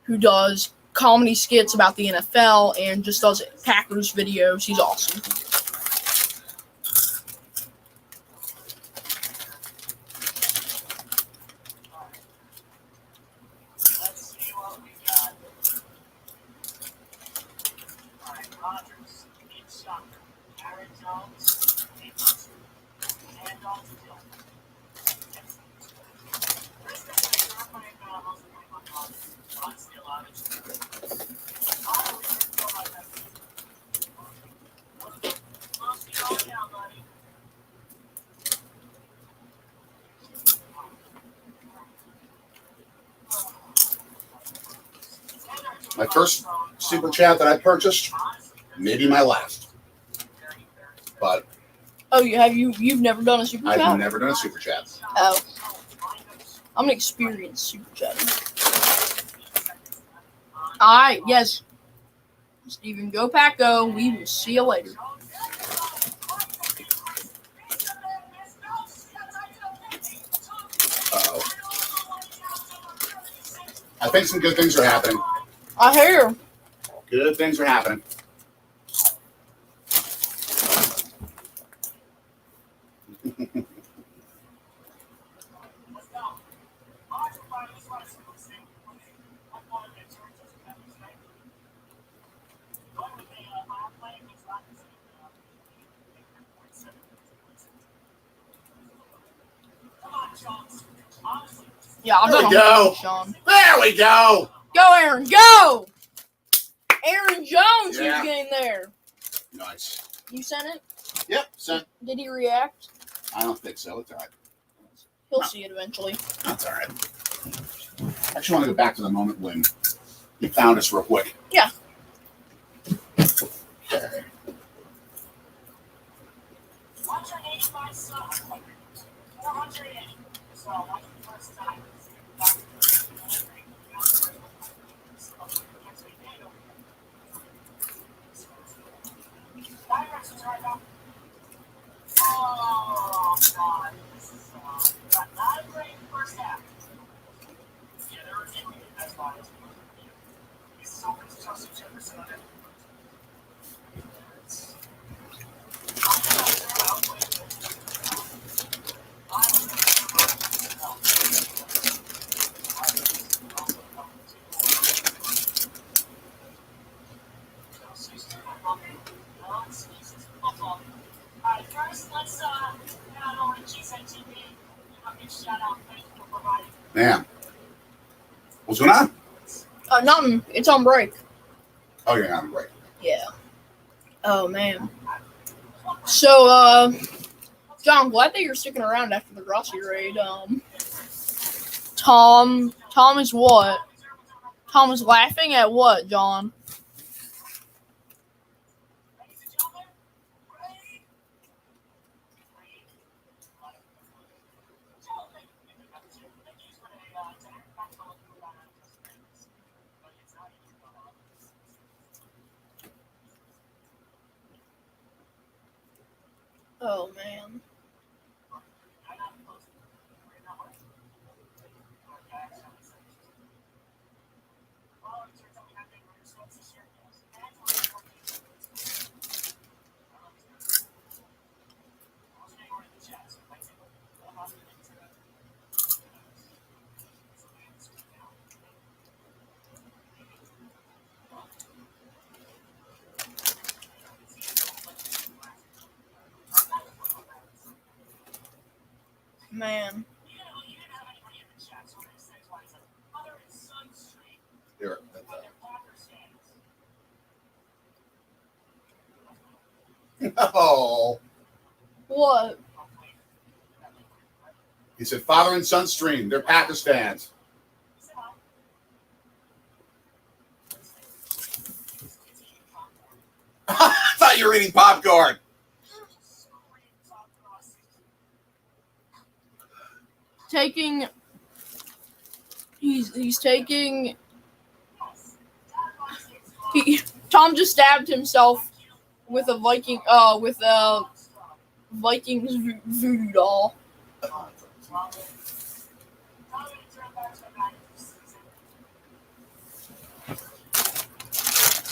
who does comedy skits about the NFL and just does Packers videos. He's awesome. My first super chat that I purchased, maybe my last. But you've never done a super chat? I've never done a super chat. Oh. I'm an experienced super chatter. Alright, yes. Steven, go Pack Go. We will see you later. Uh-oh. I think some good things are happening. I hear. Good things are happening. Yeah, I'll There we go. Sean. There we go. Go, Aaron, go! Aaron Jones Yeah. who's getting there. Nice. You sent it? Yep, sent. Did he react? I don't think so. It's all right. He'll see it eventually. That's all right. I actually want to go back to the moment when you found us real quick. Yeah. Okay. Man. What's going on? Nothing. It's on break. Oh, you're on break. Yeah. Oh, man. So, John, I'm glad that you're sticking around after the Rossi raid. Tom is what? Tom is laughing at what, John? Oh, man. Man. Here. Oh. What? He said, father and son stream. They're Packers fans. I thought you were eating popcorn. Tom just stabbed himself with a Vikings voodoo doll.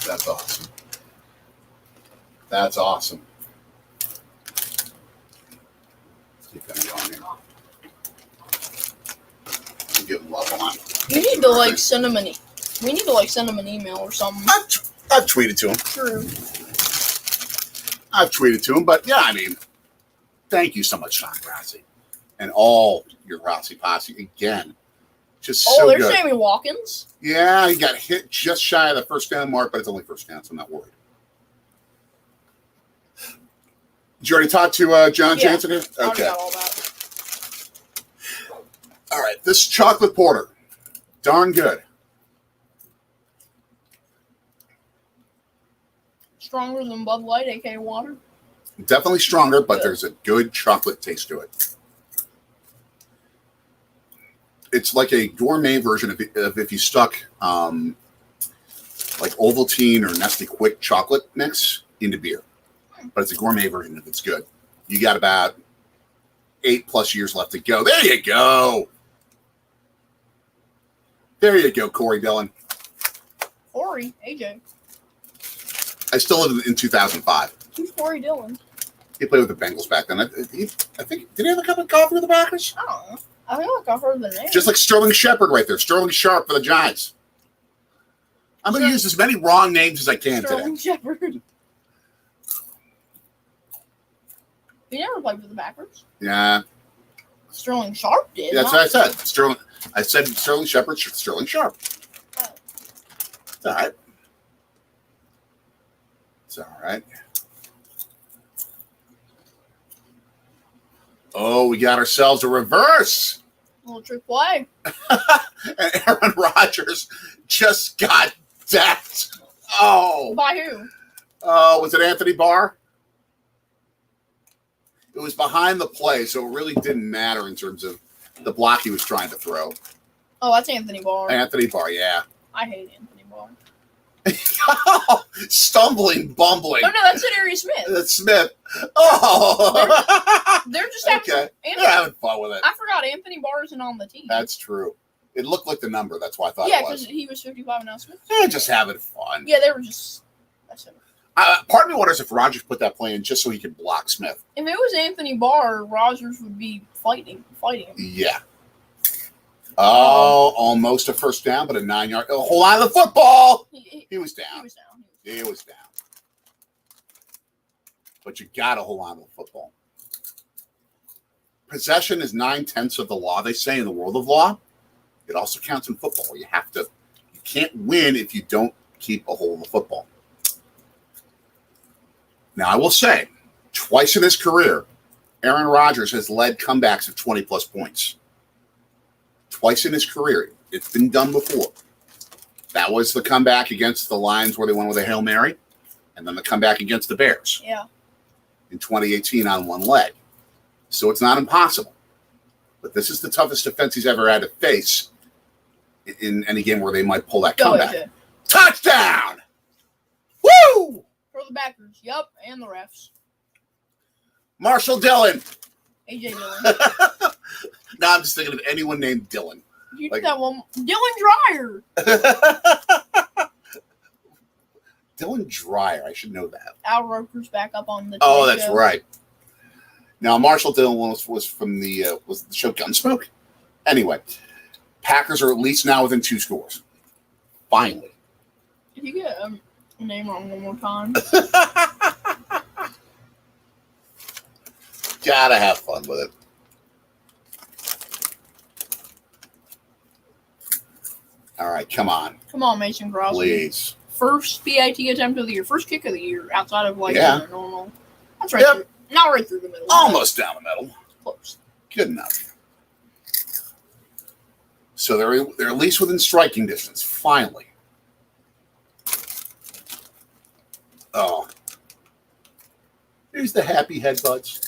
That's awesome. That's awesome. Let's keep that going here. Give him love on. We need to send him an email or something. I've tweeted to him. True. I've tweeted to him, but yeah, I mean, thank you so much, Sean Grassi, and all your Grassi posse again. Just so there's good. Sammy Watkins. Yeah, he got hit just shy of the first down mark, but it's only first down, so I'm not worried. Did you already talk to John Jansen here? I already got all that. All right, this chocolate porter, darn good. Stronger than Bud Light, aka water. Definitely stronger, but there's a good chocolate taste to it. It's like a gourmet version of if you stuck like Ovaltine or Nestle Quick chocolate mix into beer. But it's a gourmet version if it's good. You got about 8+ years left to go. There you go. There you go, Corey Dillon. Corey, AJ. I still live in 2005. Who's Corey Dillon? He played with the Bengals back then. I think, did he have a cup of coffee with the Packers? I don't know. I feel like I've heard the name. Just like Sterling Shepard right there. Sterling Sharp for the Giants. I'm going to use as many wrong names as I can Sterling today. Shepard. He never played for the Packers. Yeah. Sterling Sharp did. That's what I said. I said Sterling Shepard, Sterling Sharp. Oh. It's all right. It's all right. Oh, we got ourselves a reverse. A little trick play. And Aaron Rodgers just got decked. Oh. By who? Was it Anthony Barr? It was behind the play, so it really didn't matter in terms of the block he was trying to throw. Oh, that's Anthony Barr. Anthony Barr, yeah. I hate Anthony Barr. Stumbling, bumbling. Oh, no, that's Za'Darius Smith. That's Smith. Oh. They're just having okay. They're having fun with it. I forgot Anthony Barr isn't on the team. That's true. It looked like the number. That's why I thought yeah, it was. because he was 55 and now Smith. They're just having fun. Yeah, they were just... That's him. Part of me wonders if Rodgers put that play in just so he could block Smith. If it was Anthony Barr, Rodgers would be fighting him. Yeah. Oh, almost a first down, but a 9-yard. Oh, hold on to the football. He was down. He was down. But you got to hold on to the football. Possession is 9/10 of the law, they say, in the world of law. It also counts in football. You can't win if you don't keep a hold of the football. Now, I will say, twice in his career, Aaron Rodgers has led comebacks of 20-plus points. Twice in his career. It's been done before. That was the comeback against the Lions where they went with a Hail Mary, and then the comeback against the Bears. Yeah. In 2018 on one leg. So it's not impossible. But this is the toughest defense he's ever had to face in any game where they might pull that comeback. AJ. Touchdown! Woo! For the Packers. Yup, and the refs. Marshall Dillon. AJ Dillon. Now I'm just thinking of anyone named Dillon. You did that one. Dylan Dreyer. Dylan Dreyer. I should know that. Al Roker's back up on the Oh, that's show. right. Now, Marshall Dillon was from the show Gunsmoke. Anyway, Packers are at least now within 2 scores. Finally. Did you get a name wrong one more time? Gotta have fun with it. All right, come on. Come on, Mason Crosby. Please. First PAT attempt of the year. First kick of the year outside of normal. That's right. Yep. Not right through the middle. Almost down the middle. Close. Good enough. So they're at least within striking distance. Finally. Oh. Here's the happy headbutts.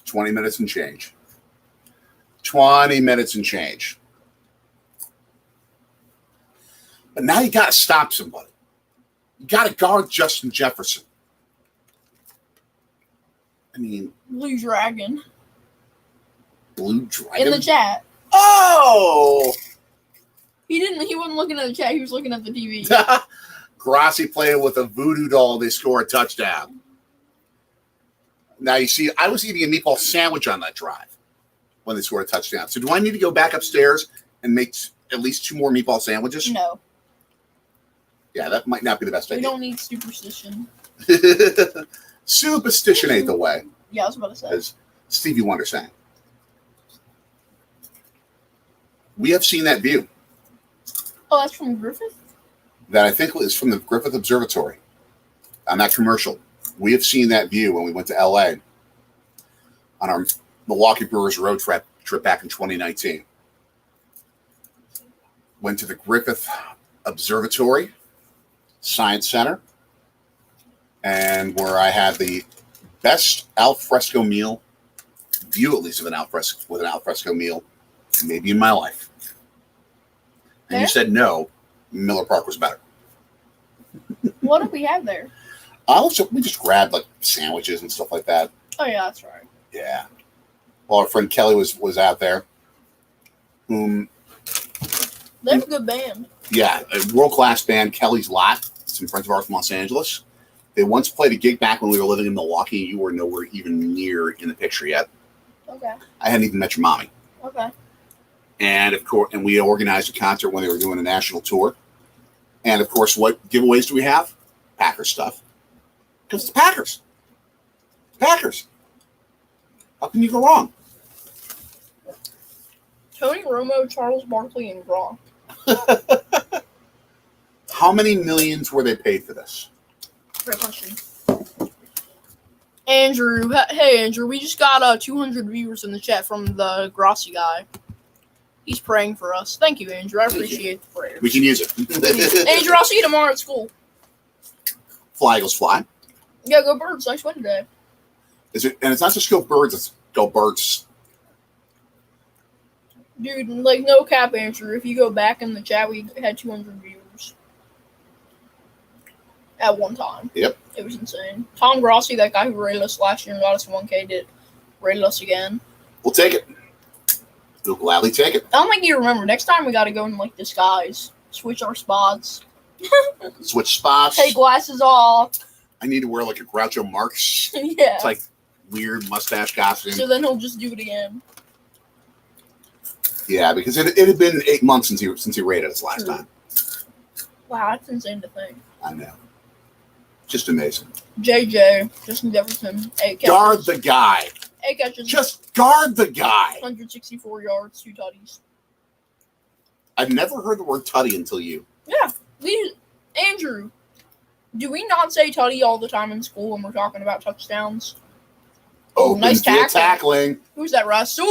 20 minutes and change. 20 minutes and change. But now you got to stop somebody. You got to guard Justin Jefferson. I mean, Blue Dragon. Blue Dragon? In the chat. Oh! He wasn't looking at the chat, he was looking at the TV. Grassi playing with a voodoo doll, they score a touchdown. Now you see, I was eating a meatball sandwich on that drive when they scored a touchdown. So do I need to go back upstairs and make at least 2 more meatball sandwiches? No. Yeah, that might not be the best idea. We don't need superstition. Superstition ain't the way. Yeah, I was about to say. As Stevie Wonder sang. We have seen that view. Oh, that's from Griffith? That I think is from the Griffith Observatory. On that commercial. We have seen that view when we went to LA on our Milwaukee Brewers road trip back in 2019. Went to the Griffith Observatory Science Center, and where I had the best al fresco meal, view at least of an al fresco meal, maybe in my life. And you said no, Miller Park was better. What did we have there? We just grabbed like sandwiches and stuff like that. Oh yeah, that's right. Yeah. Well, our friend Kelly was out there. They have a good band. Yeah, a world-class band, Kelly's Lot. Some friends of ours from Los Angeles. They once played a gig back when we were living in Milwaukee. You were nowhere even near in the picture yet. Okay. I hadn't even met your mommy. Okay. And of course, we organized a concert when they were doing a national tour. And of course, what giveaways do we have? Packers stuff. Because it's Packers. Packers. How can you go wrong? Tony Romo, Charles Barkley, and Gronk. How many millions were they paid for this? Great question. Andrew, hey Andrew, we just got 200 viewers in the chat from the Grossi guy. He's praying for us. Thank you, Andrew. I appreciate the prayers. We can use it. Andrew, I'll see you tomorrow at school. Fly, Eagles, fly. Yeah, go Birds. Nice win today. And it's not just go Birds, it's go Birds. Dude, like, no cap, Andrew. If you go back in the chat, we had 200 viewers. At one time. Yep. It was insane. Tom Grossi, that guy who rated us last year and got us 1K, rated us again. We'll take it. We'll gladly take it. I don't think you remember. Next time we got to go in, like, disguise. Switch our spots. Switch spots. Take glasses off. I need to wear, like, a Groucho Marx. Yeah. It's like weird mustache costume. So then he'll just do it again. Yeah, because it had been 8 months since he rated us last time. Wow, that's insane to think. I know. Just amazing. JJ, Justin Jefferson, 8 catches. Guard the guy. 8 catches. Just guard the guy. 164 yards, 2 tutties. I've never heard the word tutty until you. Yeah. Andrew, do we not say tutty all the time in school when we're talking about touchdowns? Oh, nice tackling. Who's that? Rasul,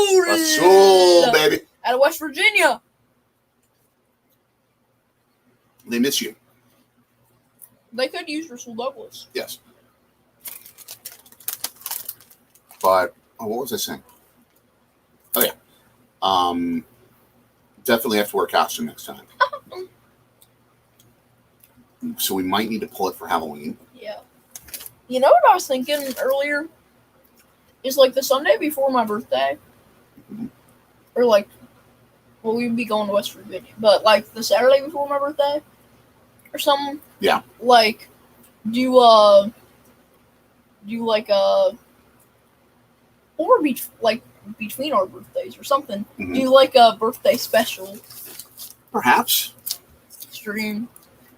baby. Out of West Virginia. They miss you. They could use Rasul Douglas. Yes. But, what was I saying? Oh, yeah. Definitely have to wear a costume next time. So we might need to pull it for Halloween. Yeah. You know what I was thinking earlier? Is like the Sunday before my birthday. Mm-hmm. Or like, well, we'd be going to West Virginia. But like the Saturday before my birthday. Or something. Yeah. Like, or between our birthdays or something. Mm-hmm. Do like a birthday special. Perhaps. Stream.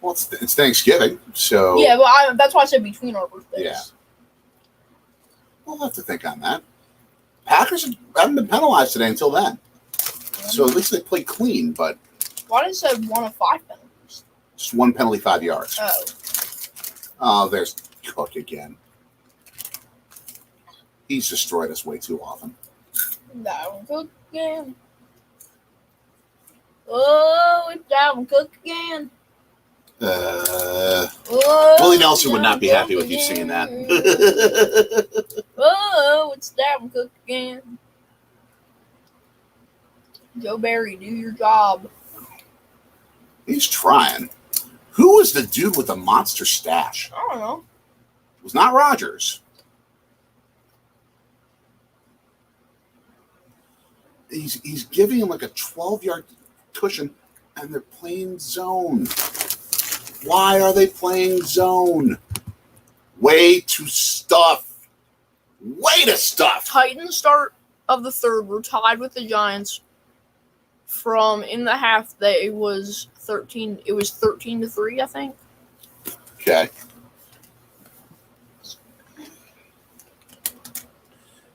Well, it's Thanksgiving, so... Yeah, but that's why I said between our birthdays. Yeah. We'll have to think on that. Packers haven't been penalized today until then. So at least they played clean, but Why did it say 1 of 5 penalties? Just 1 penalty, 5 yards. Oh. Oh, there's Cook again. He's destroyed us way too often. Dalvin Cook again. Oh, it's Dalvin Cook again. Willie Nelson would not be happy with you saying that. Oh, it's Dalvin Cook again. Joe Barry, do your job. He's trying. Who was the dude with the monster stash? I don't know. It was not Rodgers. He's giving him like a 12-yard cushion, and they're playing zone. Why are they playing zone? Way to stuff. Way to stuff. Titans start of the third were tied with the Giants. From in the half, it was 13-3, I think. Okay.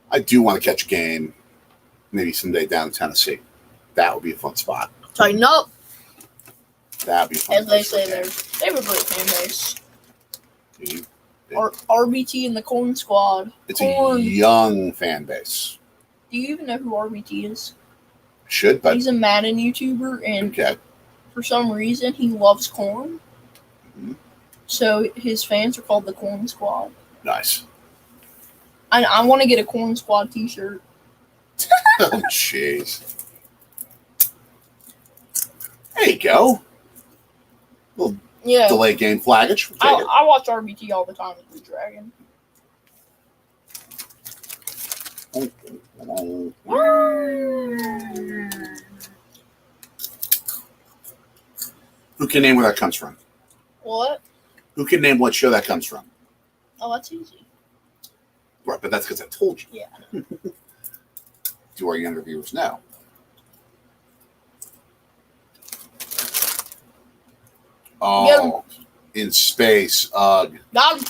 I do want to catch a game, maybe someday down in Tennessee. That would be a fun spot. Tighten up, That would be a fun. as they say there. They have a great fan base. Dude, RBT and the Corn Squad. it's Corn. a young fan base. Do you even know who RBT is? Should, but He's a Madden YouTuber, and okay. for some reason, he loves corn. Mm-hmm. So his fans are called the Corn Squad. Nice. I want to get a Corn Squad t-shirt. Oh, jeez. There you go. Little Yeah. delay game flaggage. We'll take it. I watch RBT all the time with the Dragon. Who can name where that comes from? What? Who can name what show that comes from? Oh, that's easy. Right, but that's because I told you. Yeah. I know. Do our younger viewers know? Oh, in space. Ugh. Got him.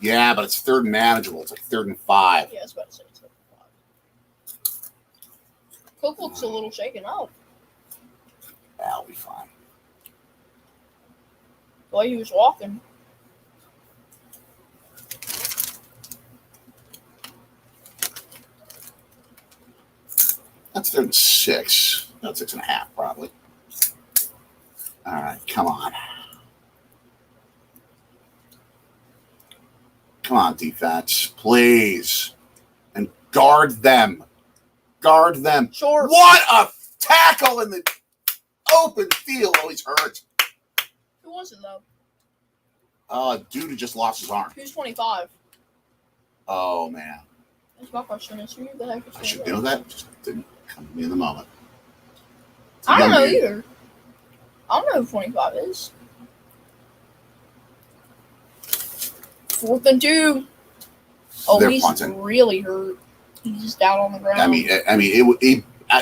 Yeah, but it's 3rd and manageable. It's like 3rd and 5. Yeah, I was about to say it's like 5. Cook looks a little shaken up. That'll be fine. The way he was walking. That's 3rd and 6. Not 6.5, probably. All right, come on. Come on, defense, please. And guard them. Guard them. Short. What a tackle in the open field. Always hurts. Who was it, though? Dude who just lost his arm. Who's 25? Oh, man. That's my question. Is who the heck is I should 25? know that. Just didn't come to me in the moment. I don't know Young dude. either. I don't know who 25 is. 4th and 2. Oh, They're he's punting. really hurt. He's just down on the ground. I mean,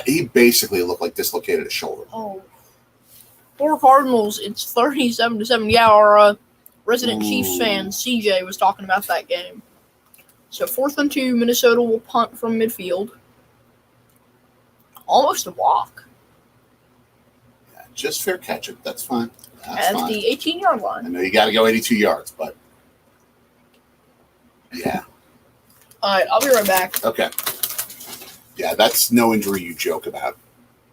he basically looked like dislocated his shoulder. Oh. For Cardinals, it's 37-7. Yeah, our resident Chiefs fan, CJ, was talking about that game. So 4th and 2, Minnesota will punt from midfield. Almost a block. Yeah, just fair catch it. That's fine. That's At fine. the 18-yard I line. know you got to go 82 yards, but yeah. All right, I'll be right back. Okay. Yeah, that's no injury you joke about.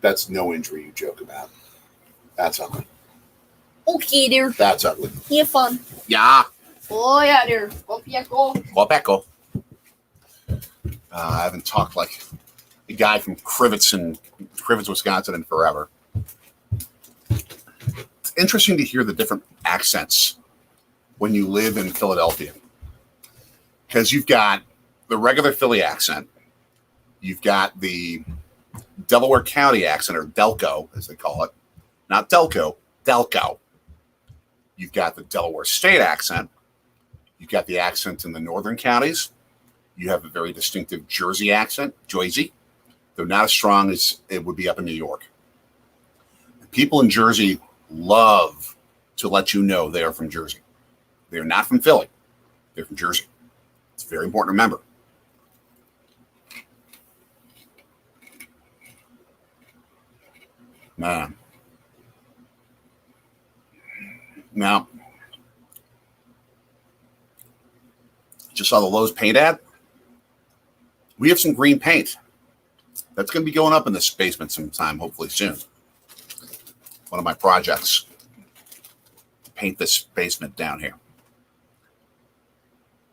That's no injury you joke about. That's ugly. Okay, dear. That's ugly. You have fun. Yeah. Oh, yeah, dear. Go, yeah, go. Well, Becco. I haven't talked like the guy from Crivets, Wisconsin in forever. It's interesting to hear the different accents when you live in Philadelphia. Because you've got the regular Philly accent. You've got the Delaware County accent, or Delco, as they call it. Not Delco, Delco. You've got the Delaware State accent. You've got the accent in the northern counties. You have a very distinctive Jersey accent, Jersey, though not as strong as it would be up in New York. People in Jersey love to let you know they are from Jersey. They are not from Philly. They're from Jersey. It's very important to remember. Man, Now, just saw the Lowe's paint ad. We have some green paint that's going to be going up in this basement sometime, hopefully soon. One of my projects, paint this basement down here.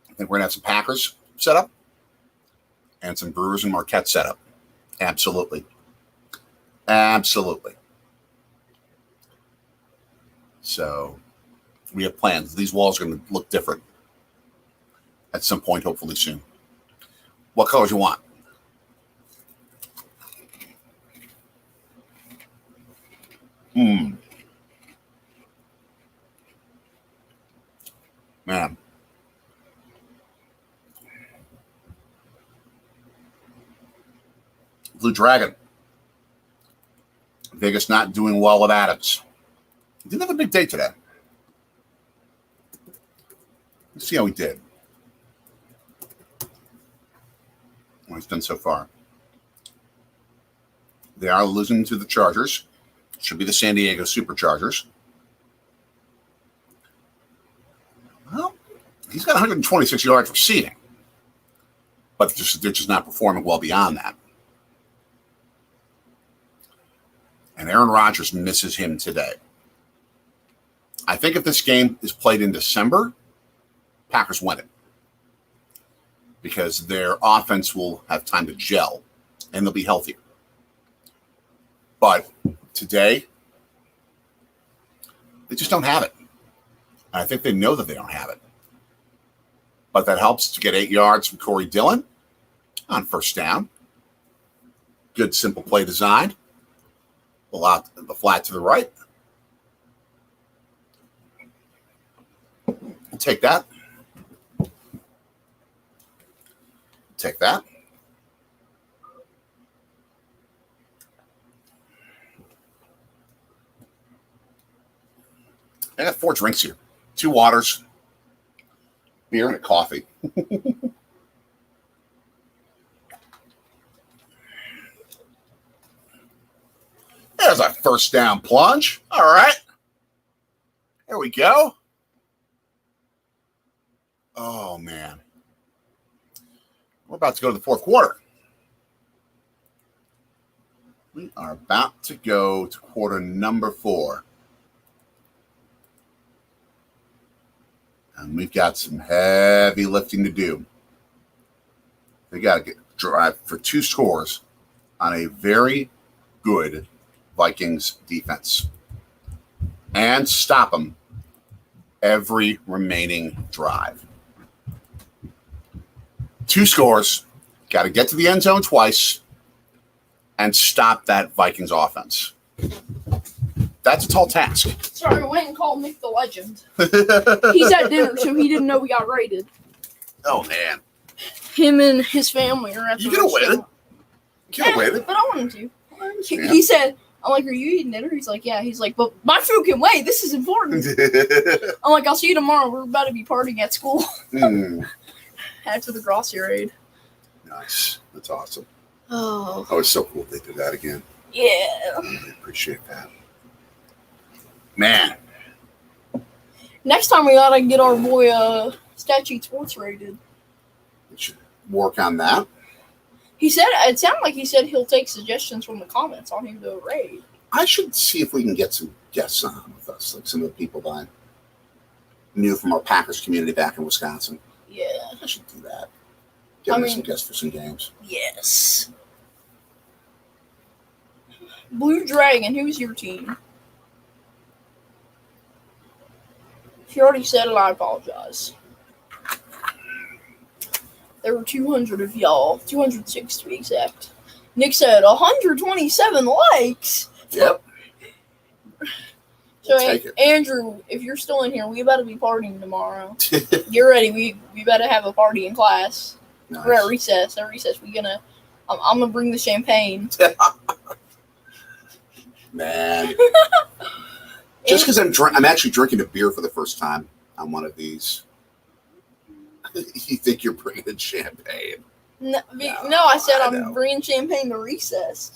I think we're going to have some Packers set up and some Brewers and Marquette set up. Absolutely. Absolutely. So we have plans. These walls are going to look different at some point, hopefully soon. What colors you want? Man. Blue Dragon. Vegas not doing well with Adams. He didn't have a big day today. Let's see how he did. What he's done so far. They are losing to the Chargers. Should be the San Diego Superchargers. Well, he's got 126 yards receiving. But they're just not performing well beyond that. And Aaron Rodgers misses him today. I think if this game is played in December, Packers win it. Because their offense will have time to gel and they'll be healthier. But today, they just don't have it. I think they know that they don't have it. But that helps to get 8 yards from Corey Dillon on first down. Good simple play design. The flat to the right. Take that. Take that. I got 4 drinks here. 2 waters, beer, and a coffee. There's a first down plunge. All right. There we go. Oh, man. We're about to go to the fourth quarter. We are about to go to quarter number 4. And we've got some heavy lifting to do. They got to drive for 2 scores on a very good Vikings defense. And stop them every remaining drive. 2 scores. Got to get to the end zone twice and stop that Vikings offense. That's a tall task. Sorry, I went and called Nick the Legend. He's at dinner, so he didn't know we got raided. Oh, man. Him and his family are at the You could have waited. You could have waited. But I wanted to. He said, I'm like, are you eating dinner? He's like, yeah. He's like, but my food can wait. This is important. I'm like, I'll see you tomorrow. We're about to be partying at school. After the Grossi raid. Nice. That's awesome. Oh, it's so cool they did that again. yeah. I appreciate that. Man. Next time we gotta get our boy Statute Sports rated. We should work on that. He said, it sounded like he said he'll take suggestions from the comments on him to raid. I should see if we can get some guests on with us, like some of the people that I knew from our Packers community back in Wisconsin. Yeah. I should do that. Get me some guests for some games. Yes. Blue Dragon, who's your team? If you already said it, I apologize. There were 200 of y'all. 206 to be exact. Nick said 127 likes. Yep. So, Take it. Andrew, if you're still in here, we about to be partying tomorrow. Get ready. We about to have a party in class. Nice. We're at recess. I'm gonna bring the champagne. Man. Just because I'm actually drinking a beer for the first time on one of these. You think you're bringing champagne? No, I said I'm bringing champagne to recess.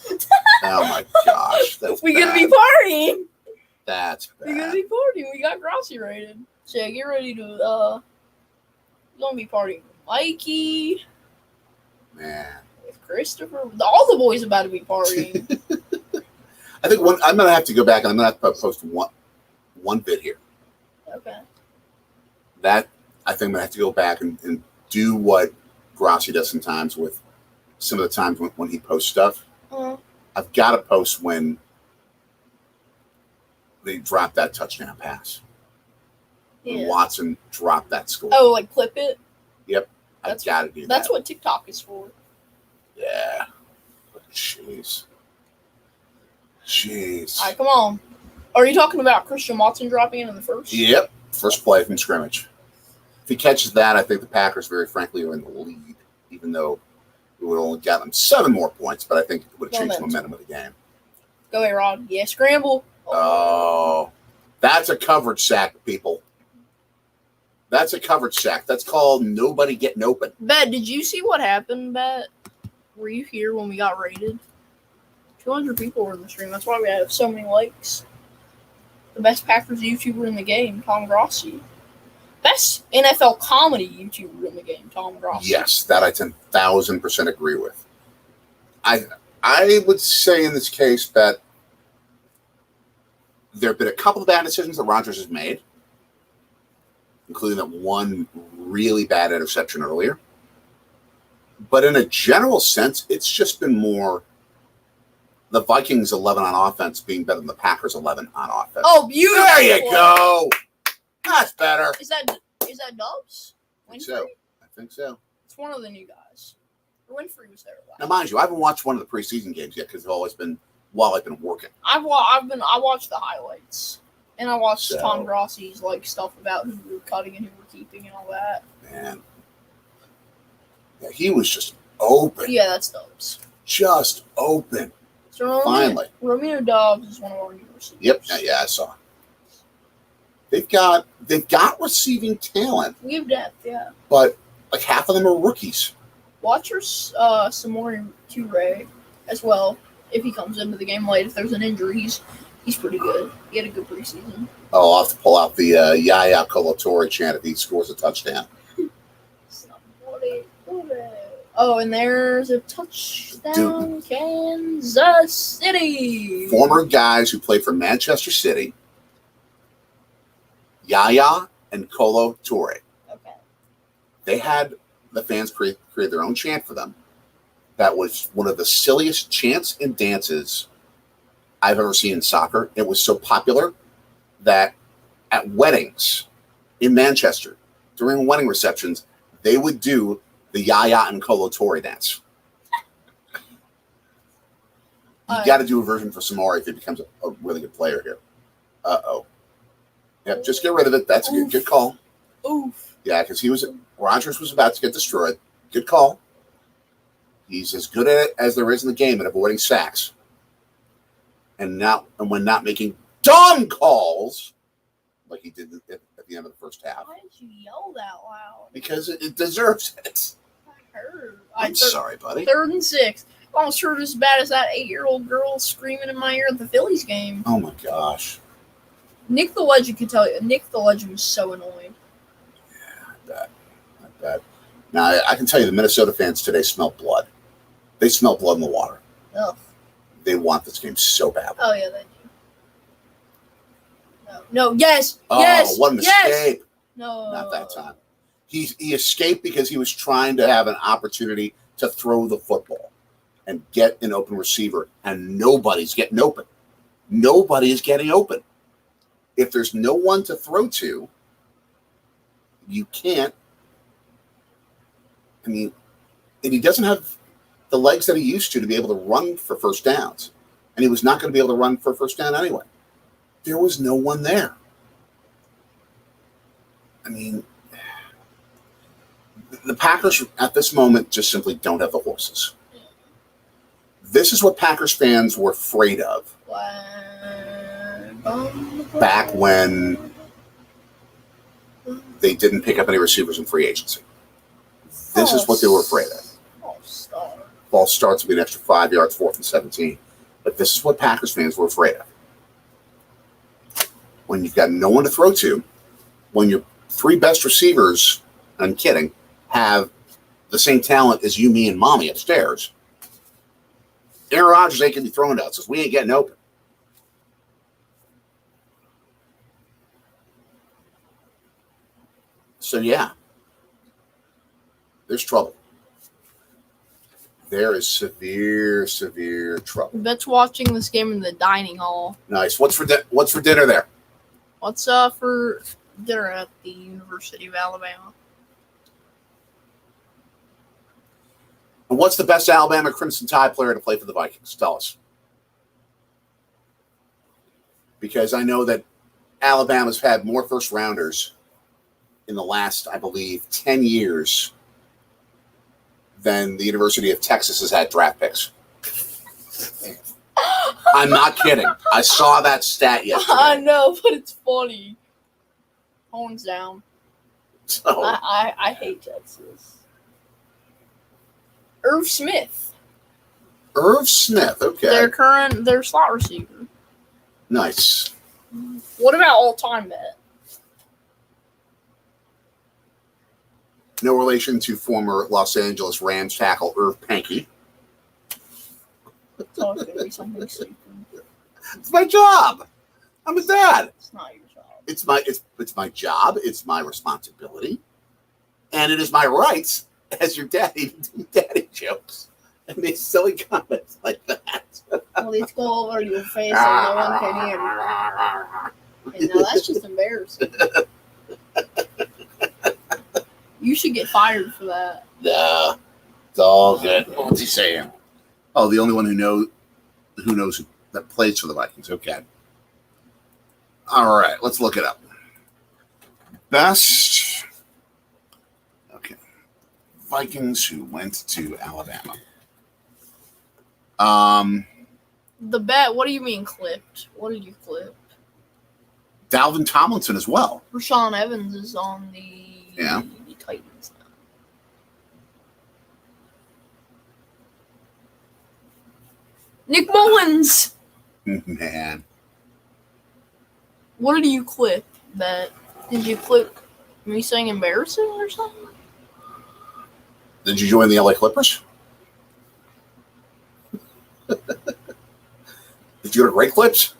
Oh my gosh, that's We're bad. gonna be partying. That's We're gonna bad. be partying. We got Grossi rated. So yeah, get ready to we're gonna be partying with Mikey, Man. with Christopher. All the boys about to be partying. I think I'm going to have to go back and I'm going to have to post one bit here. Okay. That I think I'm going to have to go back and do what Grossi does sometimes with some of the times when he posts stuff. Uh-huh. I've got to post when they drop that touchdown pass. When Yeah. Watson dropped that score. Oh, like clip it? Yep. I've got to do that. That's what TikTok is for. Yeah. Jeez. All right, come on. Are you talking about Christian Watson dropping in the first? Yep. First play from scrimmage. If he catches that, I think the Packers, very frankly, are in the lead, even though it would only got them 7 more points, but I think it would have changed the momentum of the game. Go ahead, Rod. Yeah, scramble. Oh, that's a coverage sack, people. That's a coverage sack. That's called nobody getting open. Bet, did you see what happened, Bet? Were you here when we got raided? 200 people were in the stream. That's why we have so many likes. The best Packers YouTuber in the game, Tom Grossi. Best NFL comedy YouTuber in the game, Tom Grossi. Yes, that I 10,000% agree with. I would say in this case that there have been a couple of bad decisions that Rodgers has made, including that one really bad interception earlier. But in a general sense, it's just been more the Vikings 11 on offense being better than the Packers 11 on offense. Oh, beautiful. There you go. That's better. Is that Dubs? I think so. It's one of the new guys. Winfrey was there last. Now, mind you, I haven't watched one of the preseason games yet because I've always been while I've been working. I watched the highlights, and I watched So- Tom Grossi's stuff about who we were cutting and who we're keeping and all that. Man, yeah, he was just open. Yeah, that's Dubs. Just open. So Finally. Romeo Dobbs is one of our new receivers. Yep. Yeah, I saw. They've got receiving talent, We have depth, yeah. but like half of them are rookies. Watch your Samori Toure as well. If he comes into the game late, if there's an injury, he's pretty good. He had a good preseason. Oh, I'll have to pull out the Yaya Colatori chant if he scores a touchdown. Oh, and there's a touchdown, Kansas City. Former guys who played for Manchester City, Yaya and Colo Torre. Okay. They had the fans create their own chant for them. That was one of the silliest chants and dances I've ever seen in soccer. It was so popular that at weddings in Manchester, during wedding receptions, they would do the Yaya and Colo Torre dance. You got to do a version for Samori if he becomes a really good player here. Uh-oh. Yep, just get rid of it. That's a good call. Oof. Yeah, because Rodgers was about to get destroyed. Good call. He's as good at it as there is in the game at avoiding sacks. And when not making dumb calls like he did at the end of the first half. Why did you yell that loud? Because it deserves it. I heard. I'm sorry, buddy. 3rd and 6. I almost heard as bad as that 8-year-old girl screaming in my ear at the Phillies game. Oh my gosh. Nick the Legend could tell you. Nick the Legend was so annoying. Yeah, I bet. Now, I can tell you the Minnesota fans today smell blood. They smell blood in the water. Ugh. They want this game so badly. Oh, yeah, they do. No, yes, Oh, yes, what an yes. escape. No. Not that time. He escaped because he was trying to have an opportunity to throw the football and get an open receiver, and nobody's getting open. Nobody is getting open. If there's no one to throw to, you can't. I mean, and he doesn't have the legs that he used to be able to run for first downs. And he was not going to be able to run for first down anyway. There was no one there. I mean, the Packers at this moment just simply don't have the horses. This is what Packers fans were afraid of back when they didn't pick up any receivers in free agency. This is what they were afraid of. False starts will be an extra 5 yards, 4th and 17. But this is what Packers fans were afraid of. when you've got no one to throw to, when your three best receivers, I'm kidding, have the same talent as you, me, and mommy upstairs, Aaron Rodgers ain't going to be throwing to us because we ain't getting open. So, yeah, there's trouble. There is severe, severe trouble. Bet's watching this game in the dining hall. Nice. What's for dinner there? What's for dinner at the University of Alabama? And what's the best Alabama Crimson Tide player to play for the Vikings? Tell us. Because I know that Alabama's had more first rounders in the last, I believe, 10 years than the University of Texas has had draft picks. I'm not kidding. I saw that stat yesterday. I know, but it's funny. Horns down. So, I hate Texas. Irv Smith. Irv Smith, okay. Their slot receiver. Nice. What about all-time Bet? No relation to former Los Angeles Rams tackle Irv Pankey. It's always going to be something stupid. It's my job. I'm a dad. It's not your job. It's my job. It's my responsibility, and it is my rights as your daddy to do daddy jokes and make silly comments like that. Well, let's go over your face so no one can hear you. And now that's just embarrassing. You should get fired for that. Nah, it's all good. What's he saying? Oh, the only one who knows that plays for the Vikings. Okay. All right, let's look it up. Best. Okay. Vikings who went to Alabama. The bet, what do you mean clipped? What did you clip? Dalvin Tomlinson as well. Rashawn Evans is on the Titans now. Nick Mullins! Man. What did you clip? Did you clip me saying embarrassing or something? Did you join the LA Clippers? Did you go to Great Clips?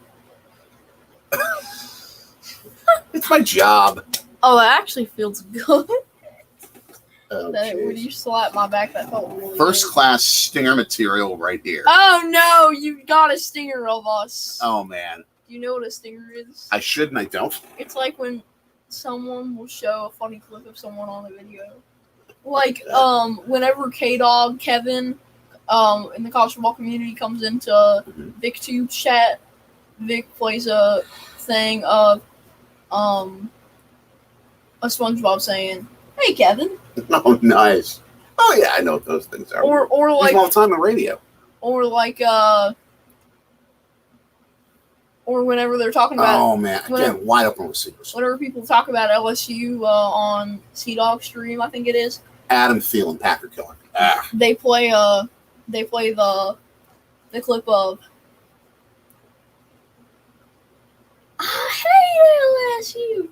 It's my job. Oh, that actually feels good. Oh, When you slap my back, that felt really First good. class stinger material right here. Oh, no, you got a stinger of us. Oh, man. Do you know what a stinger is? I should and I don't. It's like when someone will show a funny clip of someone on the video. Like, whenever K-Dog, Kevin, in the college football community comes into VicTube chat, Vic plays a thing of a SpongeBob saying, "Hey, Kevin." Oh, nice. Oh, yeah, I know what those things are. Or like all the time on radio. Or like or whenever they're talking about Oh, man. Again, wide open receivers. whenever people talk about LSU on C-Dog stream, I think it is. Adam Thielen, Packer killer. They play the clip of I hate LSU.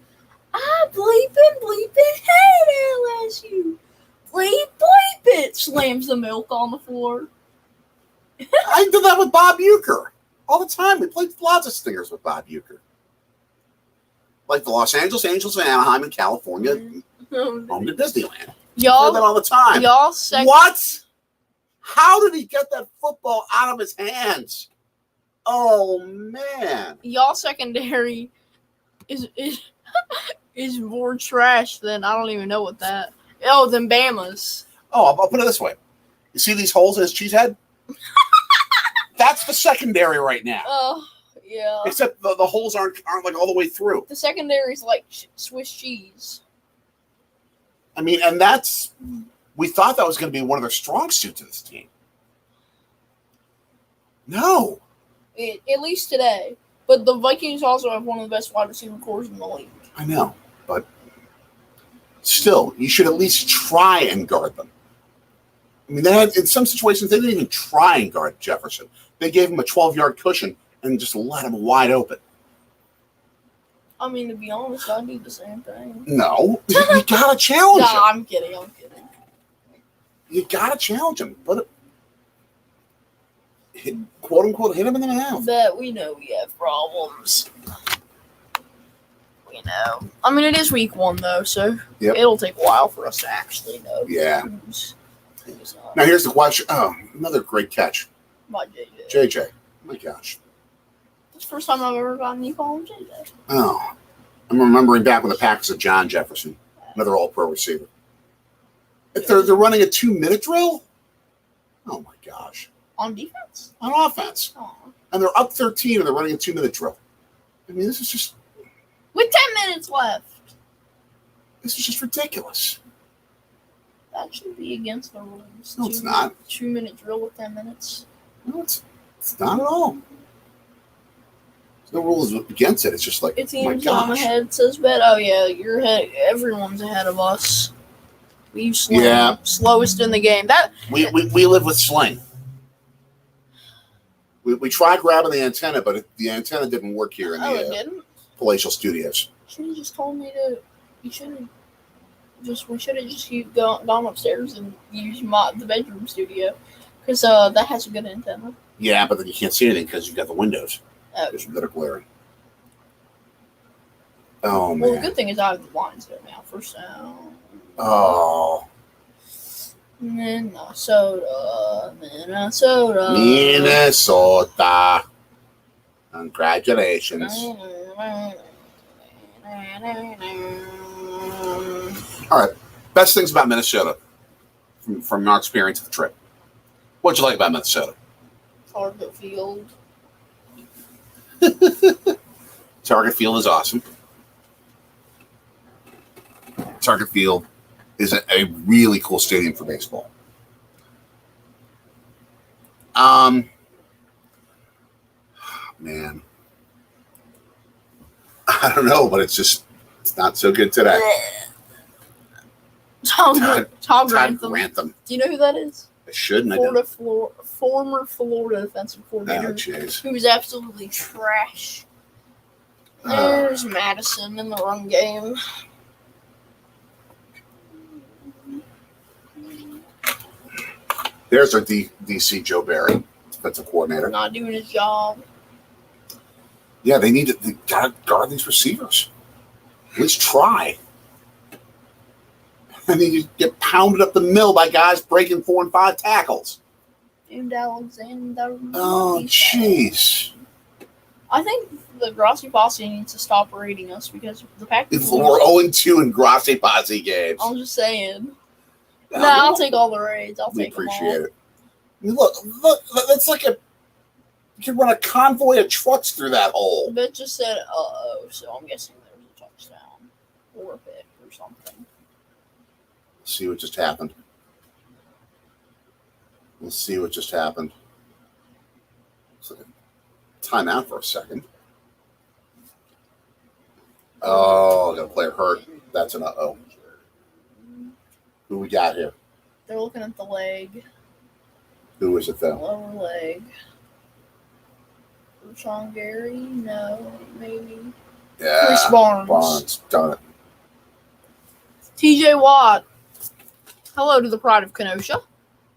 I bleep hate LSU. Bleep it. Slams the milk on the floor. I do that with Bob Uecker all the time. We played lots of stingers with Bob Uecker. Like the Los Angeles Angels of Anaheim in California, home to Disneyland. Y'all Play that all the time. What? How did he get that football out of his hands? Oh, man. Y'all secondary is more trash than I don't even know what that. Oh, than Bama's. Oh, I'll put it this way. You see these holes in his cheese head? That's the secondary right now. Oh, yeah. Except the holes aren't like all the way through. The secondary's like Swiss cheese. I mean, and we thought that was going to be one of their strong suits of this team. No. At least today. But the Vikings also have one of the best wide receiver cores in the league. I know, but still, you should at least try and guard them. I mean, in some situations, they didn't even try and guard Jefferson. They gave him a 12-yard cushion and just let him wide open. I mean, to be honest, I do the same thing. No, you gotta challenge him. I'm kidding. You gotta challenge him. Quote unquote, hit him in the mouth. But we know we have problems. We know. I mean, it is week 1 though, so it'll take a while for us to actually know. Yeah. Who's not. Now here's the question. Oh, another great catch. By JJ. JJ. Oh my gosh. It's the first time I've ever gotten you call him JJ. Oh. I'm remembering back when the Packers had John Jefferson, another all-pro receiver. If they're running a 2-minute drill? Oh my gosh. On defense? On offense. Oh. And they're up 13 and they're running a 2-minute drill. I mean, this is just... With 10 minutes left. This is just ridiculous. That should be against the rules. No, it's not. 2-minute drill with 10 minutes. No, it's not at all. There's no rules against it. It's just like, it seems I'm ahead, says Bet. Oh, yeah, you're ahead. Everyone's ahead of us. We've slowest in the game. We live with slang. We tried grabbing the antenna, but the antenna didn't work here in the palatial studios. Should have just told me to. We should have just gone upstairs and used the bedroom studio, because that has a good antenna. Yeah, but then you can't see anything because you've got the windows. Oh. That are glaring. Oh man. Well, the good thing is I have the blinds there now. First down. Oh. Minnesota. Congratulations. All right. Best things about Minnesota from our experience of the trip. What'd you like about Minnesota? Target Field. Target Field is awesome. Target Field is a really cool stadium for baseball. Man. I don't know, but it's not so good today. Todd Grantham. Do you know who that is? I shouldn't. Former Florida defensive coordinator. Who was absolutely trash. There's Madison in the run game. There's our DC Joe Barry, defensive coordinator. Not doing his job. Yeah, they gotta guard these receivers. At least try. And then you get pounded up the middle by guys breaking 4 and 5 tackles. And Alexander. Oh, jeez. I think the Grassi Posse needs to stop rating us because the Packers. We're 0-2 in Grassi Posse games. I'm just saying. I'll take all the raids. We appreciate it. Look, that's like you can run a convoy of trucks through that hole. But just said, so I'm guessing there was a touchdown or a pick or something. Let's see what just happened. It's like a timeout for a second. Oh, I got a player hurt. That's an uh-oh. Who we got here? They're looking at the leg. Who is it, though? Lower leg. Sean Gary? No, maybe. Yeah. Chris Barnes. Barnes. Done it. TJ Watt. Hello to the pride of Kenosha.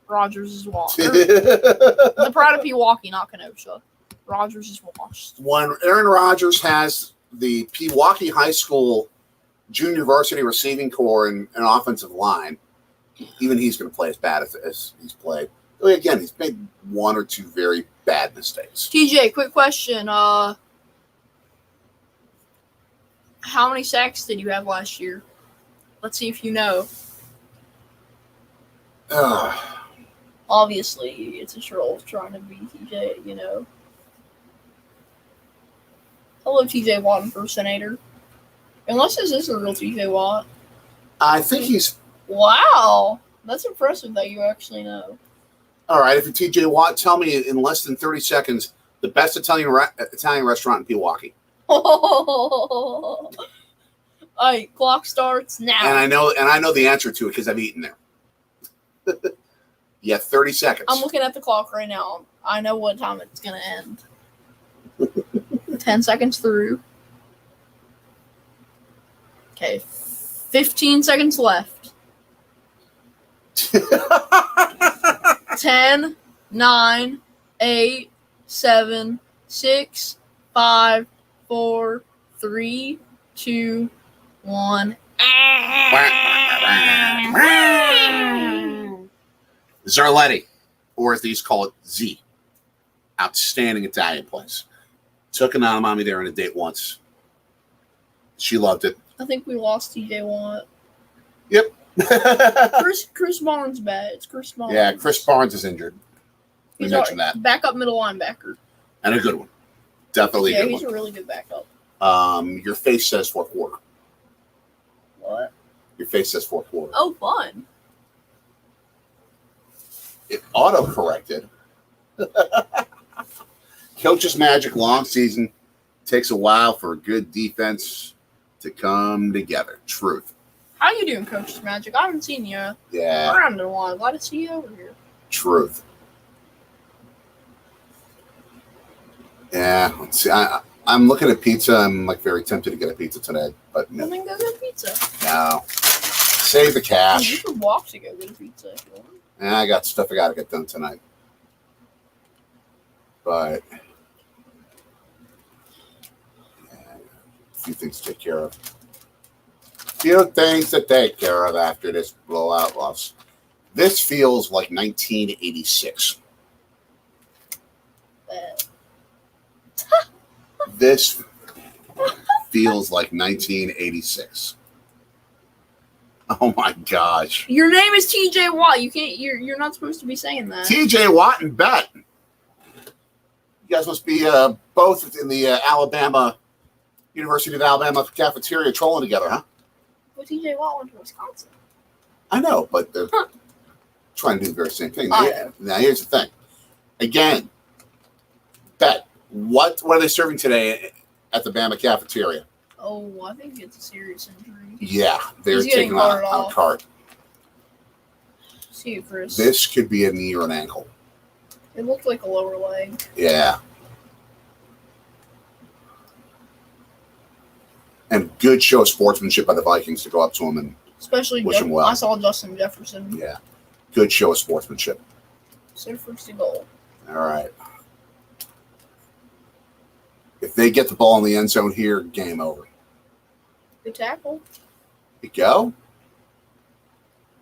Rodgers is washed. The pride of Pewaukee, not Kenosha. Rodgers is washed. When Aaron Rodgers has the Pewaukee High School junior varsity receiving corps and an offensive line, even he's going to play as bad as he's played. Again, he's made 1 or 2 very bad mistakes. TJ, quick question. How many sacks did you have last year? Let's see if you know. Obviously, it's a troll trying to be TJ, you know. Hello, TJ Watt impersonator. Unless this is a real TJ Watt. I think he's... Wow. That's impressive that you actually know. All right, if you're TJ Watt, tell me in less than 30 seconds the best Italian restaurant in Pewaukee. All right, clock starts now. And I know the answer to it because I've eaten there. Yeah, 30 seconds. I'm looking at the clock right now. I know what time it's going to end. 10 seconds through. Okay, 15 seconds left. 10, 9, 8, 7, 6, 5, 4, 3, 2, 1. Zarletti, or as they used to call it, Z. Outstanding Italian place. Took an mommy there on a date once. She loved it. I think we lost TJ Watt. Yep. Chris Barnes bad. It's Chris Barnes. Yeah, Chris Barnes is injured. We mentioned that. Backup middle linebacker. And a good one. Definitely a good one. Yeah, he's a really good backup. Your face says fourth quarter. What? Your face says fourth quarter. Oh, fun. It auto-corrected. Coach's magic, long season. Takes a while for a good defense to come together. Truth. How you doing, Coach's magic? I haven't seen you around in a while. Glad to see you over here. Truth. Yeah, let's see. I'm looking at pizza. I'm like very tempted to get a pizza today, but no. Then go get pizza. No. Save the cash. You could walk to go get a pizza if you want. I got stuff I got to get done tonight. But a few things to take care of. Few things to take care of after this blowout loss. This feels like 1986. This feels like 1986. Oh my gosh. Your name is TJ Watt. You can't. You're not supposed to be saying that. TJ Watt and Bet. You guys must be both in the University of Alabama cafeteria trolling together, huh? Well, TJ Watt went to Wisconsin. I know, but they're trying to do the very same thing. Now, here's the thing. Again, Bet, what are they serving today at the Bama cafeteria? Oh, I think it's a serious injury. Yeah, they're taking on a cart. See it, Chris. This could be a knee or an ankle. It looked like a lower leg. Yeah. And good show of sportsmanship by the Vikings to go up to him and especially wish him well. I saw Justin Jefferson. Yeah. Good show of sportsmanship. So first goal. All right. If they get the ball in the end zone here, game over. Good tackle. There you go.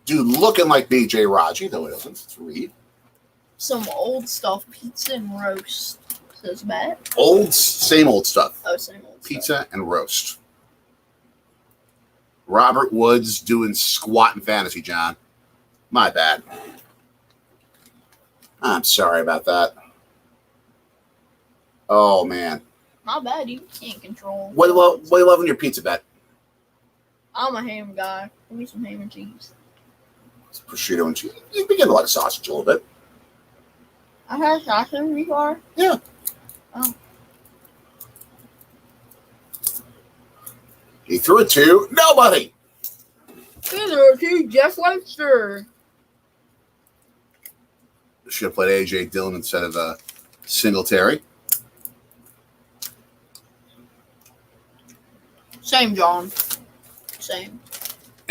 Dude looking like B.J. Raji, though it isn't. It's Reed. Some old stuff, pizza and roast, says Matt. Same old stuff. Oh, same old Pizza stuff. and roast. Robert Woods doing squat in fantasy, John. My bad. I'm sorry about that. Oh, man. Not bad. You can't control. What do you love in your pizza, Bet? I'm a ham guy. Give me some ham and cheese. It's prosciutto and cheese. You begin to like sausage a little bit. I had sausage before. Yeah. Oh. He threw it to nobody. He threw it to Jeff Leinster. Should have played A.J. Dillon instead of Singletary. Same, John. Same.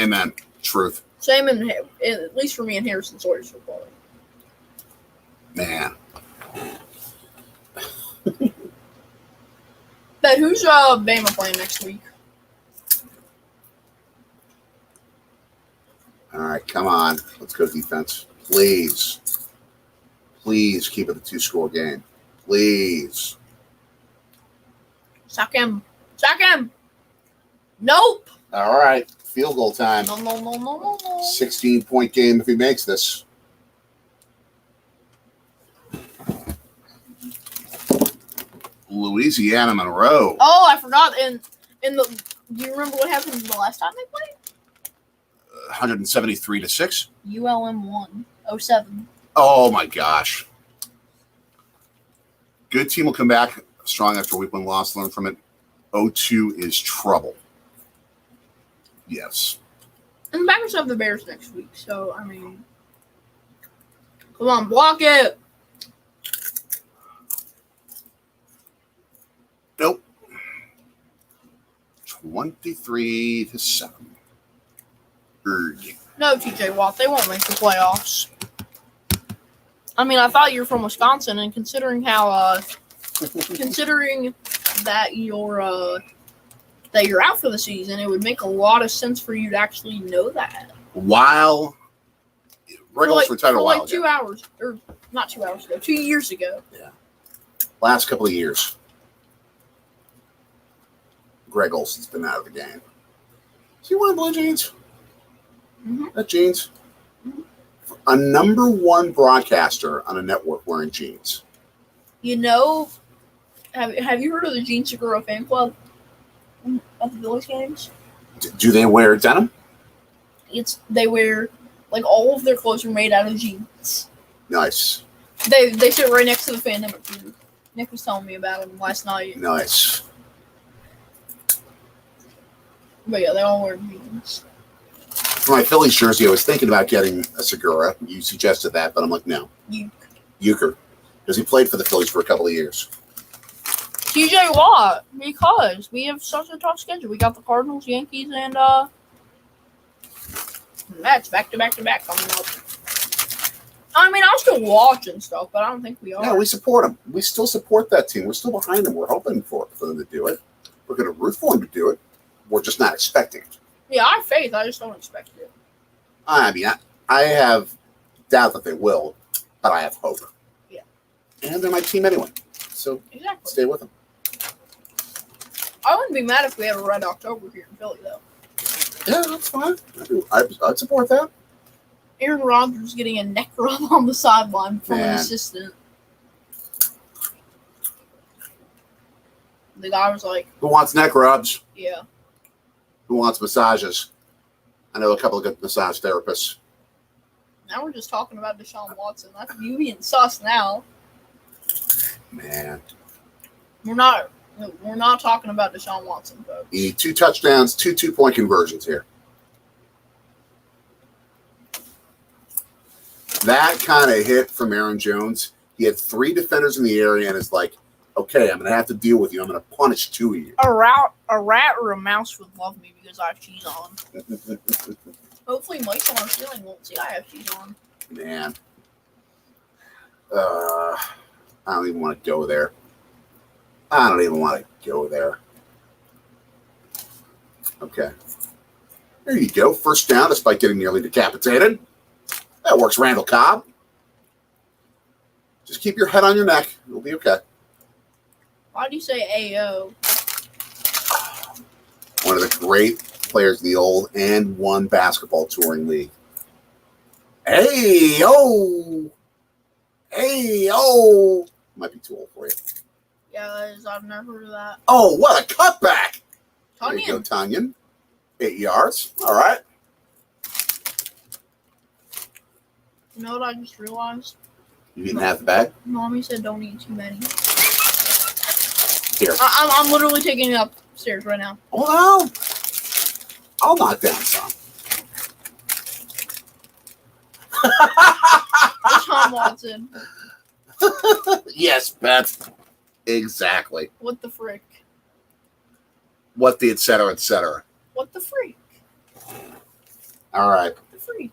Amen. Truth. Same, at least for me and Harrison Sawyer's football. Man. But who's Bama playing next week? All right, come on. Let's go defense. Please. Please keep it a 2-score game. Please. Sack him. Sack him. Nope. All right. Field goal time. No. 16-point game if he makes this. Louisiana Monroe. Oh, I forgot. Do you remember what happened the last time they played? 173-6. ULM won. 07. Oh my gosh. Good team will come back strong after a week 1 loss. Learn from it. 0-2 is trouble. Yes. And the Packers have the Bears next week, so I mean, come on, block it. Nope. 23-7. No, TJ Watt, they won't make the playoffs. I mean, I thought you were from Wisconsin, and considering how, considering that you're out for the season, it would make a lot of sense for you to actually know that. While Riggles retired a while ago. 2 hours, or not 2 hours ago, 2 years ago. Yeah. Last couple of years, Greg Olson's been out of the game. Is he wearing blue jeans? Mm-hmm. That jeans? Mm-hmm. A number one broadcaster on a network wearing jeans. You know, have you heard of the Gene Segura fan club at the Phillies games? Do they wear denim? They wear, like, all of their clothes are made out of jeans. Nice. They sit right next to the fan network booth. Nick was telling me about them last night. Nice. But yeah, they all wear jeans. For my Phillies jersey, I was thinking about getting a Segura. You suggested that, but I'm like, no. Euchre. Because he played for the Phillies for a couple of years. TJ Watt, because we have such a tough schedule. We got the Cardinals, Yankees, and Mets back to back coming up. I mean, I'll still watch and stuff, but I don't think we are. Yeah, we support them. We still support that team. We're still behind them. We're hoping for them to do it. We're going to root for them to do it. We're just not expecting it. Yeah, I have faith. I just don't expect it. I mean, I have doubt that they will, but I have hope. Yeah. And they're my team anyway. So exactly. Stay with them. I wouldn't be mad if we had a Red October here in Philly, though. Yeah, that's fine. I'd support that. Aaron Rodgers getting a neck rub on the sideline from an assistant. The guy was like, who wants neck rubs? Yeah. Who wants massages? I know a couple of good massage therapists. Now we're just talking about Deshaun Watson. That's you being sus now. Man. We're not talking about Deshaun Watson, folks. You need 2 touchdowns, 2 2-point conversions here. That kind of hit from Aaron Jones. He had 3 defenders in the area and it's like, okay, I'm going to have to deal with you. I'm going to punish 2 of you. A rat or a mouse would love me because I have cheese on. Hopefully mice on our ceiling won't see I have cheese on. Man. I don't even want to go there. Okay. There you go. First down despite getting nearly decapitated. That works, Randall Cobb. Just keep your head on your neck. It'll be okay. Why do you say AO? One of the great players in the old and one basketball touring league. Hey, oh. Might be too old for you. Yeah, I've never heard of that. Oh, what a cutback. Tanyan. There you go, Tanyan. 8 yards. All right. You know what I just realized? You eating half the bag? Mommy said don't eat too many. Here. I'm literally taking it upstairs right now. Well, I'll knock down some. Deshaun Watson. Yes, Beth. Exactly. What the frick? What the et cetera, et cetera. What the freak? All right. What the freak?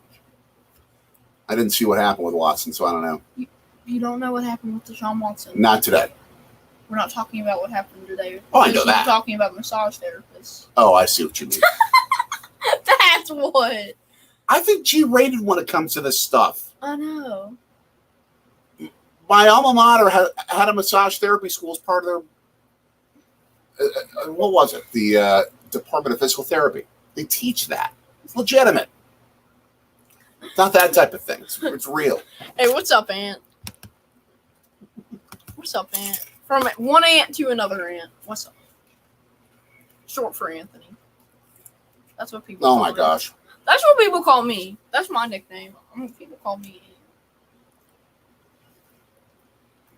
I didn't see what happened with Watson, so I don't know. You don't know what happened with Deshaun Watson? Not today. We're not talking about what happened today. Oh, I know that. We're talking about massage therapists. Oh, I see what you mean. That's what. I think G-rated when it comes to this stuff. I know. My alma mater had a massage therapy school as part of their, what was it? The Department of Physical Therapy. They teach that. It's legitimate. It's not that type of thing. It's real. Hey, what's up, Aunt? What's up, Aunt? From one aunt to another aunt. What's up? Short for Anthony. That's what people call me. Oh, my gosh. That's what people call me. That's my nickname. People call me Aunt.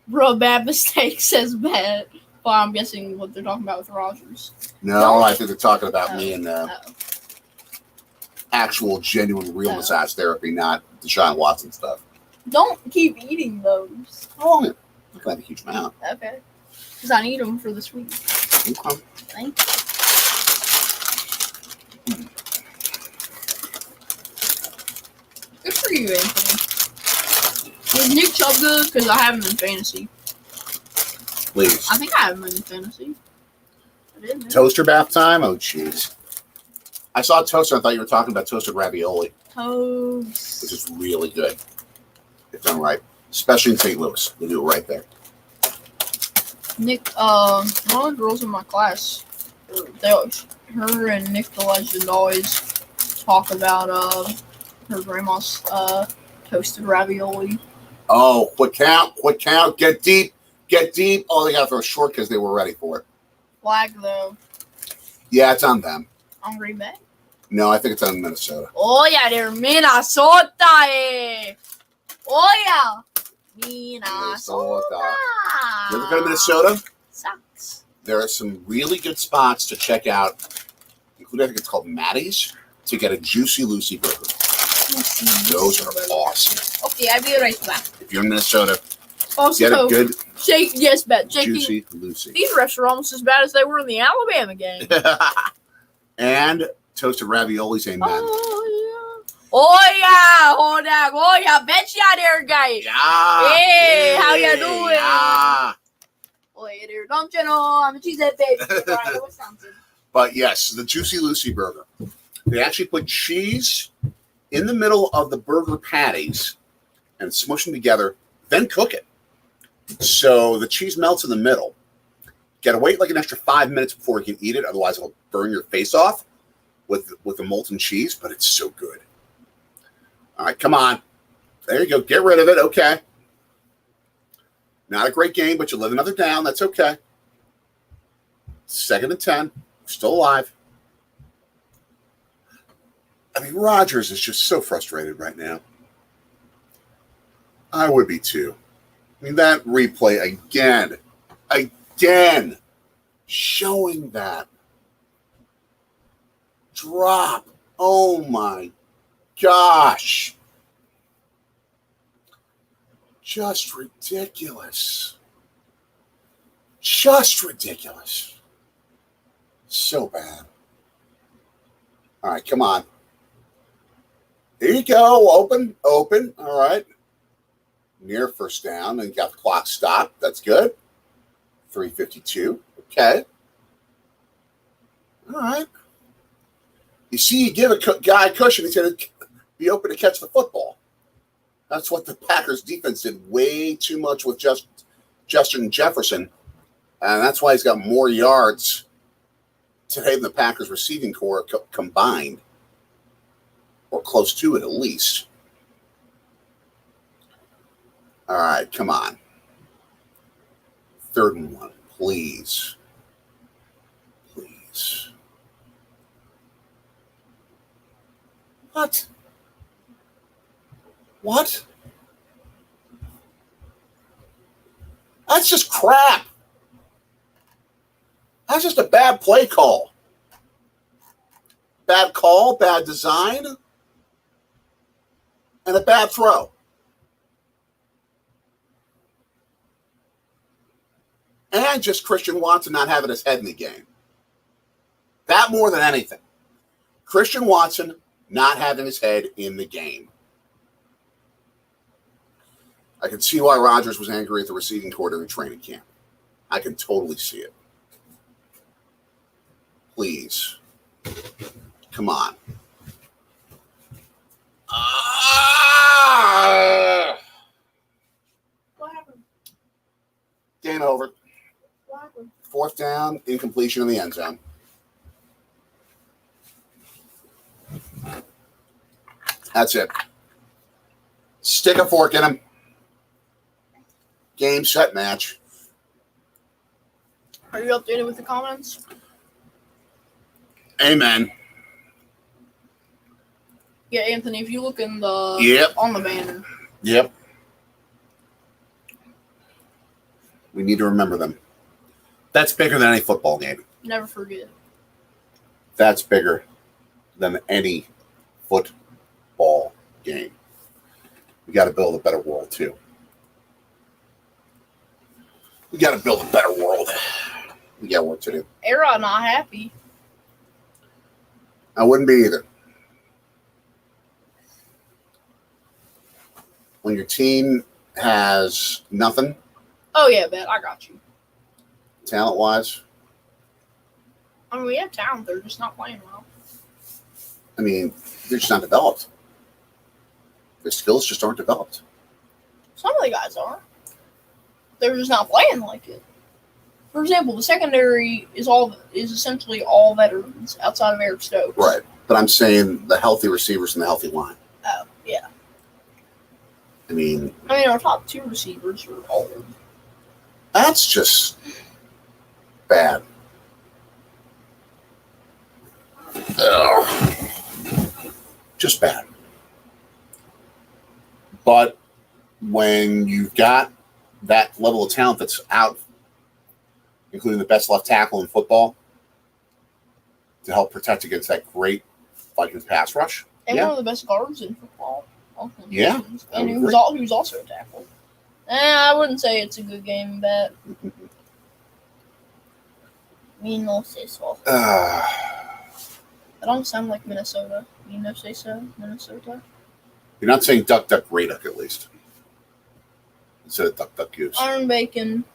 Bro, bad mistake, says Bad. Well, I'm guessing what they're talking about with Rodgers. No, I think they're talking about me and actual, genuine, real massage therapy, not Deshaun Watson stuff. Don't keep eating those. Oh, I'm not going to have a huge amount. Okay. Because I need them for this week. Okay. Thank you. Good for you, Anthony. Is Nick Chubb good? Because I have him in fantasy. Please. I think I have him in fantasy. I didn't. Toaster bath time? Oh, jeez. I saw toaster. I thought you were talking about toasted ravioli. Toast. Which is really good. If done right. Especially in St. Louis. They do it right there. Nick, one of the girls in my class, her and Nick the Legend always talk about her grandma's toasted ravioli. Oh, quick count, get deep. Oh, they got to throw short because they were ready for it. Flag, though. Yeah, it's on them. On Green Bay? No, I think it's on Minnesota. Oh, yeah, they're Minnesota, eh? Oh, yeah. Minnesota. You ever go to Minnesota? Sucks. There are some really good spots to check out, including I think it's called Maddie's, to get a Juicy Lucy burger. Those are awesome. Okay, I'll be right back. If you're in Minnesota, Also, get a good Juicy Lucy. These restaurants are almost as bad as they were in the Alabama game. And toasted raviolis, amen. Oh yeah, bet you there, guys. Yeah. Hey, how you doing? Yeah. Oh yeah, there, don't you know I'm a cheesehead baby from Wisconsin. But yes, the Juicy Lucy burger. They actually put cheese in the middle of the burger patties and smush them together, then cook it. So the cheese melts in the middle. You gotta wait like an extra 5 minutes before you can eat it, otherwise it'll burn your face off with the molten cheese, but it's so good. All right, come on. There you go. Get rid of it. Okay. Not a great game, but you live another down. That's okay. 2nd and 10. We're still alive. I mean, Rodgers is just so frustrated right now. I would be too. I mean, that replay again, showing that drop. Oh my gosh. Just ridiculous. So bad. All right, come on. Here you go. Open. All right. Near first down, and you got the clock stopped. That's good. 3:52. Okay. All right. You see, you give a guy a cushion, he's going to be open to catch the football. That's what the Packers defense did way too much with Justin Jefferson, and that's why he's got more yards today than the Packers receiving core combined, or close to it at least. All right, come on. 3rd and 1, please. What? That's just crap. That's just a bad play call. Bad call, bad design, and a bad throw. And just Christian Watson not having his head in the game. That more than anything. Christian Watson not having his head in the game. I can see why Rodgers was angry at the receiving core during training camp. I can totally see it. Please. Come on. What happened? Game over. What happened? 4th down, incompletion in the end zone. That's it. Stick a fork in him. Game, set, match. Are you updated with the comments? Amen. Yeah, Anthony, if you look in the on the banner. Yep. We need to remember them. That's bigger than any football game. Never forget. That's bigger than any football game. We got to build a better world, too. We got to build a better world. We got work to do. A-Rod not happy. I wouldn't be either. when your team has nothing Oh yeah, bet I got you. talent-wise. I mean, we have talent. They're just not playing well. I mean, they're just not developed. Their skills just aren't developed. Some of the guys are. They're just not playing like it. For example, the secondary is essentially all veterans outside of Eric Stokes. Right. But I'm saying the healthy receivers and the healthy line. Oh, yeah. I mean, our top 2 receivers are old. that's just bad. Ugh. Just bad. But when you've got that level of talent that's out, including the best left tackle in football, to help protect against that great Vikings pass rush. And one of the best guards in football. Yeah. And he was also a tackle. I wouldn't say it's a good game, bet. Me no say so. I don't sound like Minnesota. Me no say so, Minnesota. You're not saying duck, duck, ray duck, at least. Instead of duck, duck, goose. Iron Bacon.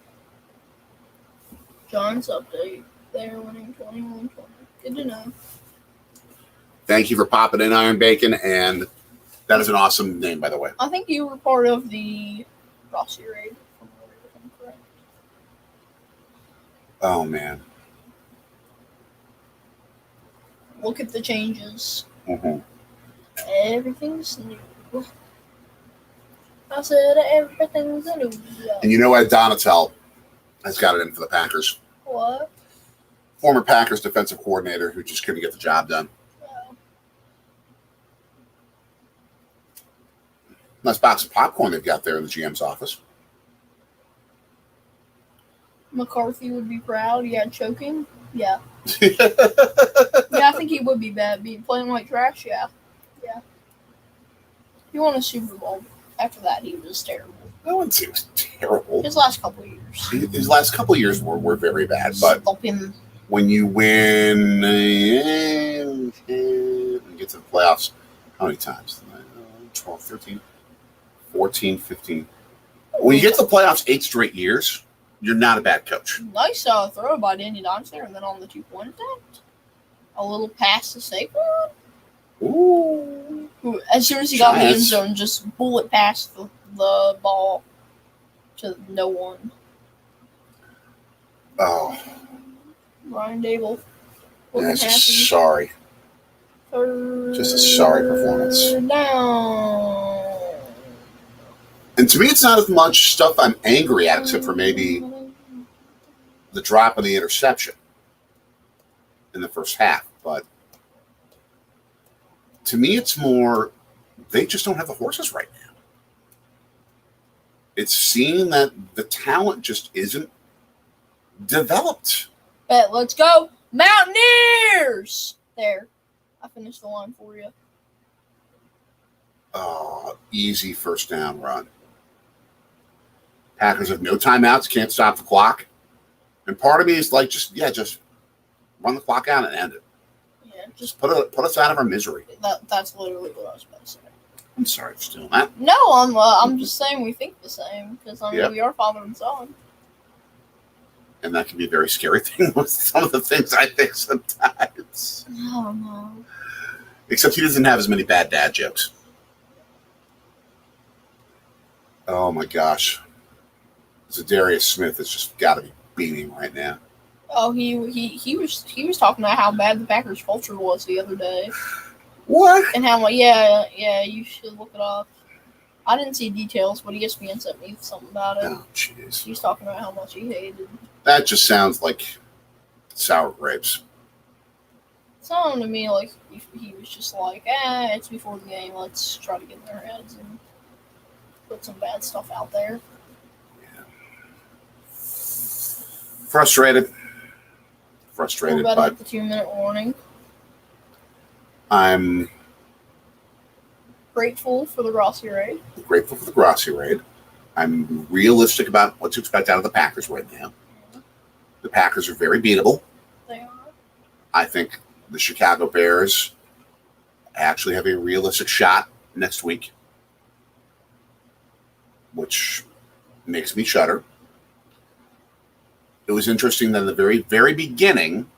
John's update. They're winning 21-20. Good to know. Thank you for popping in, Iron Bacon, and that is an awesome name, by the way. I think you were part of the Rossi raid, if I'm correct. Oh, man. Look at the changes. Mm-hmm. Everything's new. I said everything's new. And you know what? Donatel has got it in for the Packers. What? Former Packers defensive coordinator who just couldn't get the job done. Nice box of popcorn they've got there in the GM's office. McCarthy would be proud. Yeah, choking. Yeah. Yeah, I think he would be bad. Playing like trash. Yeah. He won a Super Bowl. After that, he was terrible. No one seems terrible. His last couple of years. His last couple of years were very bad. But Stop him. when you win and get to the playoffs, how many times? 12, 13, 14, 15. When you get to the playoffs 8 straight years, you're not a bad coach. Nice throw by Danny Dimes there, and then on the 2-point attempt, a little pass to Saquon. Ooh. Who, as soon as he got in the end zone, just bullet past the ball to no one. Oh. Ryan Dable. That's just sorry. Just a sorry performance. Down. And to me, it's not as much stuff I'm angry at, except for maybe the drop of the interception in the first half. But to me, it's more they just don't have the horses right now. It's seeing that the talent just isn't developed. Bet, let's go Mountaineers! There. I finished the line for you. Easy first down run. Packers have no timeouts, can't stop the clock. And part of me is like, just run the clock out and end it. Yeah, Just put us out of our misery. that's literally what I was about to say. I'm sorry for stealing that. No, I'm just saying we think the same because we are father and son. And that can be a very scary thing with some of the things I think sometimes. Oh no. Except he doesn't have as many bad dad jokes. Oh my gosh. Za'Darius Smith has just got to be beaming right now. Oh, he was talking about how bad the Packers culture was the other day. What? And how yeah, you should look it up. I didn't see details, but ESPN sent me something about it. Oh, jeez. He's talking about how much he hated. That just sounds like sour grapes. It sounded to me like he was just like, it's before the game. Let's try to get in their heads and put some bad stuff out there. Yeah. Frustrated. We're about to But hit the 2-minute warning. I'm Grateful for the Rossi raid. grateful for the Grossi raid. I'm realistic about what to expect out of the Packers right now. The Packers are very beatable. They are. I think the Chicago Bears actually have a realistic shot next week. which makes me shudder. It was interesting that in the very, very beginning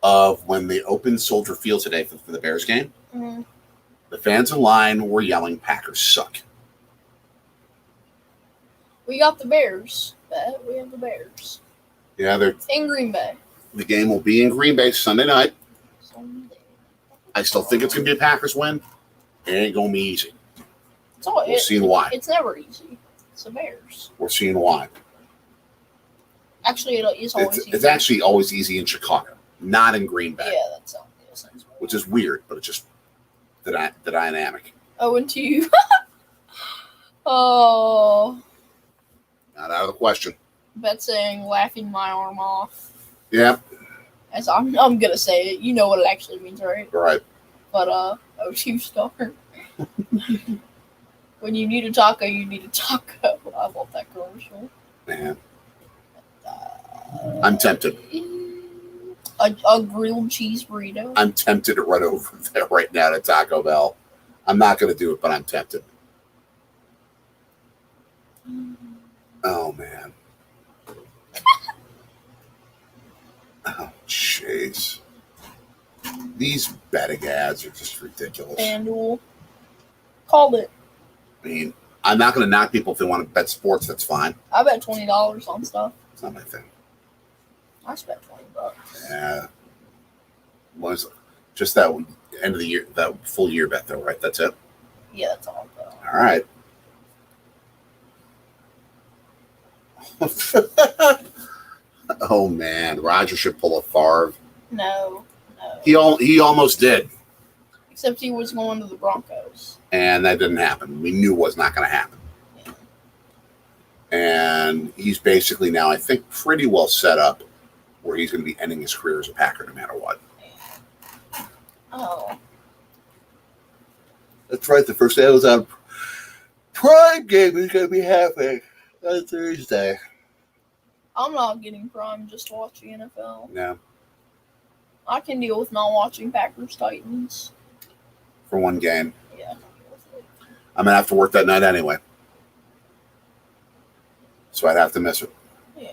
of when they opened Soldier Field today for the Bears game, the fans in line were yelling, "Packers suck." We got the Bears. We have the Bears. Yeah, they're in Green Bay. The game will be in Green Bay Sunday night. I still think it's going to be a Packers win. It ain't going to be easy. We're seeing why. It's never easy. It's the Bears. We're seeing why. Actually, it is always easy. It's actually always easy in Chicago, not in Green Bay. Yeah, that's which is weird, but it's just the dynamic. 0-2. Oh. Not out of the question. Bet saying laughing my arm off. Yeah. As I'm gonna say it. You know what it actually means, right? Right. But 0-2 star. When you need a taco, you need a taco. I love that commercial. Man. I'm tempted. A grilled cheese burrito. I'm tempted to run over there right now to Taco Bell. I'm not going to do it, but I'm tempted. Oh, man. Oh, jeez. These betting ads are just ridiculous. FanDuel. Called it. I mean, I'm not going to knock people if they want to bet sports. That's fine. I bet $20 on stuff. It's not my thing. I spent $20. Yeah. Was just that end of the year, that full year bet though, right? That's it. Yeah, that's all. All right. Oh man, Rodgers should pull a Favre. No. He almost did. Except he was going to the Broncos. And that didn't happen. We knew it was not going to happen. Yeah. And he's basically now, I think, pretty well set up where he's going to be ending his career as a Packer no matter what. Oh. That's right. The first Amazon Prime game is going to be happening on Thursday. I'm not getting Prime just to watch the NFL. No. I can deal with not watching Packers-Titans. For one game. Yeah. I'm going to have to work that night anyway. So I'd have to miss it. Yeah.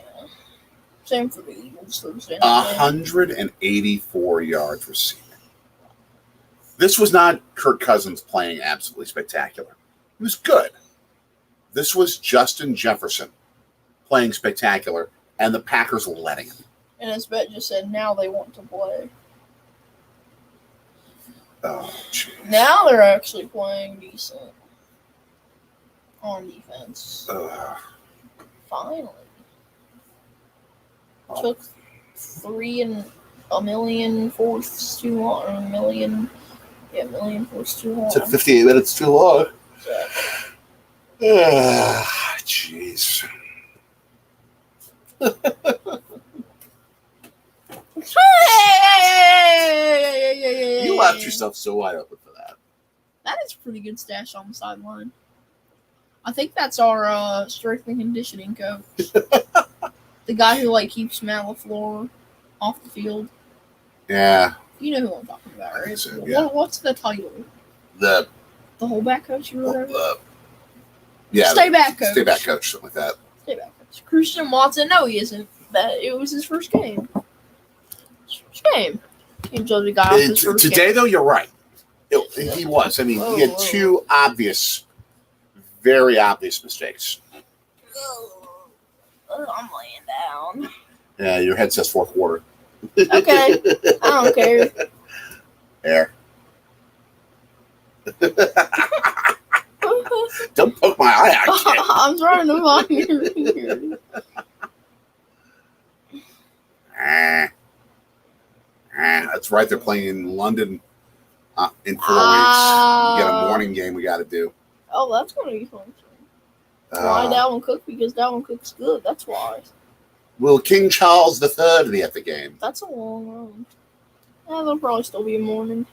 Same for the Eagles Thursday. 184 yards receiving. This was not Kirk Cousins playing absolutely spectacular. He was good. This was Justin Jefferson playing spectacular, and the Packers letting him. And his bet just said, now they want to play. Oh, geez. Now they're actually playing decent on defense. Finally. Took 3 1,000,000 fourths too long. Or a million fourths too long. Took 58 minutes too long. Exactly. Jeez. You left yourself so wide open for that. That is a pretty good stash on the sideline. I think that's our strength and conditioning coach. The guy who keeps Matt LaFleur off the field. Yeah. You know who I'm talking about, right? So, yeah. What's the title? The whole-back coach or whatever? Yeah. Stay back coach. Stay back coach, something like that. Stay back coach. Christian Watson, no, he isn't. It was his first game. Shame. He judged the guy off his first game. Today, though, you're right. He was. I mean, he had two very obvious mistakes. I'm laying down. Yeah, your head says fourth quarter. Okay. I don't care. There. Don't poke my eye out, kid. I'm trying to find your finger. That's right. They're playing in London in 4 weeks. We got a morning game we got to do. Oh, that's going to be fun. Why Dalvin Cook? Because Dalvin Cook's good. That's why. Will King Charles III be at the game? That's a long run. Yeah, there'll probably still be a morning.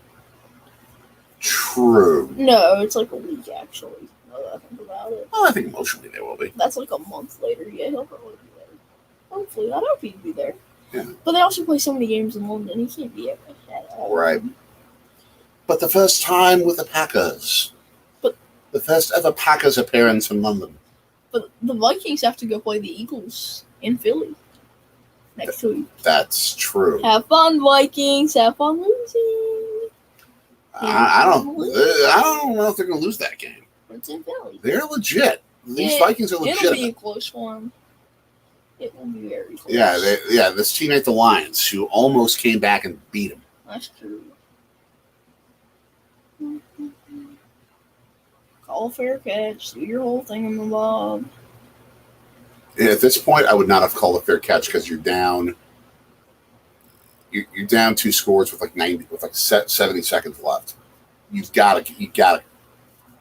True. No, it's like a week, actually. Now that I think about it. Well, I think emotionally they will be. That's like a month later. Yeah, he'll probably be there. Hopefully. I hope he'd be there. Yeah. But they also play so many games in London. He can't be at all. Right. But the first time with the Packers. But The first ever Packers appearance in London. But the Vikings have to go play the Eagles in Philly next week. That's true. Have fun, Vikings. Have fun losing. I don't know if they're going to lose that game. It's in Philly. They're legit. These Vikings are legit. It'll be a close one. It will be very close. Yeah, this team ain't the Lions, who almost came back and beat them. That's true. Call a fair catch. Do your whole thing in the bob. Yeah, at this point, I would not have called a fair catch because you're down. You're down 2 scores with like 70 seconds left. You gotta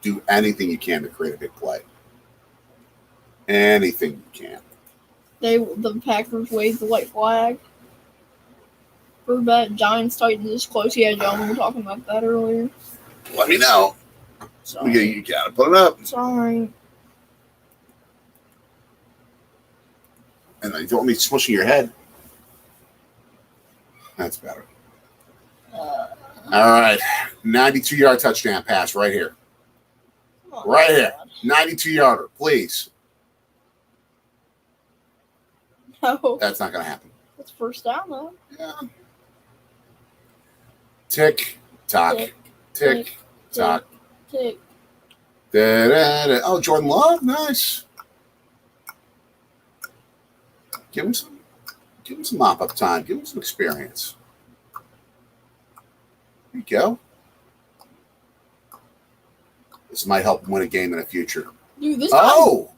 do anything you can to create a big play. Anything you can. The Packers waved the white flag. For that Giants Titans is close. Yeah, John, we were talking about that earlier. Let me know. Sorry. You gotta put it up. Sorry. And you don't want me smushing your head. That's better. All right. 92-yard touchdown pass right here. Right here. 92-yarder, please. No. That's not going to happen. That's first down, though. Yeah. Tick, tock. Tick, tock. Tick. Da-da-da. Oh, Jordan Love. Nice. Give him some mop-up time. Give him some experience. There you go. This might help him win a game in the future. Dude, this Oh!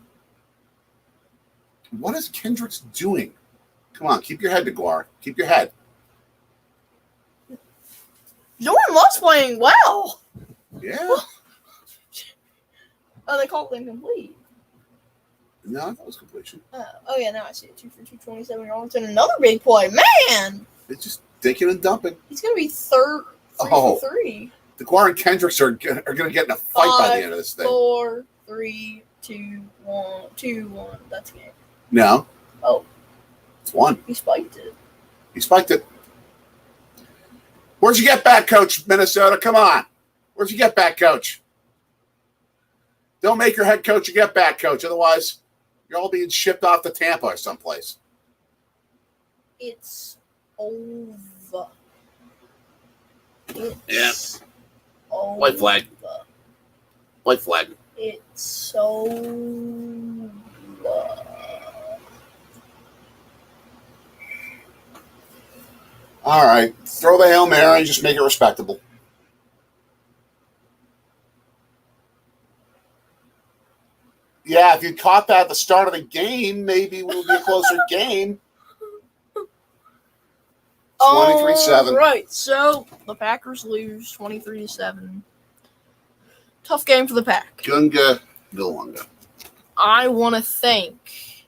What is Kendricks doing? Come on, keep your head, DeGuara. Keep your head. Jordan Love's playing well. Yeah. Oh, they called it incomplete. No, I thought it was completion. Oh, yeah, now I see it. 2 for 227 yards and another big play. Man! It's just dinking and dumping. He's going to be third. 3 for 3. DeGuara and Kendricks are going to get in a fight by the end of this thing. 4, 3, 2, 1, 2, 1. That's game. No. Oh. It's 1. He spiked it. He spiked it. Where'd you get back, Coach Minnesota? Come on. Where'd you get back, Coach? Don't make your head coach a get back, Coach. Otherwise, you're all being shipped off to Tampa or someplace. It's over. It's over. White flag. White flag. It's over. All right. Throw the Hail Mary and just make it respectable. Yeah, if you caught that at the start of the game, maybe it would be a closer game. 23-7. Right, so the Packers lose 23-7. Tough game for the Pack. Gunga Vilwanga. I want to thank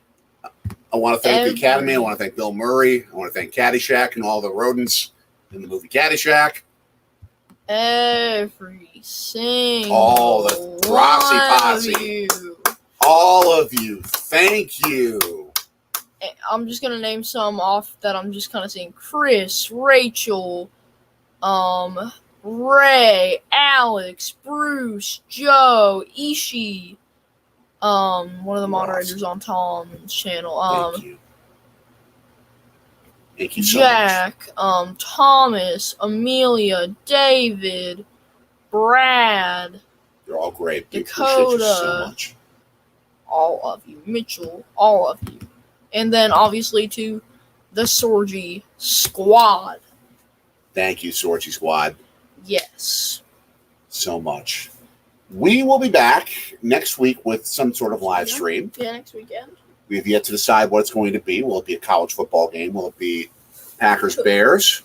the Academy. I want to thank Bill Murray. I want to thank Caddyshack and all the rodents in the movie Caddyshack. Every single all the Rossi Posse. All of you. Thank you. I'm just going to name some off that I'm just kind of seeing. Chris, Rachel, Ray, Alex, Bruce, Joe, Ishii, one of the moderators on Tom's channel. Thank you. Thank you so Jack, much. Thomas, Amelia, David, Brad. You're all great. Dakota. Appreciate you so much. All of you. Mitchell, all of you. And then, obviously, to the Sorgy Squad. Thank you, Sorgy Squad. Yes. So much. We will be back next week with some sort of live stream. Yeah, next weekend. We have yet to decide what it's going to be. Will it be a college football game? Will it be Packers-Bears?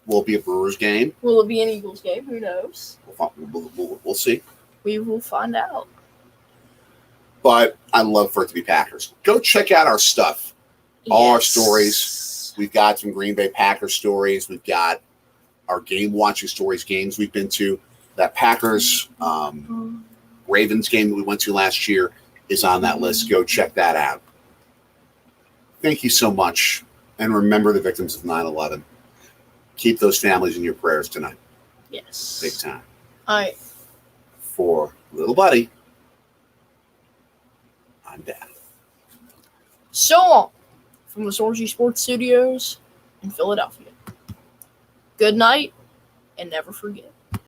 Will it be a Brewers game? Will it be an Eagles game? Who knows? We'll see. We will find out. But I'd love for it to be Packers. Go check out our stuff. All our stories. We've got some Green Bay Packers stories. We've got our game watching stories, games we've been to. That Packers Ravens game that we went to last year is on that list. Go check that out. Thank you so much. And remember the victims of 9/11. Keep those families in your prayers tonight. Yes. Big time. All right. for little buddy, I'm Dad. So long from the Sorgy Sports Studios in Philadelphia. Good night, and never forget.